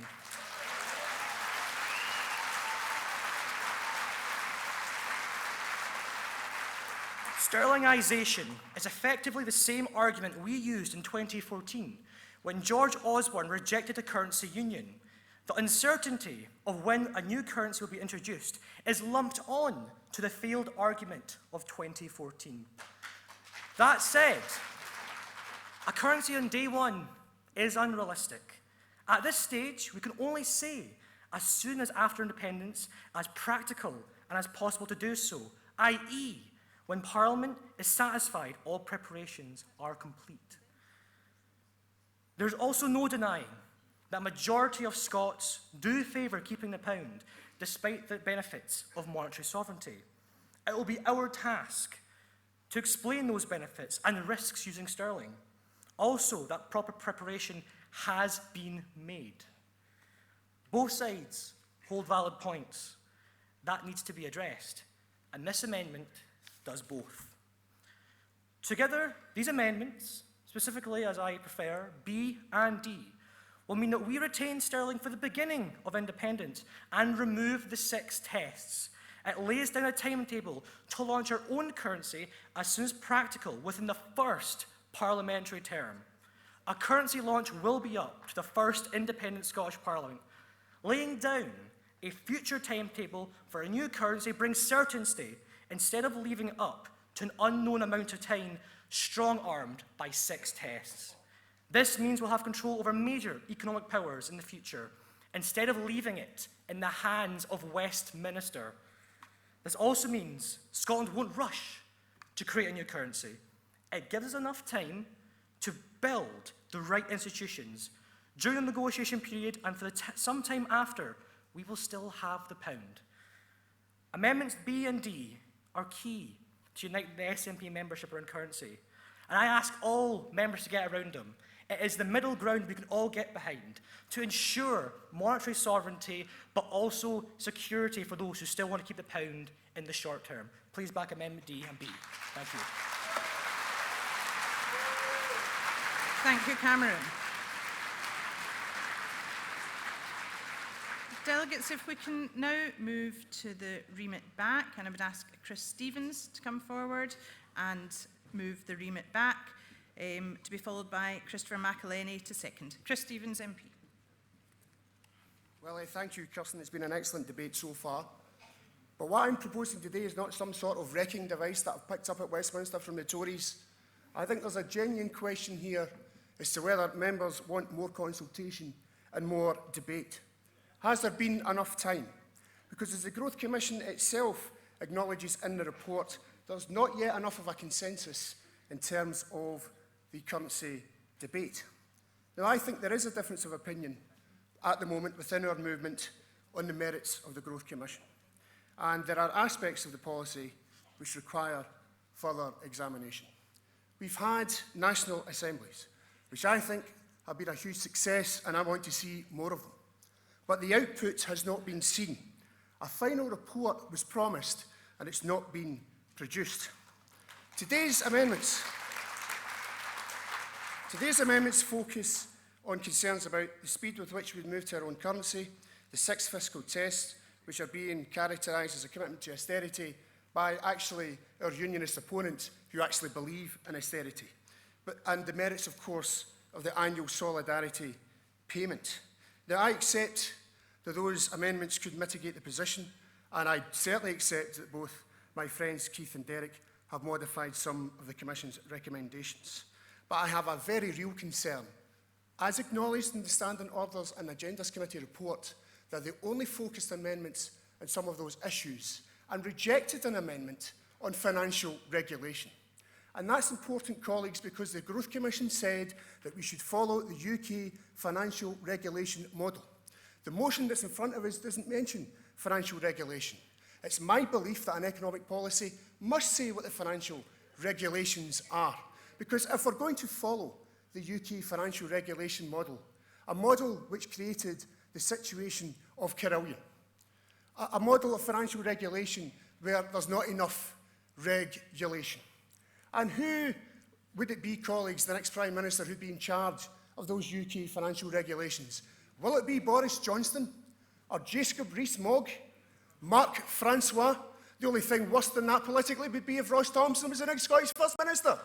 Sterlingisation is effectively the same argument we used in 2014 when George Osborne rejected a currency union. The uncertainty of when a new currency will be introduced is lumped on to the failed argument of 2014. That said, a currency on day one is unrealistic. At this stage, we can only say as soon as after independence, as practical and as possible to do so, i.e., when Parliament is satisfied all preparations are complete. There's also no denying that a majority of Scots do favour keeping the pound, despite the benefits of monetary sovereignty. It will be our task to explain those benefits and the risks using sterling. Also, that proper preparation has been made. Both sides hold valid points. That needs to be addressed, and this amendment does both. Together, these amendments, specifically as I prefer, B and D, will mean that we retain sterling for the beginning of independence and remove the 6 tests. It lays down a timetable to launch our own currency as soon as practical within the first parliamentary term. A currency launch will be up to the first independent Scottish Parliament. Laying down a future timetable for a new currency brings certainty instead of leaving it up to an unknown amount of time, strong-armed by 6 tests. This means we'll have control over major economic powers in the future, instead of leaving it in the hands of Westminster. This also means Scotland won't rush to create a new currency. It gives us enough time to build the right institutions. During the negotiation period and for some time after, we will still have the pound. Amendments B and D are key to unite the SNP membership around currency. And I ask all members to get around them. It is the middle ground we can all get behind to ensure monetary sovereignty, but also security for those who still want to keep the pound in the short term. Please back Amendment D and B. Thank you. Thank you, Cameron. Delegates, if we can now move to the remit back, and I would ask Chris Stevens to come forward and move the remit back, to be followed by Christopher McElhenney to second. Chris Stevens, MP. Well, thank you, Kirsten. It's been an excellent debate so far. But what I'm proposing today is not some sort of wrecking device that I've picked up at Westminster from the Tories. I think there's a genuine question here as to whether members want more consultation and more debate. Has there been enough time? Because as the Growth Commission itself acknowledges in the report, there's not yet enough of a consensus in terms of the currency debate. Now, I think there is a difference of opinion at the moment within our movement on the merits of the Growth Commission. And there are aspects of the policy which require further examination. We've had national assemblies, which I think have been a huge success, and I want to see more of them. But the output has not been seen. A final report was promised, and it's not been produced. Today's amendments focus on concerns about the speed with which we move to our own currency, the 6 fiscal tests, which are being characterised as a commitment to austerity by actually our unionist opponents who actually believe in austerity, and the merits, of course, of the annual solidarity payment. Now, I accept that those amendments could mitigate the position, and I certainly accept that both my friends Keith and Derek have modified some of the Commission's recommendations. But I have a very real concern, as acknowledged in the Standing Orders and Agendas Committee report, that they only focused amendments on some of those issues and rejected an amendment on financial regulation. And that's important, colleagues, because the Growth Commission said that we should follow the UK financial regulation model. The motion that's in front of us doesn't mention financial regulation. It's my belief that an economic policy must say what the financial regulations are. Because if we're going to follow the UK financial regulation model, a model which created the situation of Carillion, a model of financial regulation where there's not enough regulation. And who would it be, colleagues, the next Prime Minister who'd be in charge of those UK financial regulations? Will it be Boris Johnson or Jacob Rees-Mogg, Mark Francois? The only thing worse than that politically would be if Ross Thompson was the next Scottish First Minister.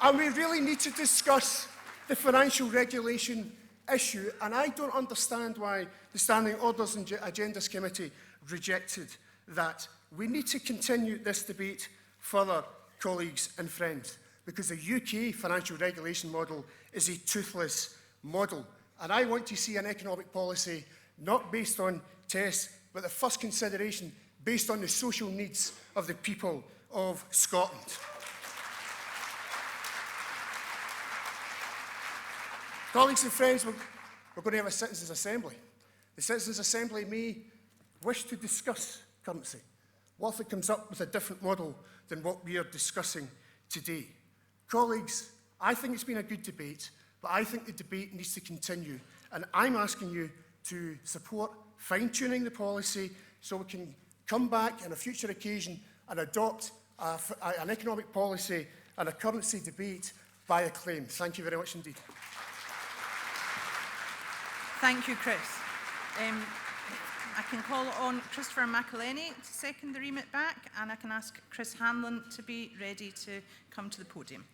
And we really need to discuss the financial regulation issue, and I don't understand why the Standing Orders and Agendas Committee rejected that. We need to continue this debate further, colleagues and friends, because the UK financial regulation model is a toothless model. And I want to see an economic policy not based on tests, but the first consideration based on the social needs of the people of Scotland. Colleagues and friends, we're going to have a Citizens' Assembly. The Citizens' Assembly may wish to discuss currency. What if it comes up with a different model than what we are discussing today? Colleagues, I think it's been a good debate, but I think the debate needs to continue. And I'm asking you to support fine-tuning the policy so we can come back on a future occasion and adopt an economic policy and a currency debate by acclaim. Thank you very much indeed. Thank you, Chris. I can call on Christopher McElhenney to second the remit back, and I can ask Chris Hanlon to be ready to come to the podium.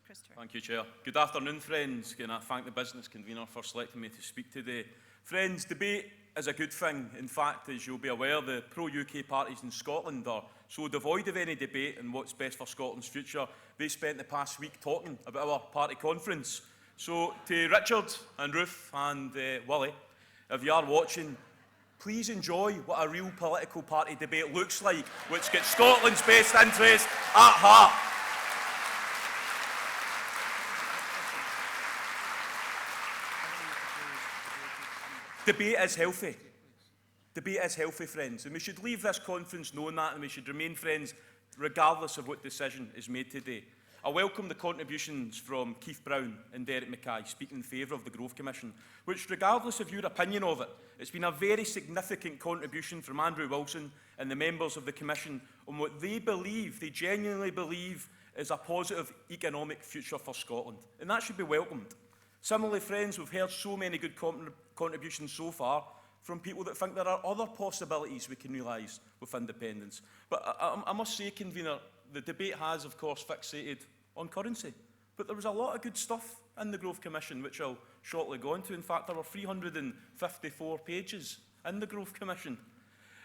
Christopher. Thank you, Chair. Good afternoon, friends. Can I thank the business convener for selecting me to speak today. Friends, debate is a good thing. In fact, as you'll be aware, the pro-UK parties in Scotland are so devoid of any debate on what's best for Scotland's future, they spent the past week talking about our party conference. So to Richard and Ruth and Willie, if you are watching, please enjoy what a real political party debate looks like, which gets Scotland's best interest at heart. Debate is healthy. Debate is healthy, friends, and we should leave this conference knowing that, and we should remain friends regardless of what decision is made today. I welcome the contributions from Keith Brown and Derek Mackay speaking in favour of the Growth Commission, which, regardless of your opinion of it, it's been a very significant contribution from Andrew Wilson and the members of the Commission on what they believe, they genuinely believe, is a positive economic future for Scotland. And that should be welcomed. Similarly, friends, we've heard so many good contributions so far from people that think there are other possibilities we can realise with independence. But I must say, convener, the debate has, of course, fixated on currency. But there was a lot of good stuff in the Growth Commission, which I'll shortly go into. In fact, there were 354 pages in the Growth Commission.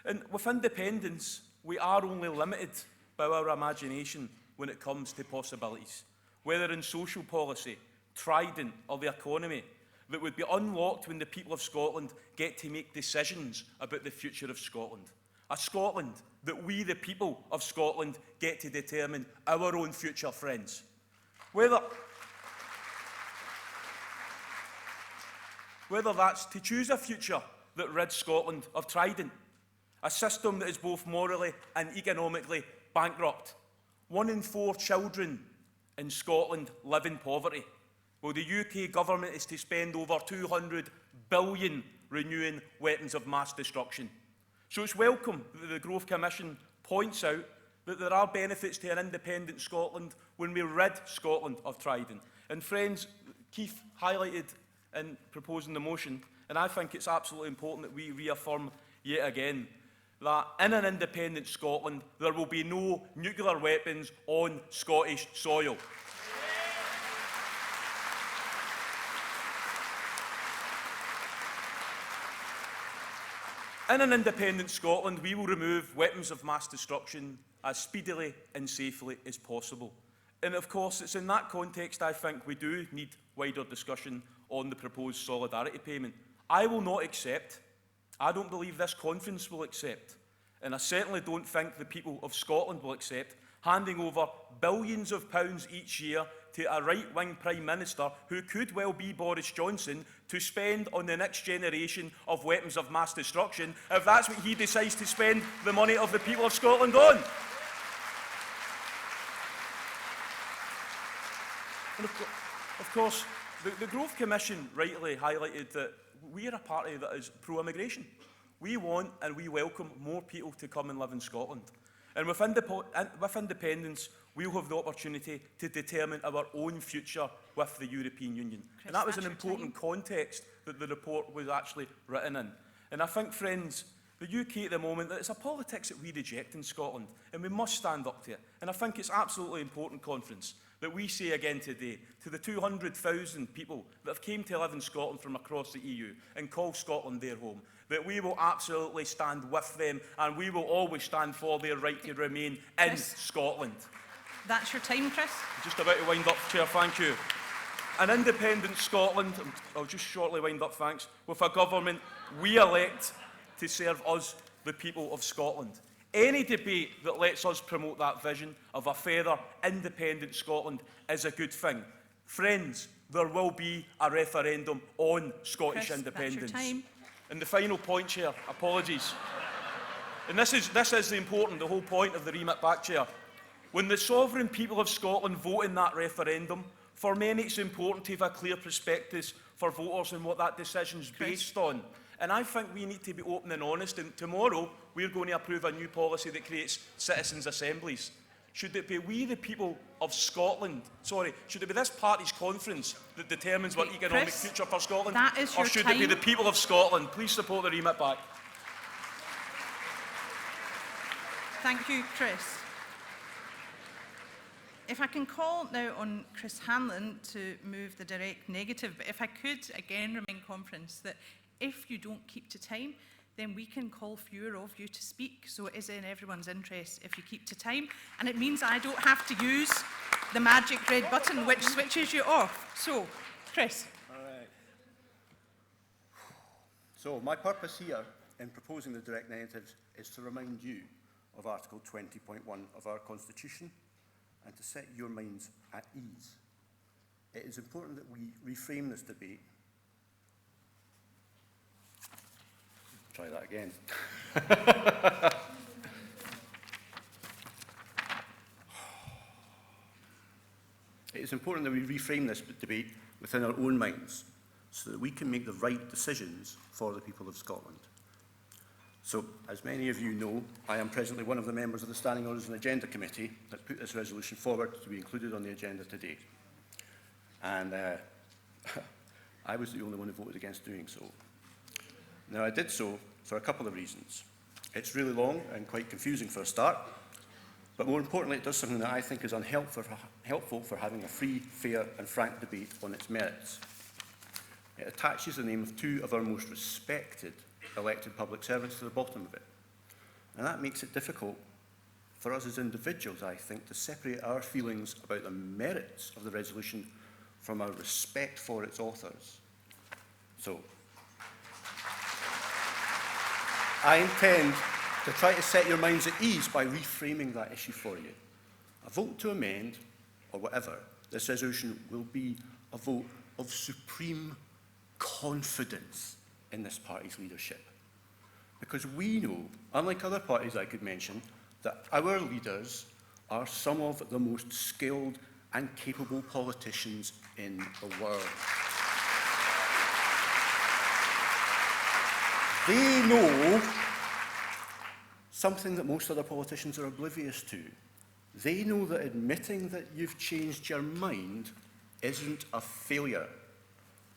And with independence, we are only limited by our imagination when it comes to possibilities, whether in social policy, Trident, or the economy, that would be unlocked when the people of Scotland get to make decisions about the future of Scotland. A Scotland that we, the people of Scotland, get to determine our own future, friends. Whether that's to choose a future that rids Scotland of Trident, a system that is both morally and economically bankrupt. 1 in 4 children in Scotland live in poverty. Well, the UK government is to spend over 200 billion renewing weapons of mass destruction. So it's welcome that the Growth Commission points out that there are benefits to an independent Scotland when we rid Scotland of Trident. And friends, Keith highlighted in proposing the motion, and I think it's absolutely important that we reaffirm yet again that in an independent Scotland there will be no nuclear weapons on Scottish soil. In an independent Scotland, we will remove weapons of mass destruction as speedily and safely as possible. And of course, it's in that context I think we do need wider discussion on the proposed solidarity payment. I will not accept, I don't believe this conference will accept, and I certainly don't think the people of Scotland will accept, handing over billions of pounds each year to a right-wing Prime Minister who could well be Boris Johnson to spend on the next generation of weapons of mass destruction if that's what he decides to spend the money of the people of Scotland on. And of course, the Growth Commission rightly highlighted that we are a party that is pro-immigration. We want and we welcome more people to come and live in Scotland. And with independence, we'll have the opportunity to determine our own future with the European Union. And that was an important context that the report was actually written in. And I think, friends, the UK at the moment, it's a politics that we reject in Scotland, and we must stand up to it. And I think it's absolutely important, conference, that we say again today to the 200,000 people that have came to live in Scotland from across the EU and call Scotland their home, that we will absolutely stand with them and we will always stand for their right to remain in Scotland. That's your time, Chris. Just about to wind up, Chair, thank you. An independent Scotland, I'll just shortly wind up, thanks, with a government we elect to serve us, the people of Scotland. Any debate that lets us promote that vision of a fairer, independent Scotland is a good thing. Friends, there will be a referendum on Scottish independence. That's your time. And the final point, Chair, apologies. And this is the whole point of the remit back, Chair. When the sovereign people of Scotland vote in that referendum, for many it's important to have a clear prospectus for voters and what that decision is based on. And I think we need to be open and honest. And tomorrow, we're going to approve a new policy that creates citizens' assemblies. Should it be we, the people of Scotland, should it be this party's conference that determines what economic future for Scotland? That is your or should time. it be the people of Scotland? Please support the remit back. Thank you, Chris. If I can call now on Chris Hanlon to move the direct negative, but if I could again remind conference that if you don't keep to time, then we can call fewer of you to speak. So it is in everyone's interest if you keep to time. And it means I don't have to use the magic red button which switches you off. So, Chris. All right. So my purpose here in proposing the direct negatives is to remind you of Article 20.1 of our Constitution and to set your minds at ease. It is important that we reframe this debate. Try that again. It is important that we reframe this debate within our own minds so that we can make the right decisions for the people of Scotland. So, as many of you know, I am presently one of the members of the Standing Orders and Agenda Committee that put this resolution forward to be included on the agenda today. And I was the only one who voted against doing so. Now, I did so for a couple of reasons. It's really long and quite confusing for a start, but more importantly, it does something that I think is helpful for having a free, fair and frank debate on its merits. It attaches the name of two of our most respected elected public servants to the bottom of it. And that makes it difficult for us as individuals, I think, to separate our feelings about the merits of the resolution from our respect for its authors. So, I intend to try to set your minds at ease by reframing that issue for you. A vote to amend, or whatever, this resolution will be a vote of supreme confidence in this party's leadership. Because we know, unlike other parties I could mention, that our leaders are some of the most skilled and capable politicians in the world. They know something that most other politicians are oblivious to. They know that admitting that you've changed your mind isn't a failure.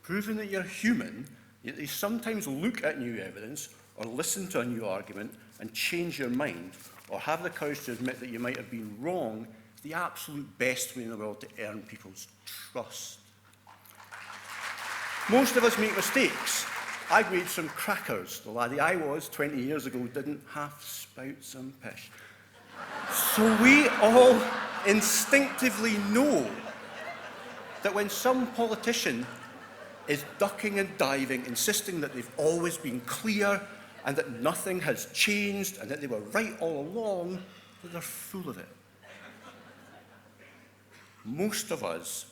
Proving that you're human, yet they sometimes look at new evidence or listen to a new argument and change your mind, or have the courage to admit that you might have been wrong, is the absolute best way in the world to earn people's trust. Most of us make mistakes, I made some crackers. The laddie I was 20 years ago didn't half spout some pish. So we all instinctively know that when some politician is ducking and diving, insisting that they've always been clear and that nothing has changed and that they were right all along, that they're full of it. Most of us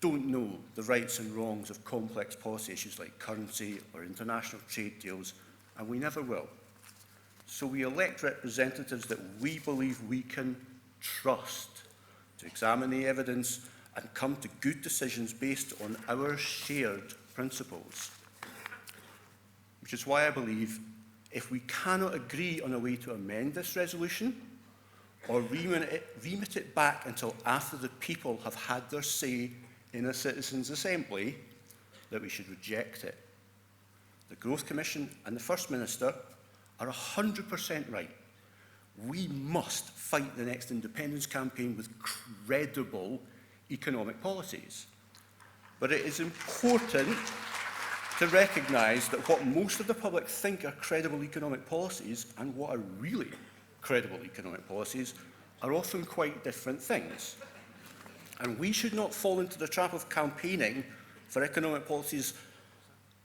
don't know the rights and wrongs of complex policy issues like currency or international trade deals, and we never will. So we elect representatives that we believe we can trust to examine the evidence and come to good decisions based on our shared principles. Which is why I believe if we cannot agree on a way to amend this resolution or remit it back until after the people have had their say in a citizens' assembly, that we should reject it. The Growth Commission and the First Minister are 100% right. We must fight the next independence campaign with credible economic policies. But it is important to recognise that what most of the public think are credible economic policies and what are really credible economic policies are often quite different things. And we should not fall into the trap of campaigning for economic policies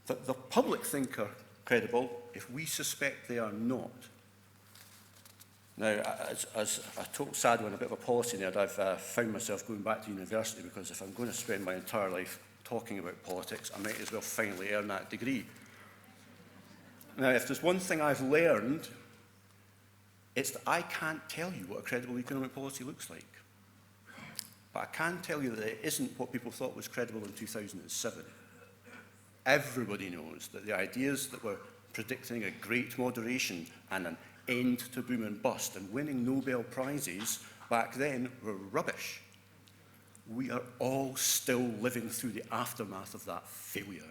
that the public think are credible if we suspect they are not. Now, as a total sad one, a bit of a policy nerd, I've found myself going back to university because if I'm going to spend my entire life talking about politics, I might as well finally earn that degree. Now, if there's one thing I've learned, it's that I can't tell you what a credible economic policy looks like. But I can tell you that it isn't what people thought was credible in 2007. Everybody knows that the ideas that were predicting a great moderation and an end to boom and bust and winning Nobel Prizes back then were rubbish. We are all still living through the aftermath of that failure.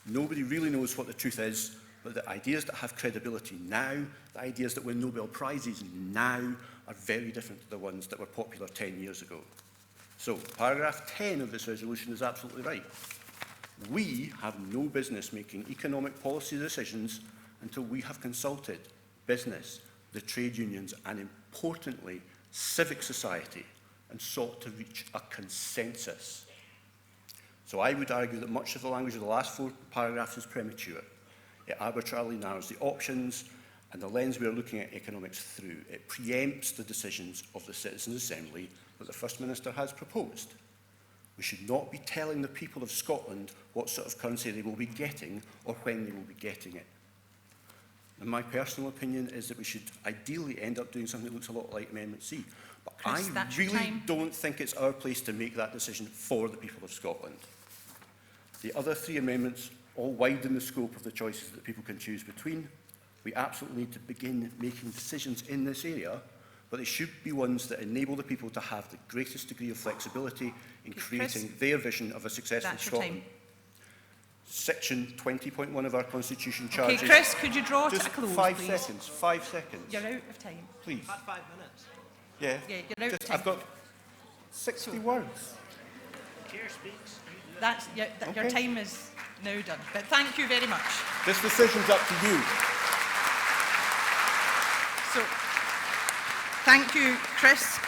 Nobody really knows what the truth is, but the ideas that have credibility now, the ideas that win Nobel Prizes now, are very different to the ones that were popular 10 years ago. So, paragraph 10 of this resolution is absolutely right. We have no business making economic policy decisions until we have consulted business, the trade unions, and importantly, civic society, and sought to reach a consensus. So I would argue that much of the language of the last 4 paragraphs is premature. It arbitrarily narrows the options and the lens we are looking at economics through. It preempts the decisions of the Citizens' Assembly that the First Minister has proposed. We should not be telling the people of Scotland what sort of currency they will be getting or when they will be getting it. And my personal opinion is that we should ideally end up doing something that looks a lot like Amendment C. But Chris, I really don't think it's our place to make that decision for the people of Scotland. The other 3 amendments all widen the scope of the choices that people can choose between. We absolutely need to begin making decisions in this area, but they should be ones that enable the people to have the greatest degree of flexibility in creating their vision of a successful Scotland. Section 20.1 of our Constitution charges... Okay, Chris, could you draw just to a close, 5 please? seconds, 5 seconds. You're out of time. Please. Had 5 minutes. Yeah. Yeah, you're out of time. I've got 60 words. Chair speaks. That's, yeah, your Okay. time is now done. But thank you very much. This decision's up to you. So, thank you, Chris.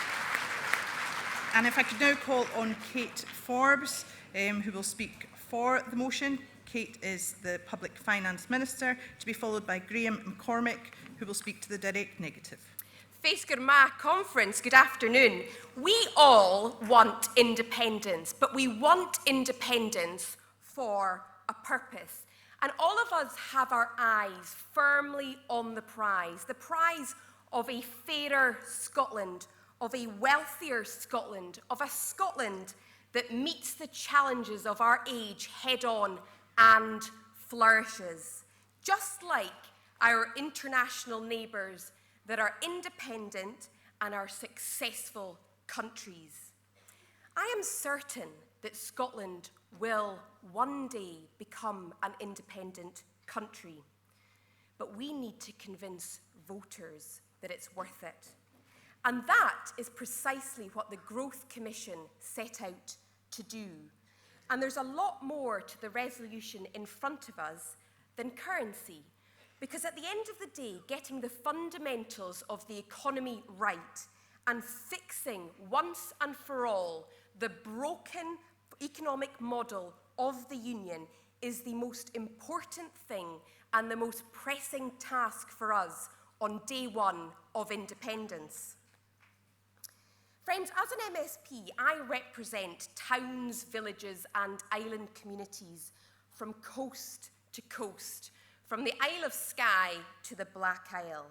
And if I could now call on Kate Forbes, who will speak for the motion. Kate is the Public Finance Minister, to be followed by Graham McCormick, who will speak to the direct negative. Féisgur Ma Conference, good afternoon. We all want independence, but we want independence for a purpose. And all of us have our eyes firmly on the prize of a fairer Scotland, of a wealthier Scotland, of a Scotland that meets the challenges of our age head-on and flourishes, just like our international neighbours that are independent and are successful countries. I am certain that Scotland will one day become an independent country, but we need to convince voters that it's worth it. And that is precisely what the Growth Commission set out to do. And there's a lot more to the resolution in front of us, than currency. Because at the end of the day, getting the fundamentals of the economy right and fixing once and for all the broken economic model of the Union is the most important thing and the most pressing task for us on day one of independence. Friends, as an MSP, I represent towns, villages and island communities from coast to coast, from the Isle of Skye to the Black Isle.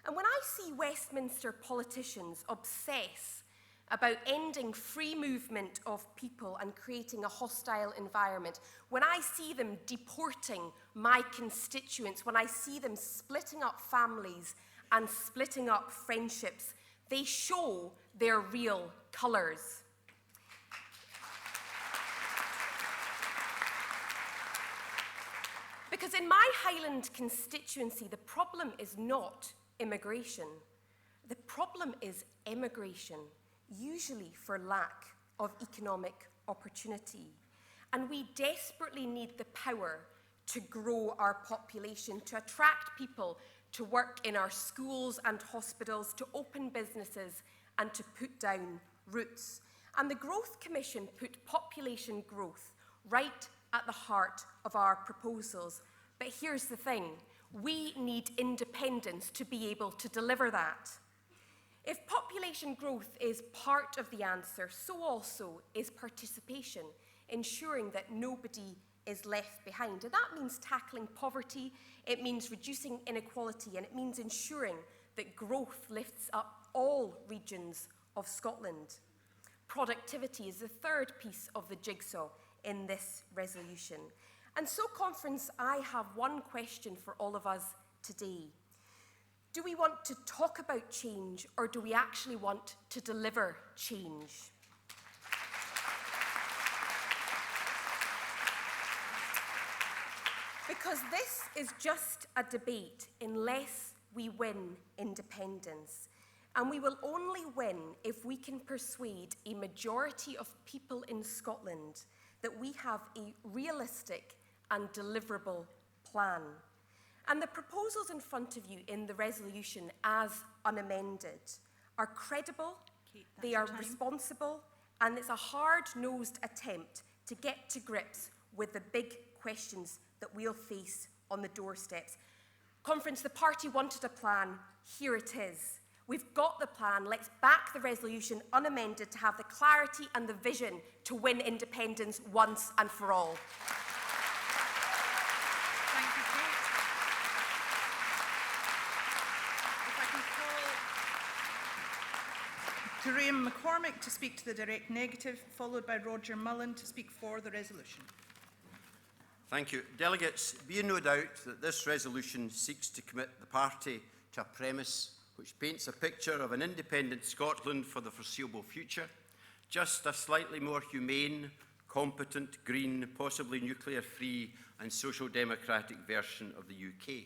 And when I see Westminster politicians obsess about ending free movement of people and creating a hostile environment, when I see them deporting my constituents, when I see them splitting up families and splitting up friendships, they show their real colours. Because in my Highland constituency, the problem is not immigration. The problem is emigration, usually for lack of economic opportunity. And we desperately need the power to grow our population, to attract people to work in our schools and hospitals, to open businesses and to put down roots. And the Growth Commission put population growth right at the heart of our proposals. But here's the thing, we need independence to be able to deliver that. If population growth is part of the answer, so also is participation, ensuring that nobody is left behind. And that means tackling poverty, it means reducing inequality, and it means ensuring that growth lifts up all regions of Scotland. Productivity is the third piece of the jigsaw in this resolution. And so, Conference, I have one question for all of us today. Do we want to talk about change, or do we actually want to deliver change? Because this is just a debate unless we win independence. And we will only win if we can persuade a majority of people in Scotland that we have a realistic and deliverable plan. And the proposals in front of you in the resolution as unamended are credible, they are responsible, and it's a hard-nosed attempt to get to grips with the big questions that we'll face on the doorsteps. Conference, the party wanted a plan, here it is. We've got the plan, let's back the resolution unamended to have the clarity and the vision to win independence once and for all. Thank you, Kate. If I can call Graham McCormick to speak to the direct negative, followed by Roger Mullen to speak for the resolution. Thank you. Delegates, be in no doubt that this resolution seeks to commit the party to a premise which paints a picture of an independent Scotland for the foreseeable future, just a slightly more humane, competent, green, possibly nuclear-free and social democratic version of the UK.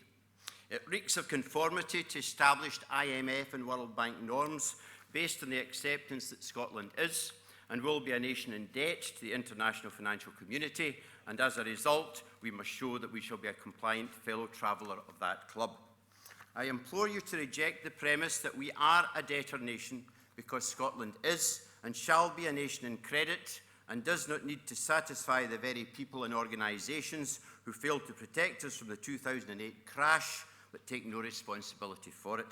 It reeks of conformity to established IMF and World Bank norms based on the acceptance that Scotland is and will be a nation in debt to the international financial community, and as a result, we must show that we shall be a compliant fellow traveller of that club. I implore you to reject the premise that we are a debtor nation because Scotland is and shall be a nation in credit and does not need to satisfy the very people and organisations who failed to protect us from the 2008 crash but take no responsibility for it.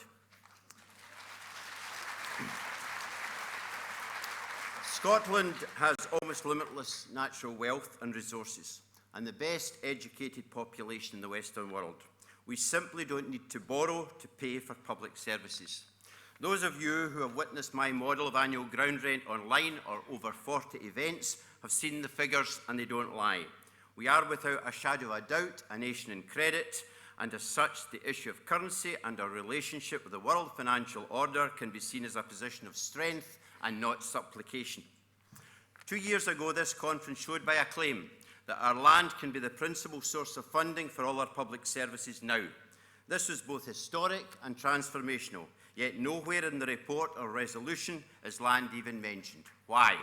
Scotland has almost limitless natural wealth and resources and the best educated population in the Western world. We simply don't need to borrow to pay for public services. Those of you who have witnessed my model of annual ground rent online or over 40 events have seen the figures and they don't lie. We are without a shadow of a doubt a nation in credit, and as such the issue of currency and our relationship with the world financial order can be seen as a position of strength and not supplication. 2 years ago, this conference showed by acclaim that our land can be the principal source of funding for all our public services now. This was both historic and transformational, yet nowhere in the report or resolution is land even mentioned. Why?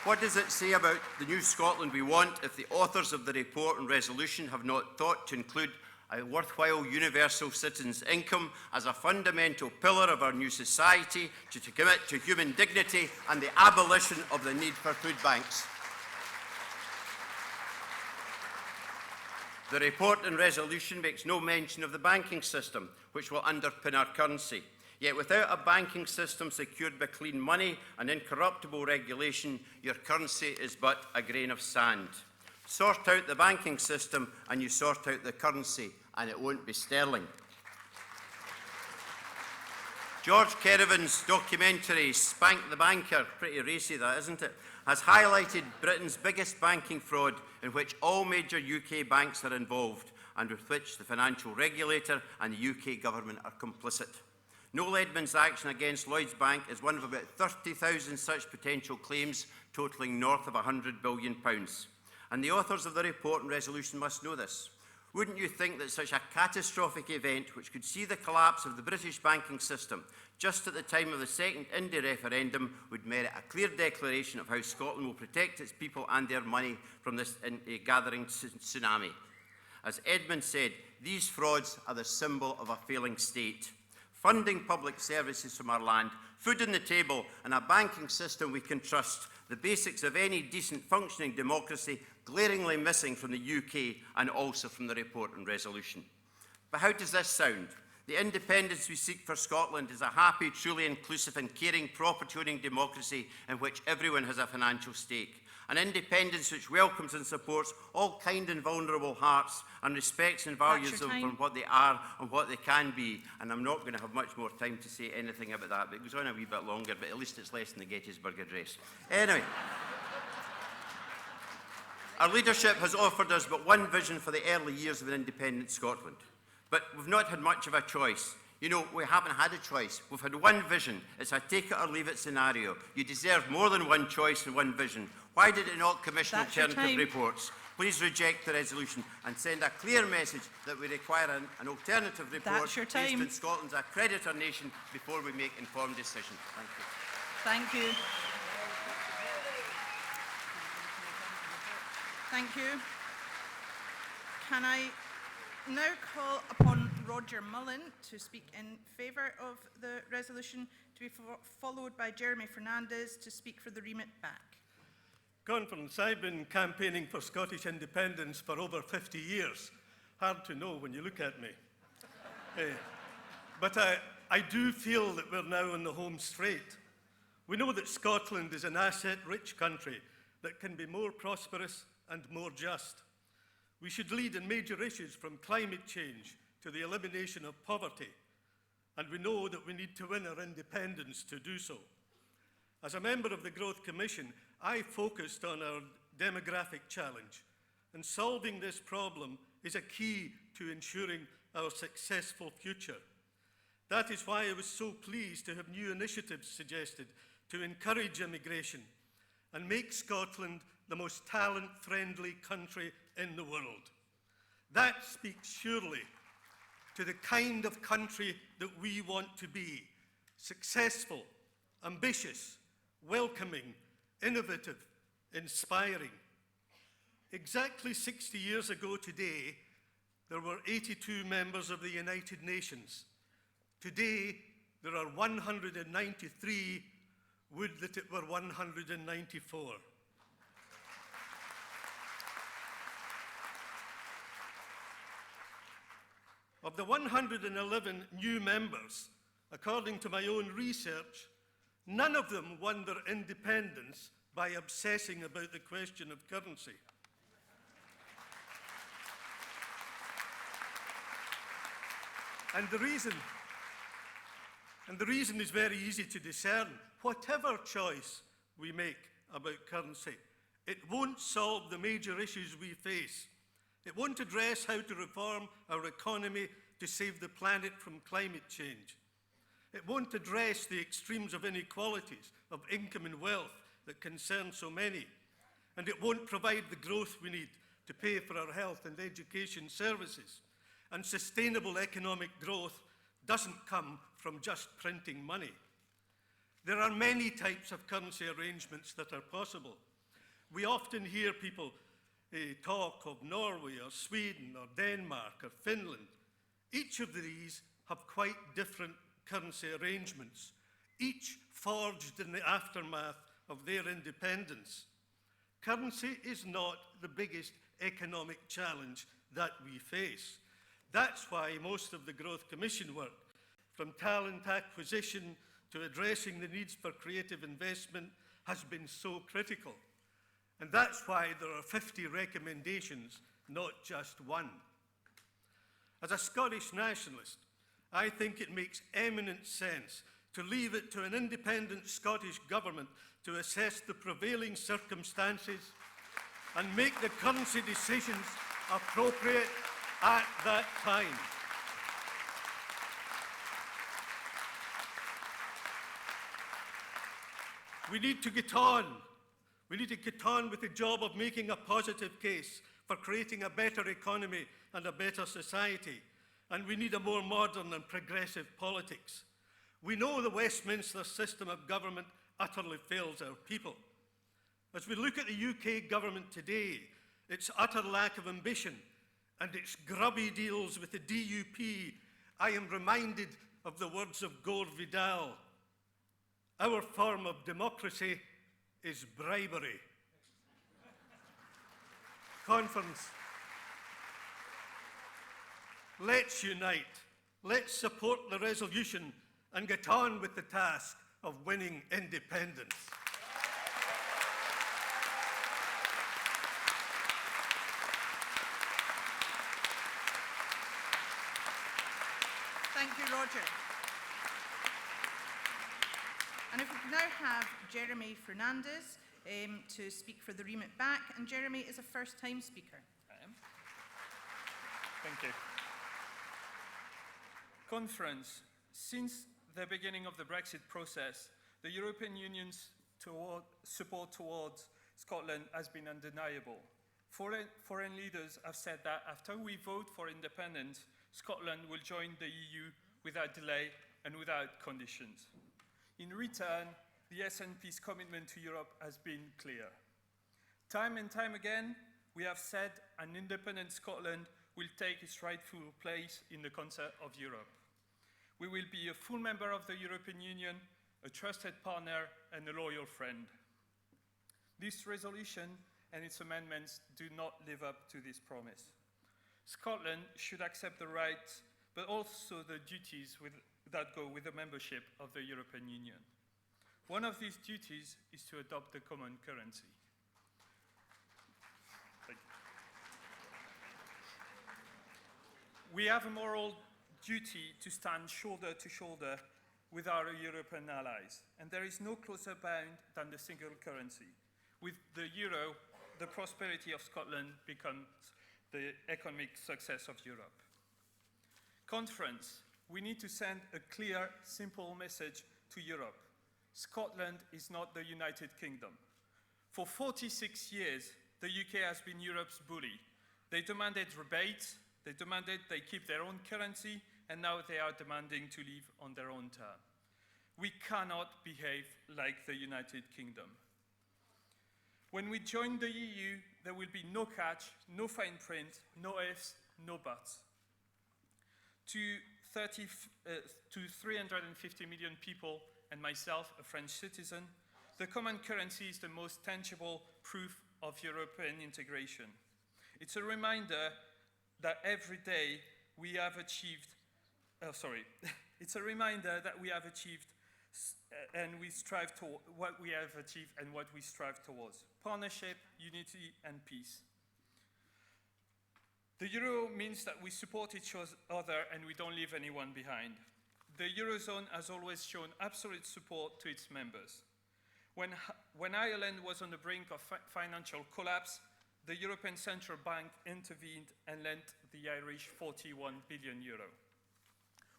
What does it say about the new Scotland we want if the authors of the report and resolution have not thought to include a worthwhile universal citizen's income as a fundamental pillar of our new society, to commit to human dignity and the abolition of the need for food banks? The report and resolution makes no mention of the banking system, which will underpin our currency. Yet without a banking system secured by clean money and incorruptible regulation, your currency is but a grain of sand. Sort out the banking system and you sort out the currency, and it won't be sterling. George Kerevan's documentary, Spank the Banker, pretty racy that, isn't it, has highlighted Britain's biggest banking fraud, in which all major UK banks are involved and with which the financial regulator and the UK government are complicit. Noel Edmonds' action against Lloyds Bank is one of about 30,000 such potential claims, totalling north of £100 billion. And the authors of the report and resolution must know this. Wouldn't you think that such a catastrophic event, which could see the collapse of the British banking system just at the time of the second India referendum, would merit a clear declaration of how Scotland will protect its people and their money from this gathering tsunami? As Edmund said, these frauds are the symbol of a failing state. Funding public services from our land, food on the table, and a banking system we can trust, the basics of any decent functioning democracy, glaringly missing from the UK and also from the report and resolution. But how does this sound? The independence we seek for Scotland is a happy, truly inclusive and caring property-owning democracy in which everyone has a financial stake. An independence which welcomes and supports all kind and vulnerable hearts and respects and values them for what they are and what they can be. And I'm not going to have much more time to say anything about that, but it goes on a wee bit longer, but at least it's less than the Gettysburg Address. Anyway. Our leadership has offered us but one vision for the early years of an independent Scotland. But we've not had much of a choice. You know, we haven't had a choice. We've had one vision. It's a take it or leave it scenario. You deserve more than one choice and one vision. Why did it not commission alternative reports? Please reject the resolution and send a clear message that we require an alternative report based on Scotland's a creditor nation before we make informed decisions. Thank you. Thank you. Thank you. Can I now call upon Roger Mullen to speak in favour of the resolution, to be followed by Jeremy Fernandez to speak for the remit back. Conference, I've been campaigning for Scottish independence for over 50 years. Hard to know when you look at me. But I do feel that we're now on the home straight. We know that Scotland is an asset-rich country that can be more prosperous and more just. We should lead in major issues from climate change to the elimination of poverty, and we know that we need to win our independence to do so. As a member of the Growth Commission, I focused on our demographic challenge, and solving this problem is a key to ensuring our successful future. That is why I was so pleased to have new initiatives suggested to encourage immigration and make Scotland the most talent-friendly country in the world. That speaks surely to the kind of country that we want to be: successful, ambitious, welcoming, innovative, inspiring. Exactly 60 years ago today, there were 82 members of the United Nations. Today, there are 193. Would that it were 194. Of the 111 new members, according to my own research, none of them won their independence by obsessing about the question of currency. And the reason is very easy to discern. Whatever choice we make about currency, it won't solve the major issues we face. It won't address how to reform our economy to save the planet from climate change. It won't address the extremes of inequalities of income and wealth that concern so many. And it won't provide the growth we need to pay for our health and education services. And sustainable economic growth doesn't come from just printing money. There are many types of currency arrangements that are possible. We often hear people talk of Norway or Sweden or Denmark or Finland. Each of these have quite different currency arrangements, each forged in the aftermath of their independence. Currency is not the biggest economic challenge that we face. That's why most of the Growth Commission work, from talent acquisition to addressing the needs for creative investment, has been so critical. And that's why there are 50 recommendations, not just one. As a Scottish nationalist, I think it makes eminent sense to leave it to an independent Scottish government to assess the prevailing circumstances and make the currency decisions appropriate at that time. We need to get on. We need to get on with the job of making a positive case for creating a better economy and a better society. And we need a more modern and progressive politics. We know the Westminster system of government utterly fails our people. As we look at the UK government today, its utter lack of ambition and its grubby deals with the DUP, I am reminded of the words of Gore Vidal. Our form of democracy is bribery. Conference. Let's unite. Let's support the resolution and get on with the task of winning independence. Thank you, Roger. And if we can now have Jeremy Fernandez to speak for the remit back. And Jeremy is a first-time speaker. I am. Thank you. Conference. Since the beginning of the Brexit process, the European Union's support towards Scotland has been undeniable. Foreign leaders have said that after we vote for independence, Scotland will join the EU without delay and without conditions. In return, the SNP's commitment to Europe has been clear. Time and time again, we have said an independent Scotland will take its rightful place in the concert of Europe. We will be a full member of the European Union, a trusted partner, and a loyal friend. This resolution and its amendments do not live up to this promise. Scotland should accept the rights, but also the duties that go with the membership of the European Union. One of these duties is to adopt the common currency. We have a moral duty to stand shoulder to shoulder with our European allies, and there is no closer bound than the single currency. With the euro, the prosperity of Scotland becomes the economic success of Europe. Conference, we need to send a clear, simple message to Europe. Scotland is not the United Kingdom. For 46 years, the UK has been Europe's bully. They demanded rebates, they demanded they keep their own currency, and now they are demanding to leave on their own terms. We cannot behave like the United Kingdom. When we join the EU, there will be no catch, no fine print, no ifs, no buts. To 350 million people, and myself, a French citizen, the common currency is the most tangible proof of European integration. It's a reminder that every day we have achieved, it's a reminder that we have achieved and we strive to what we have achieved and what we strive towards. Partnership, unity, and peace. The euro means that we support each other and we don't leave anyone behind. The Eurozone has always shown absolute support to its members. When Ireland was on the brink of financial collapse, the European Central Bank intervened and lent the Irish 41 billion euro.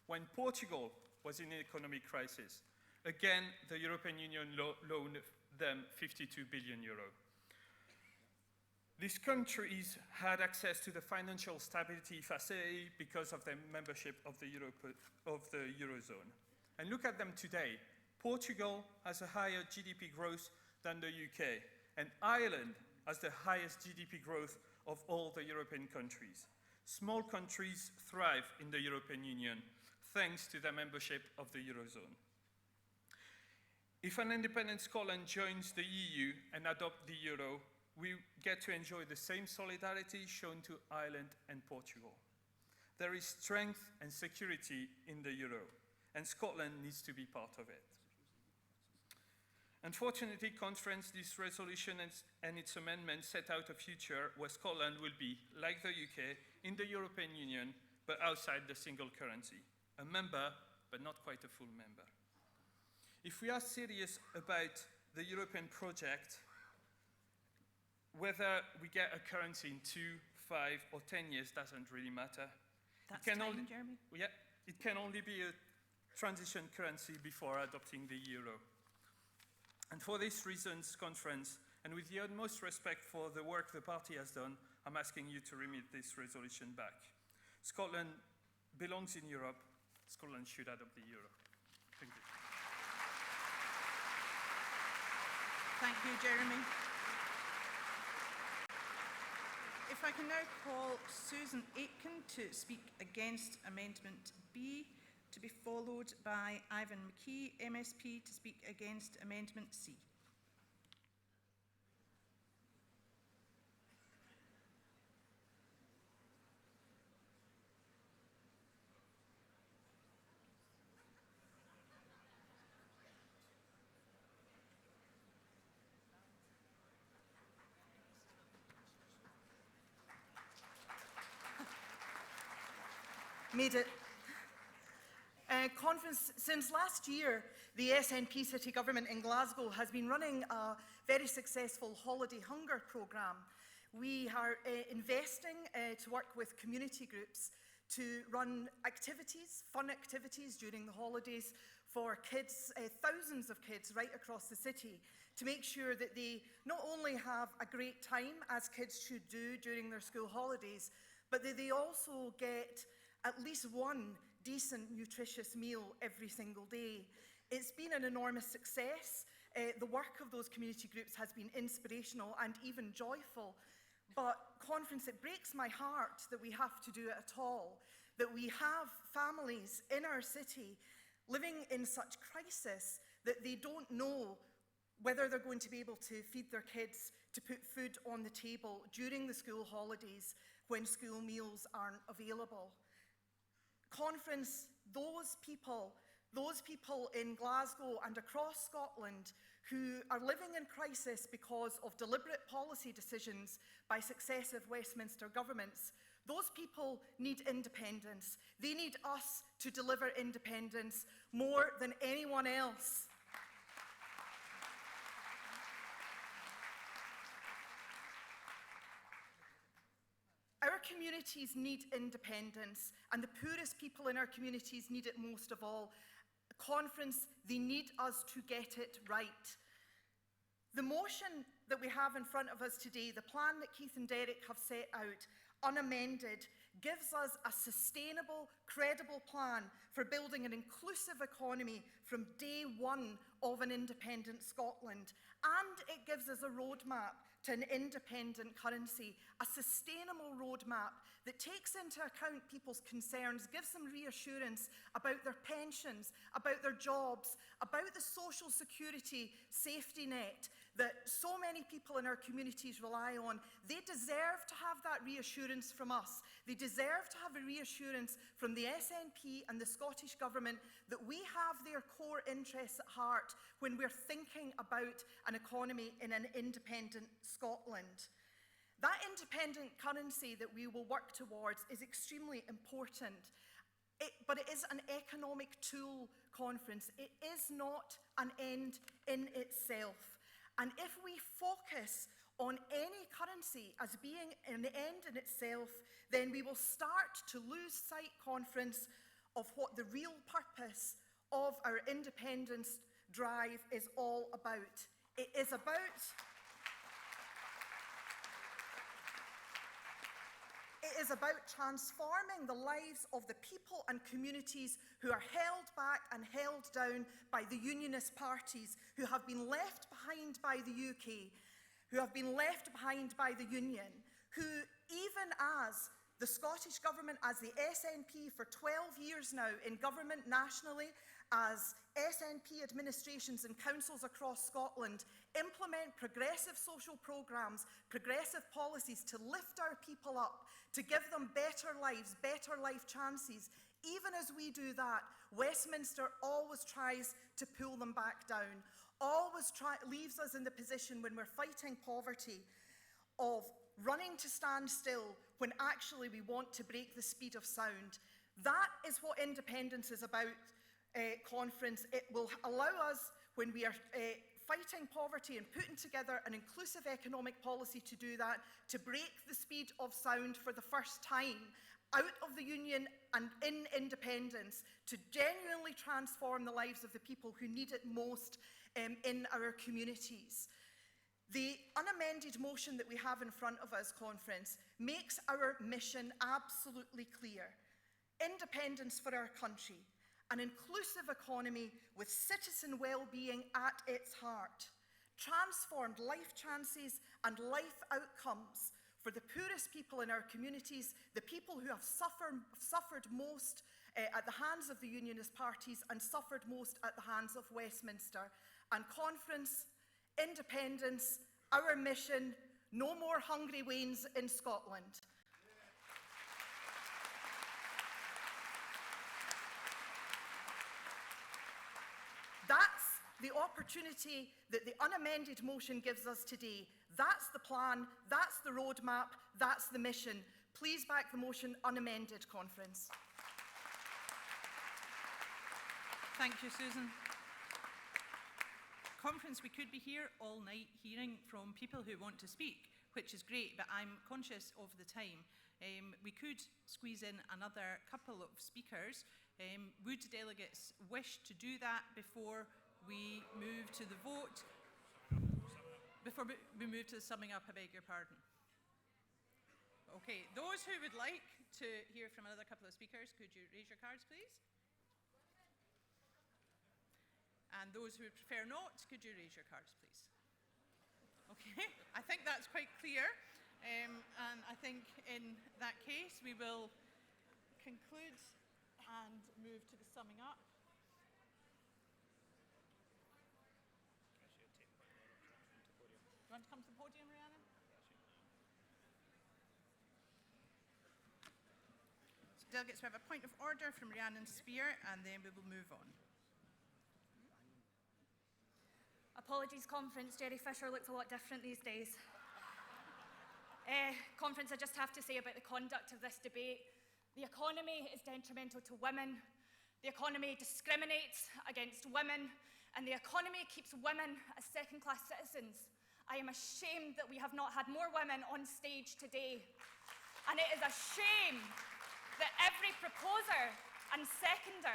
When Portugal was in an economic crisis, again, the European Union loaned them 52 billion euro. These countries had access to the financial stability facility because of their membership of the Eurozone. And look at them today. Portugal has a higher GDP growth than the UK, and Ireland has the highest GDP growth of all the European countries. Small countries thrive in the European Union thanks to their membership of the Eurozone. If an independent Scotland joins the EU and adopts the euro, we get to enjoy the same solidarity shown to Ireland and Portugal. There is strength and security in the euro, and Scotland needs to be part of it. Unfortunately, Conference, this resolution and its amendments set out a future where Scotland will be, like the UK, in the European Union, but outside the single currency. A member, but not quite a full member. If we are serious about the European project, whether we get a currency in 2, 5, or 10 years doesn't really matter. That's time, Jeremy. Yeah, it can only be a transition currency before adopting the euro. And for these reasons, Conference, and with the utmost respect for the work the party has done, I'm asking you to remit this resolution back. Scotland belongs in Europe. Scotland should adopt the euro. Thank you. Thank you, Jeremy. If I can now call Susan Aitken to speak against Amendment B, to be followed by Ivan McKee, MSP, to speak against Amendment C. Made it. Conference, since last year, the SNP city government in Glasgow has been running a very successful holiday hunger programme. We are investing to work with community groups to run activities, fun activities during the holidays for kids, thousands of kids right across the city, to make sure that they not only have a great time, as kids should do during their school holidays, but that they also get at least one decent, nutritious meal every single day. It's been an enormous success. The work of those community groups has been inspirational and even joyful. But, Conference, it breaks my heart that we have to do it at all, that we have families in our city living in such crisis that they don't know whether they're going to be able to feed their kids, to put food on the table during the school holidays when school meals aren't available. Conference, those people in Glasgow and across Scotland who are living in crisis because of deliberate policy decisions by successive Westminster governments, those people need independence. They need us to deliver independence more than anyone else. Our communities need independence, and the poorest people in our communities need it most of all. Conference, they need us to get it right. The motion that we have in front of us today, the plan that Keith and Derek have set out, unamended, gives us a sustainable, credible plan for building an inclusive economy from day one of an independent Scotland. And it gives us a roadmap to an independent currency, a sustainable roadmap that takes into account people's concerns, gives them reassurance about their pensions, about their jobs, about the social security safety net that so many people in our communities rely on. They deserve to have that reassurance from us. They deserve to have a reassurance from the SNP and the Scottish Government that we have their core interests at heart when we're thinking about an economy in an independent Scotland. That independent currency that we will work towards is extremely important. But it is an economic tool, Conference. It is not an end in itself. And if we focus on any currency as being an end in itself, then we will start to lose sight, Conference, of what the real purpose of our independence drive is all about. It is about transforming the lives of the people and communities who are held back and held down by the unionist parties, who have been left behind by the UK. who have been left behind by the Union, who, even as the Scottish Government, as the SNP for 12 years now in government nationally, as SNP administrations and councils across Scotland implement progressive social programmes, progressive policies to lift our people up, to give them better lives, better life chances. Even as we do that, Westminster always tries to pull them back down, always leaves us in the position when we're fighting poverty of running to stand still when actually we want to break the speed of sound. That is what independence is about, conference. It will allow us, when we are fighting poverty and putting together an inclusive economic policy to do that, to break the speed of sound for the first time out of the Union and in independence, to genuinely transform the lives of the people who need it most in our communities. The unamended motion that we have in front of us, conference, makes our mission absolutely clear. Independence for our country, an inclusive economy with citizen well-being at its heart, transformed life chances and life outcomes for the poorest people in our communities, the people who have suffered most at the hands of the Unionist parties and suffered most at the hands of Westminster. And conference, independence, our mission, no more hungry wains in Scotland. That's the opportunity that the unamended motion gives us today. That's the plan, that's the roadmap, that's the mission. Please back the motion unamended, conference. Thank you, Susan. Conference, we could be here all night hearing from people who want to speak, which is great, but I'm conscious of the time. We could squeeze in another couple of speakers. Would delegates wish to do that before we move to the vote? Before we move to the summing up, I beg your pardon. Okay, those who would like to hear from another couple of speakers, could you raise your cards, please? And those who would prefer not, could you raise your cards, please? Okay, I think that's quite clear. And I think in that case, we will conclude and move to the summing up. Do you want to come to the podium, Rhiannon? So delegates, we have a point of order from Rhiannon Spear, and then we will move on. Apologies, conference. Jerry Fisher looks a lot different these days. Conference, I just have to say about the conduct of this debate. The economy is detrimental to women. The economy discriminates against women. And the economy keeps women as second-class citizens. I am ashamed that we have not had more women on stage today. And it is a shame that every proposer and seconder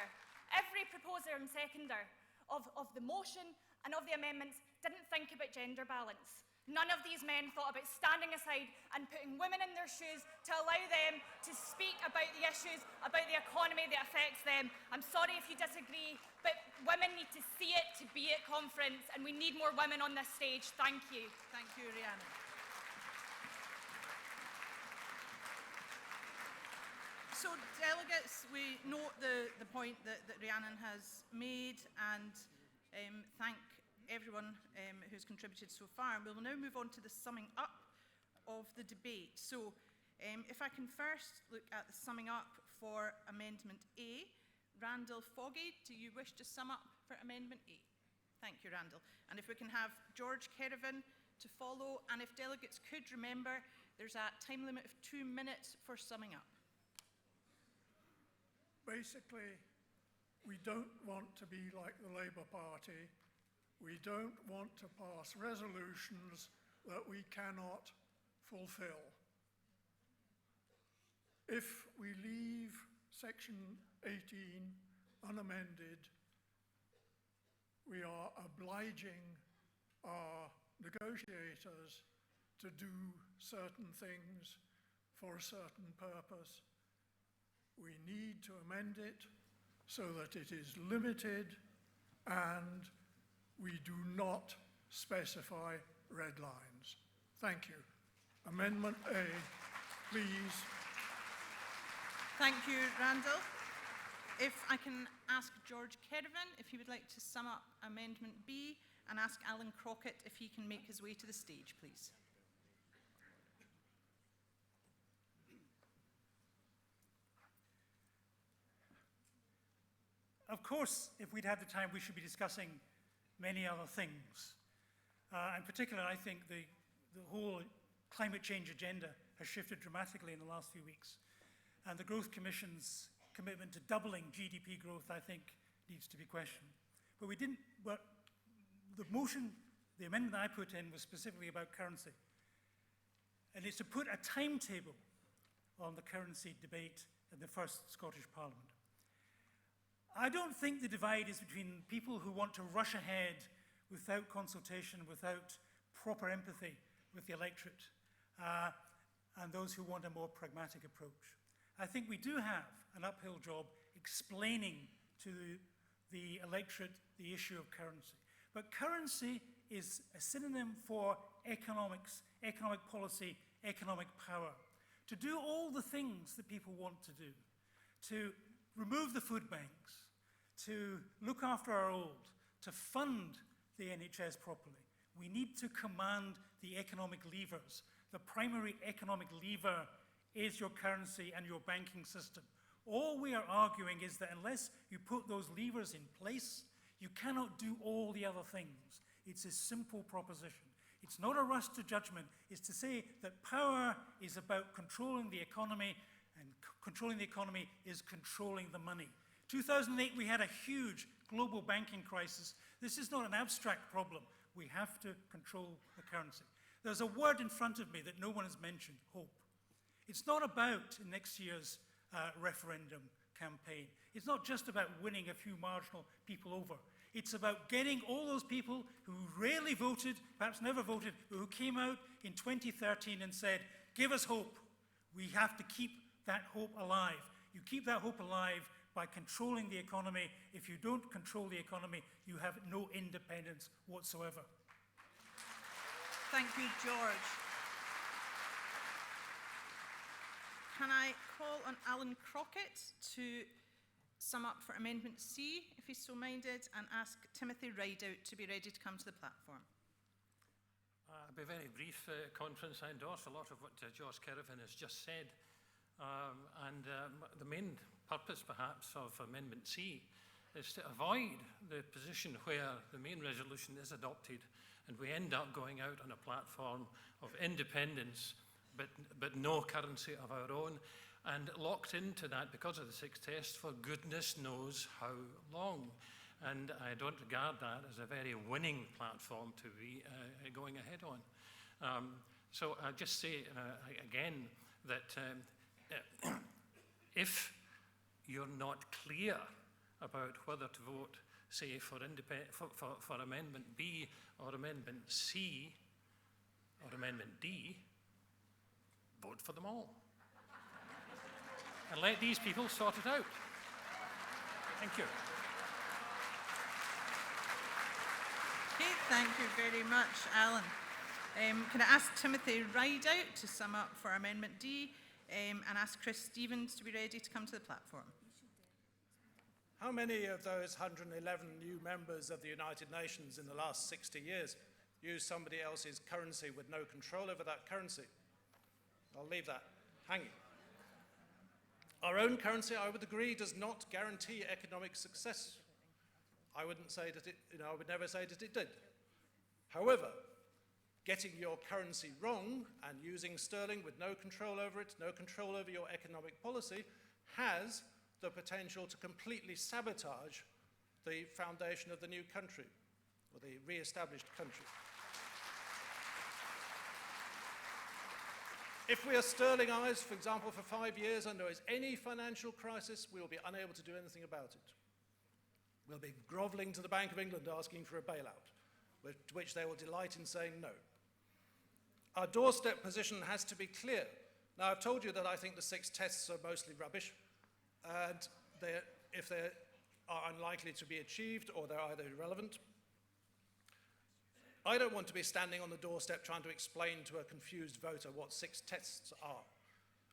of the motion and of the amendments didn't think about gender balance. None of these men thought about standing aside and putting women in their shoes to allow them to speak about the issues, about the economy that affects them. I'm sorry if you disagree, but women need to see it to be at conference, and we need more women on this stage. Thank you. Thank you, Rhiannon. So, delegates, we note the point that Rhiannon has made, and thank everyone who's contributed so far. And we will now move on to the summing up of the debate. So if I can first look at the summing up for Amendment A. Randall Foggy, do you wish to sum up for Amendment A? Thank you, Randall. And if we can have George Kerrivan to follow, and if delegates could remember, there's a time limit of 2 minutes for summing up. Basically, we don't want to be like the Labour Party. We don't want to pass resolutions that we cannot fulfill. If we leave Section 18 unamended, we are obliging our negotiators to do certain things for a certain purpose. We need to amend it so that it is limited and we do not specify red lines. Thank you. Amendment A, please. Thank you, Randall. If I can ask George Kerrivan if he would like to sum up Amendment B, and ask Alan Crockett if he can make his way to the stage, please. Of course, if we'd had the time, we should be discussing many other things. In particular, I think the whole climate change agenda has shifted dramatically in the last few weeks. And the Growth Commission's commitment to doubling GDP growth, I think, needs to be questioned. But we didn't, well, the motion, the amendment that I put in was specifically about currency. And it's to put a timetable on the currency debate in the first Scottish Parliament. I don't think the divide is between people who want to rush ahead without consultation, without proper empathy with the electorate, and those who want a more pragmatic approach. I think we do have an uphill job explaining to the electorate the issue of currency. But currency is a synonym for economics, economic policy, economic power. To do all the things that people want to do, to remove the food banks, to look after our old, to fund the NHS properly, we need to command the economic levers. The primary economic lever is your currency and your banking system. All we are arguing is that unless you put those levers in place, you cannot do all the other things. It's a simple proposition. It's not a rush to judgment. It's to say that power is about controlling the economy, and controlling the economy is controlling the money. 2008, we had a huge global banking crisis. This is not an abstract problem. We have to control the currency. There's a word in front of me that no one has mentioned, hope. It's not about next year's referendum campaign. It's not just about winning a few marginal people over. It's about getting all those people who rarely voted, perhaps never voted, but who came out in 2013 and said, give us hope. We have to keep that hope alive. You keep that hope alive by controlling the economy. If you don't control the economy, you have no independence whatsoever. Thank you, George. Can I call on Alan Crockett to sum up for Amendment C, if he's so minded, and ask Timothy Rideout to be ready to come to the platform? I'll be very brief, Conference. I endorse a lot of what George Kerrivan has just said. The main purpose, perhaps, of Amendment C is to avoid the position where the main resolution is adopted and we end up going out on a platform of independence but no currency of our own, and locked into that because of the sixth test for goodness knows how long. And I don't regard that as a very winning platform to be going ahead on. So I'll just say again that if you're not clear about whether to vote, say, for Amendment B or Amendment C or Amendment D, vote for them all. And let these people sort it out. Thank you. Okay, thank you very much, Alan. Can I ask Timothy Rideout to sum up for Amendment D, and ask Chris Stevens to be ready to come to the platform? How many of those 111 new members of the United Nations in the last 60 years use somebody else's currency with no control over that currency? I'll leave that hanging. Our own currency, I would agree, does not guarantee economic success. I wouldn't say that it, I would never say that it did. However, getting your currency wrong and using sterling with no control over it, no control over your economic policy, has the potential to completely sabotage the foundation of the new country, or the re-established country. If we are sterlingized, for example, for 5 years and there is any financial crisis, we will be unable to do anything about it. We'll be grovelling to the Bank of England asking for a bailout, to which they will delight in saying no. Our doorstep position has to be clear. Now, I've told you that I think the 6 tests are mostly rubbish, and if they are unlikely to be achieved or they're either irrelevant. I don't want to be standing on the doorstep trying to explain to a confused voter what 6 tests are.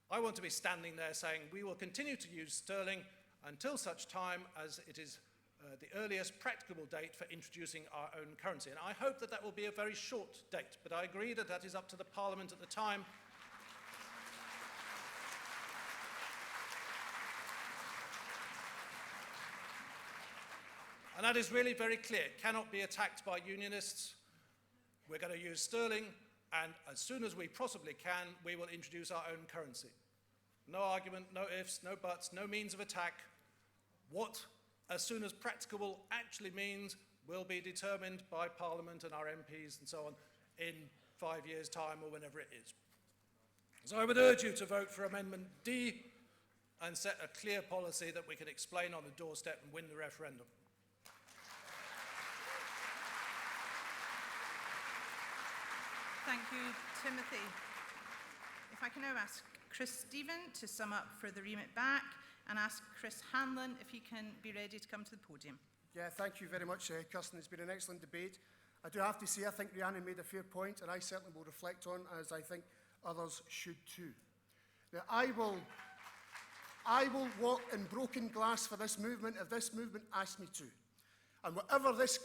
I want to be standing there saying we will continue to use sterling until such time as it is the earliest practicable date for introducing our own currency. And I hope that that will be a very short date, but I agree that that is up to the Parliament at the time. And that is really very clear. It cannot be attacked by unionists. We're going to use sterling, and as soon as we possibly can, we will introduce our own currency. No argument, no ifs, no buts, no means of attack. What as soon as practicable actually means will be determined by Parliament and our MPs and so on in 5 years' time or whenever it is. So I would urge you to vote for Amendment D and set a clear policy that we can explain on the doorstep and win the referendum. Thank you, Timothy. If I can now ask Chris Stephen to sum up for the remit back, and ask Chris Hanlon if he can be ready to come to the podium. Yeah, thank you very much, Kirsten. It's been an excellent debate. I do have to say, I think Rhiannon made a fair point, and I certainly will reflect on, as I think others should too. Now, I will walk in broken glass for this movement if this movement asks me to. And whatever this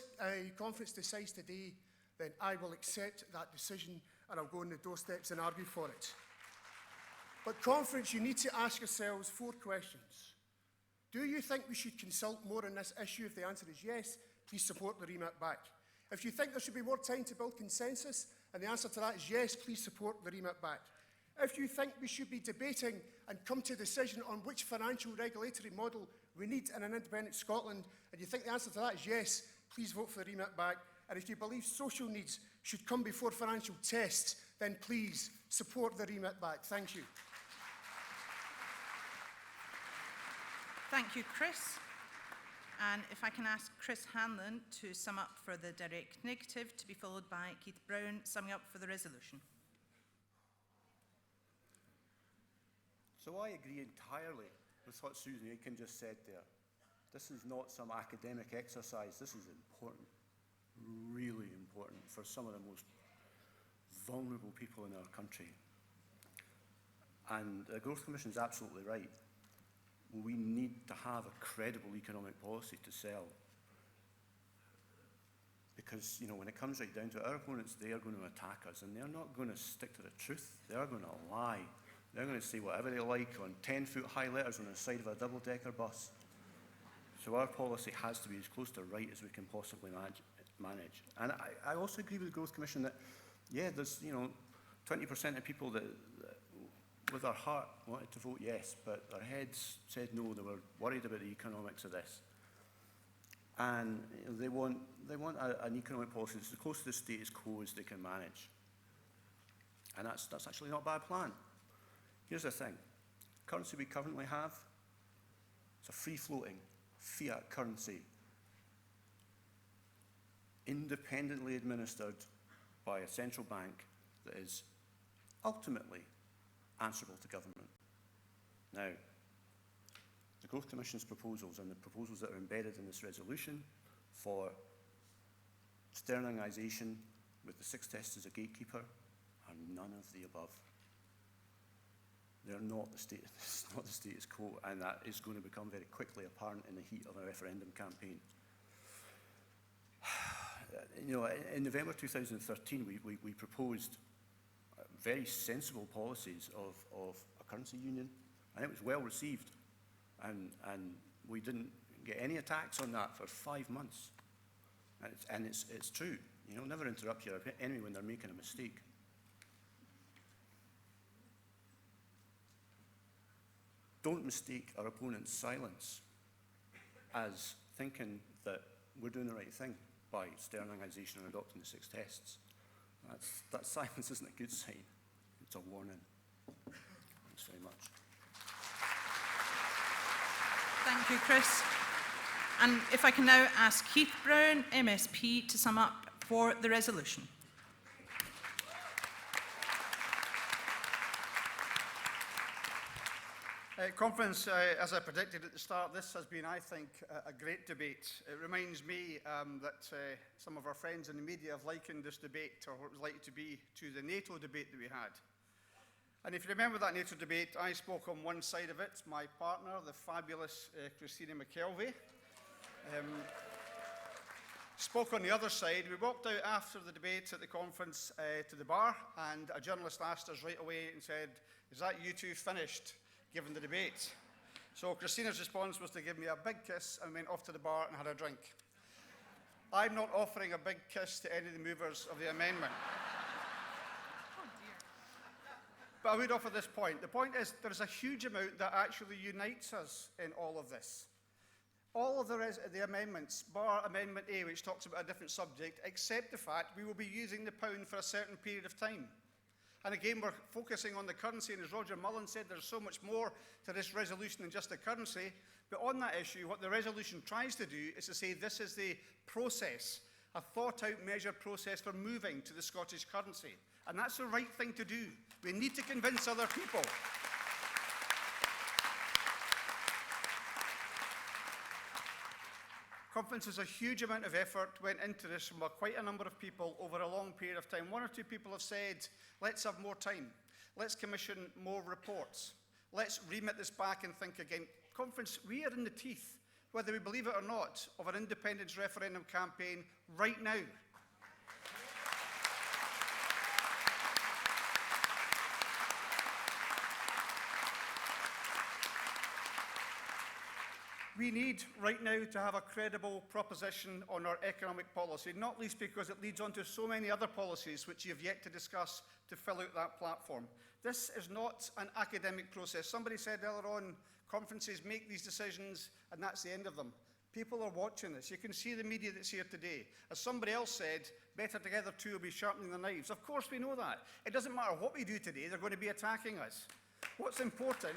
conference decides today, then I will accept that decision, and I'll go on the doorsteps and argue for it. But conference, you need to ask yourselves 4 questions. Do you think we should consult more on this issue? If the answer is yes, please support the remit back. If you think there should be more time to build consensus, and the answer to that is yes, please support the remit back. If you think we should be debating and come to a decision on which financial regulatory model we need in an independent Scotland, and you think the answer to that is yes, please vote for the remit back. And if you believe social needs should come before financial tests, then please support the remit back. Thank you. Thank you, Chris. And if I can ask Chris Hanlon to sum up for the direct negative, to be followed by Keith Brown summing up for the resolution. So I agree entirely with what Susan Aiken just said there. This is not some academic exercise. This is important, really important for some of the most vulnerable people in our country. And the Growth Commission is absolutely right. We need to have a credible economic policy to sell. Because, you know, when it comes right down to it, our opponents, they are going to attack us, and they're not going to stick to the truth. They are going to lie. They're going to say whatever they like on 10-foot high letters on the side of a double-decker bus. So our policy has to be as close to right as we can possibly manage. And I also agree with the Growth Commission that, yeah, there's, you know, 20% of people that with their heart wanted to vote yes, but their heads said no. They were worried about the economics of this. And you know, they want an economic policy that's as close to the status quo as they can manage. And that's actually not a bad plan. Here's the thing. Currency we currently have, it's a free-floating fiat currency, independently administered by a central bank that is ultimately answerable to government. Now, the Growth Commission's proposals and the proposals that are embedded in this resolution for sterlingisation with the 6 tests as a gatekeeper are none of the above. They're not the status quo, and that is going to become very quickly apparent in the heat of a referendum campaign. You know, in November 2013, we proposed very sensible policies of a currency union, and it was well received. And we didn't get any attacks on that for 5 months. And it's true. You know, never interrupt your enemy when they're making a mistake. Don't mistake our opponent's silence as thinking that we're doing the right thing by sterlingisation and adopting the 6 tests. That silence isn't a good sign. It's a warning. Thanks very much. Thank you, Chris. And if I can now ask Keith Brown, MSP, to sum up for the resolution. Conference, as I predicted at the start, this has been, I think, a great debate. It reminds me that some of our friends in the media have likened this debate, or what it was likely to be, to the NATO debate that we had. And if you remember that NATO debate, I spoke on one side of it, my partner, the fabulous Christina McKelvey, spoke on the other side. We walked out after the debate at the conference to the bar, and a journalist asked us right away and said, "Is that you two finished, given the debate?" So Christina's response was to give me a big kiss and went off to the bar and had a drink. I'm not offering a big kiss to any of the movers of the amendment. But I would offer this point. The point is there is a huge amount that actually unites us in all of this. All of the amendments, bar Amendment A, which talks about a different subject, except the fact we will be using the pound for a certain period of time. And again, we're focusing on the currency, and as Roger Mullen said, there's so much more to this resolution than just the currency. But on that issue, what the resolution tries to do is to say this is the process, a thought-out, measured process for moving to the Scottish currency. And that's the right thing to do. We need to convince other people. Conferences, a huge amount of effort went into this from quite a number of people over a long period of time. One or two people have said, let's have more time. Let's commission more reports. Let's remit this back and think again. Conference, we are in the teeth, whether we believe it or not, of an independence referendum campaign right now. We need right now to have a credible proposition on our economic policy, not least because it leads on to so many other policies which you have yet to discuss to fill out that platform. This is not an academic process. Somebody said earlier on, conferences make these decisions and that's the end of them. People are watching this. You can see the media that's here today. As somebody else said, better together two will be sharpening their knives. Of course we know that. It doesn't matter what we do today, they're going to be attacking us. What's important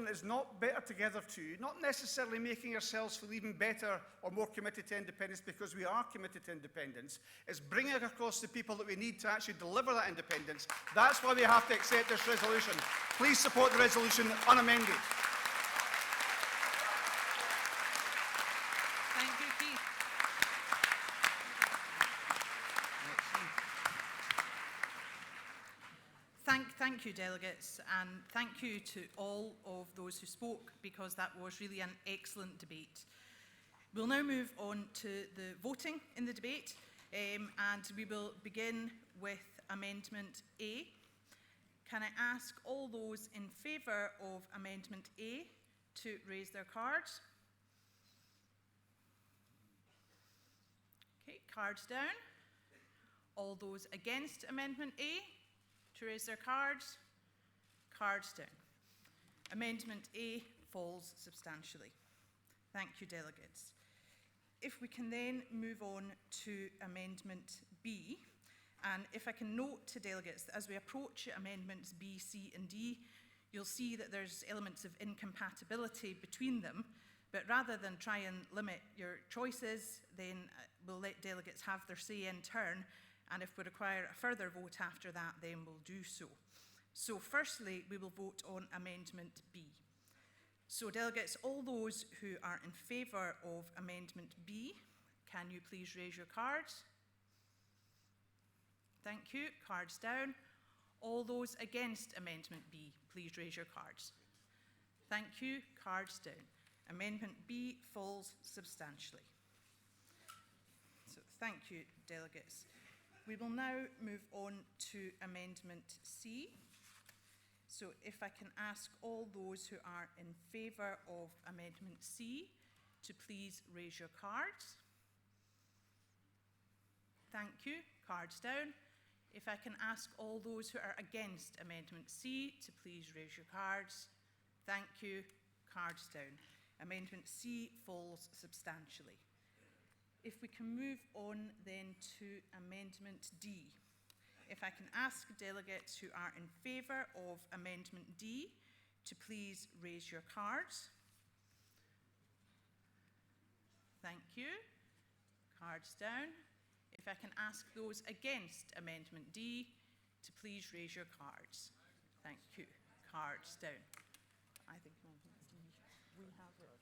is not better together too, not necessarily making ourselves feel even better or more committed to independence because we are committed to independence. It's bringing across the people that we need to actually deliver that independence. That's why we have to accept this resolution. Please support the resolution unamended. Thank you, Keith. Thank you, delegates, and thank you to all of those who spoke, because that was really an excellent debate. We'll now move on to the voting in the debate, and we will begin with Amendment A. Can I ask all those in favour of Amendment A to raise their cards? Okay, cards down. All those against Amendment A to raise their cards? Cards down. Amendment A falls substantially. Thank you, delegates. If we can then move on to Amendment B, and if I can note to delegates that as we approach Amendments B, C and D, you'll see that there's elements of incompatibility between them, but rather than try and limit your choices, then we'll let delegates have their say in turn, and if we require a further vote after that, then we'll do so. So firstly, we will vote on Amendment B. So delegates, all those who are in favour of Amendment B, can you please raise your cards? Thank you. Cards down. All those against Amendment B, please raise your cards. Thank you. Cards down. Amendment B falls substantially. So thank you, delegates. We will now move on to Amendment C. So if I can ask all those who are in favour of Amendment C to please raise your cards. Thank you. Cards down. If I can ask all those who are against Amendment C to please raise your cards. Thank you. Cards down. Amendment C falls substantially. If we can move on then to Amendment D. If I can ask delegates who are in favour of Amendment D to please raise your cards. Thank you. Cards down. If I can ask those against Amendment D to please raise your cards. Thank you. Cards down. I think Amendment D, we have it.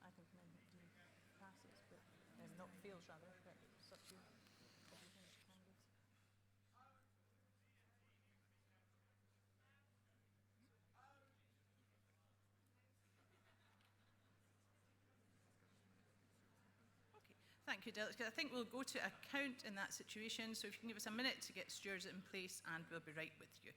I think Amendment D passes, but not fails rather, but it's up to you. Thank you, Delegates. I think we'll go to a count in that situation, so if you can give us a minute to get stewards in place, and we'll be right with you.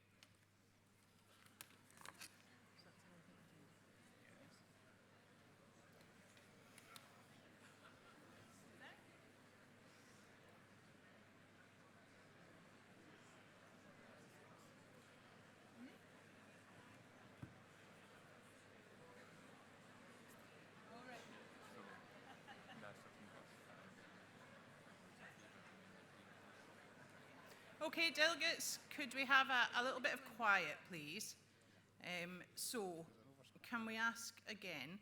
Okay, delegates, could we have a little bit of quiet, please? So, can we ask again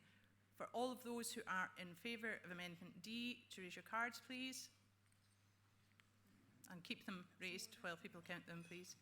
for all of those who are in favour of Amendment D to raise your cards, please? And keep them raised while people count them, please.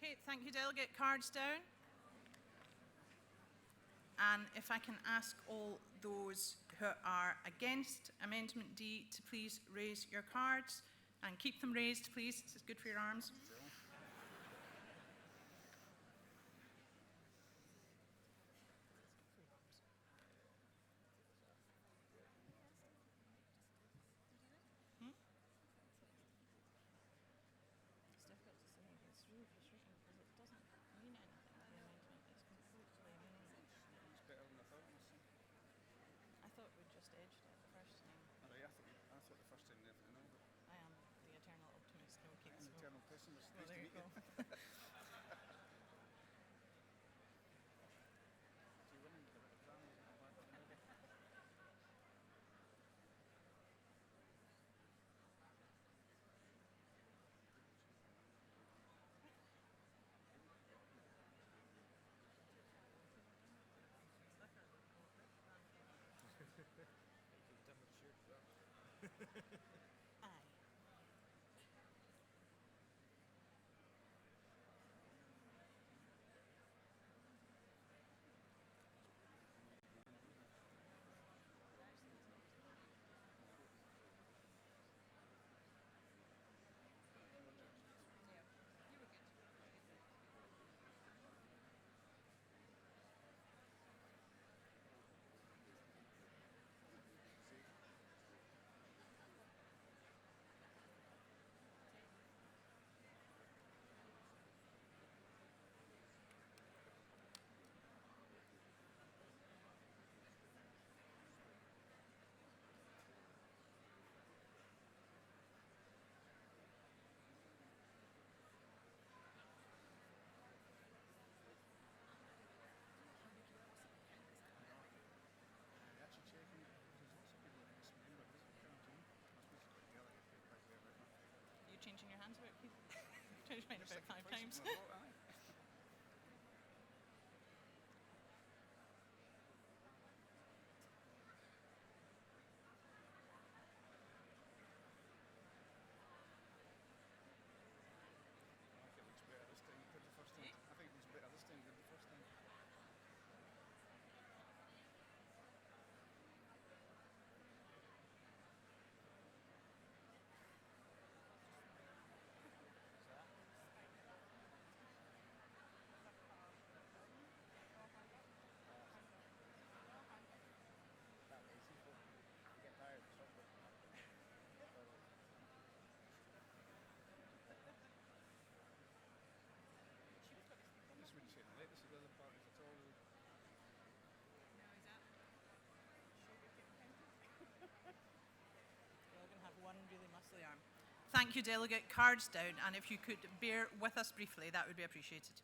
Okay, thank you, Delegate. Cards down. And if I can ask all those who are against Amendment D to please raise your cards and keep them raised, please. This is good for your arms. I thought we just edged it the first time. I thought the first time definitely no. I am the Well, there you go. Are you changing your hands about it, Keith? Changed mine about 5 times. One really muscly arm. Thank you, Delegate. Cards down, and if you could bear with us briefly, that would be appreciated.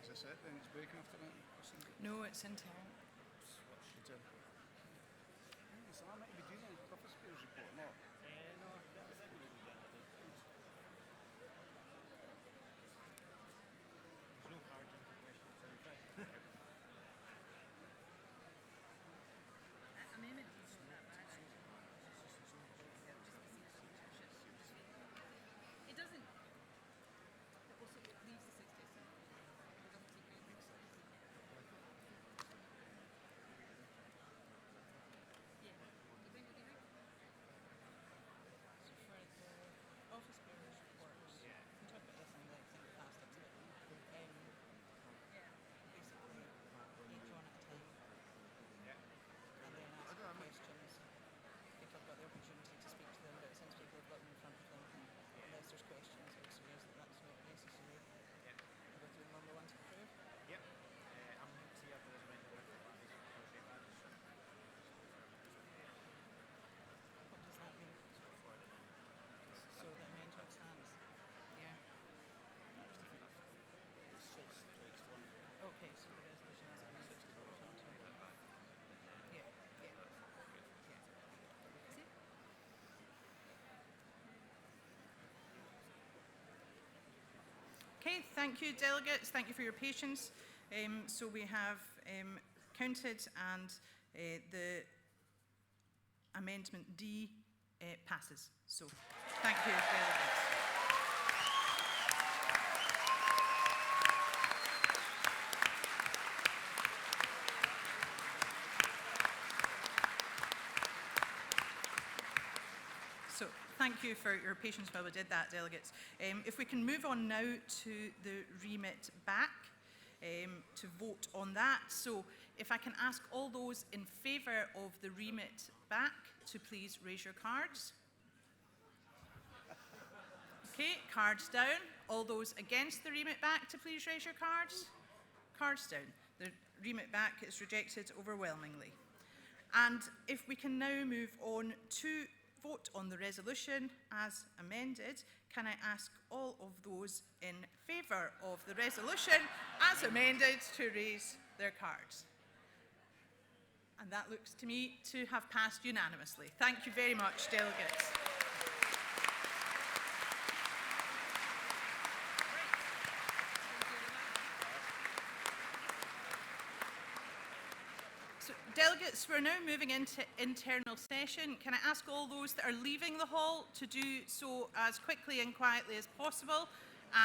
Is this it then? It's breaking after that? No, it's internal. What should I do? So I might be doing a purpose spears report, not? No, that's There's no cards in the question, so we try. Amendment is not that bad, It doesn't. It also leaves the 60. Office bearers reports. Yeah. We can talk about this in the plastics, but basically each one at a time. Yeah. And then ask questions. People have got the opportunity to speak to them, but since people have got them in front of them, unless there's questions, I would suggest that that's not necessary. Yeah. We'll go through normal ones to approve. Yep. I'm see if there's a What does that mean? So the amendment stands. Yeah. Okay, so the resolution has amended to vote on to. Yeah, yeah. See? Okay, thank you, delegates. Thank you for your patience. So we have counted, and the amendment D passes. So thank you, delegates. So thank you for your patience while we did that, delegates. If we can move on now to the remit back. to vote on that. So if I can ask all those in favour of the remit back to please raise your cards. Okay, cards down. All those against the remit back to please raise your cards. Cards down. The remit back is rejected overwhelmingly. And if we can now move on to vote on the resolution as amended, can I ask all of those in favour of the resolution as amended to raise their cards? And that looks to me to have passed unanimously. Thank you very much, delegates. So, delegates, we're now moving into internal session. Can I ask all those that are leaving the hall to do so as quickly and quietly as possible?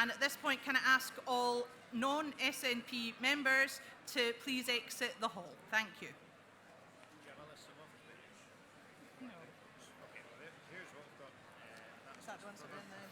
And at this point, can I ask all non-SNP members to please exit the hall? Thank you. Is that the ones that are in the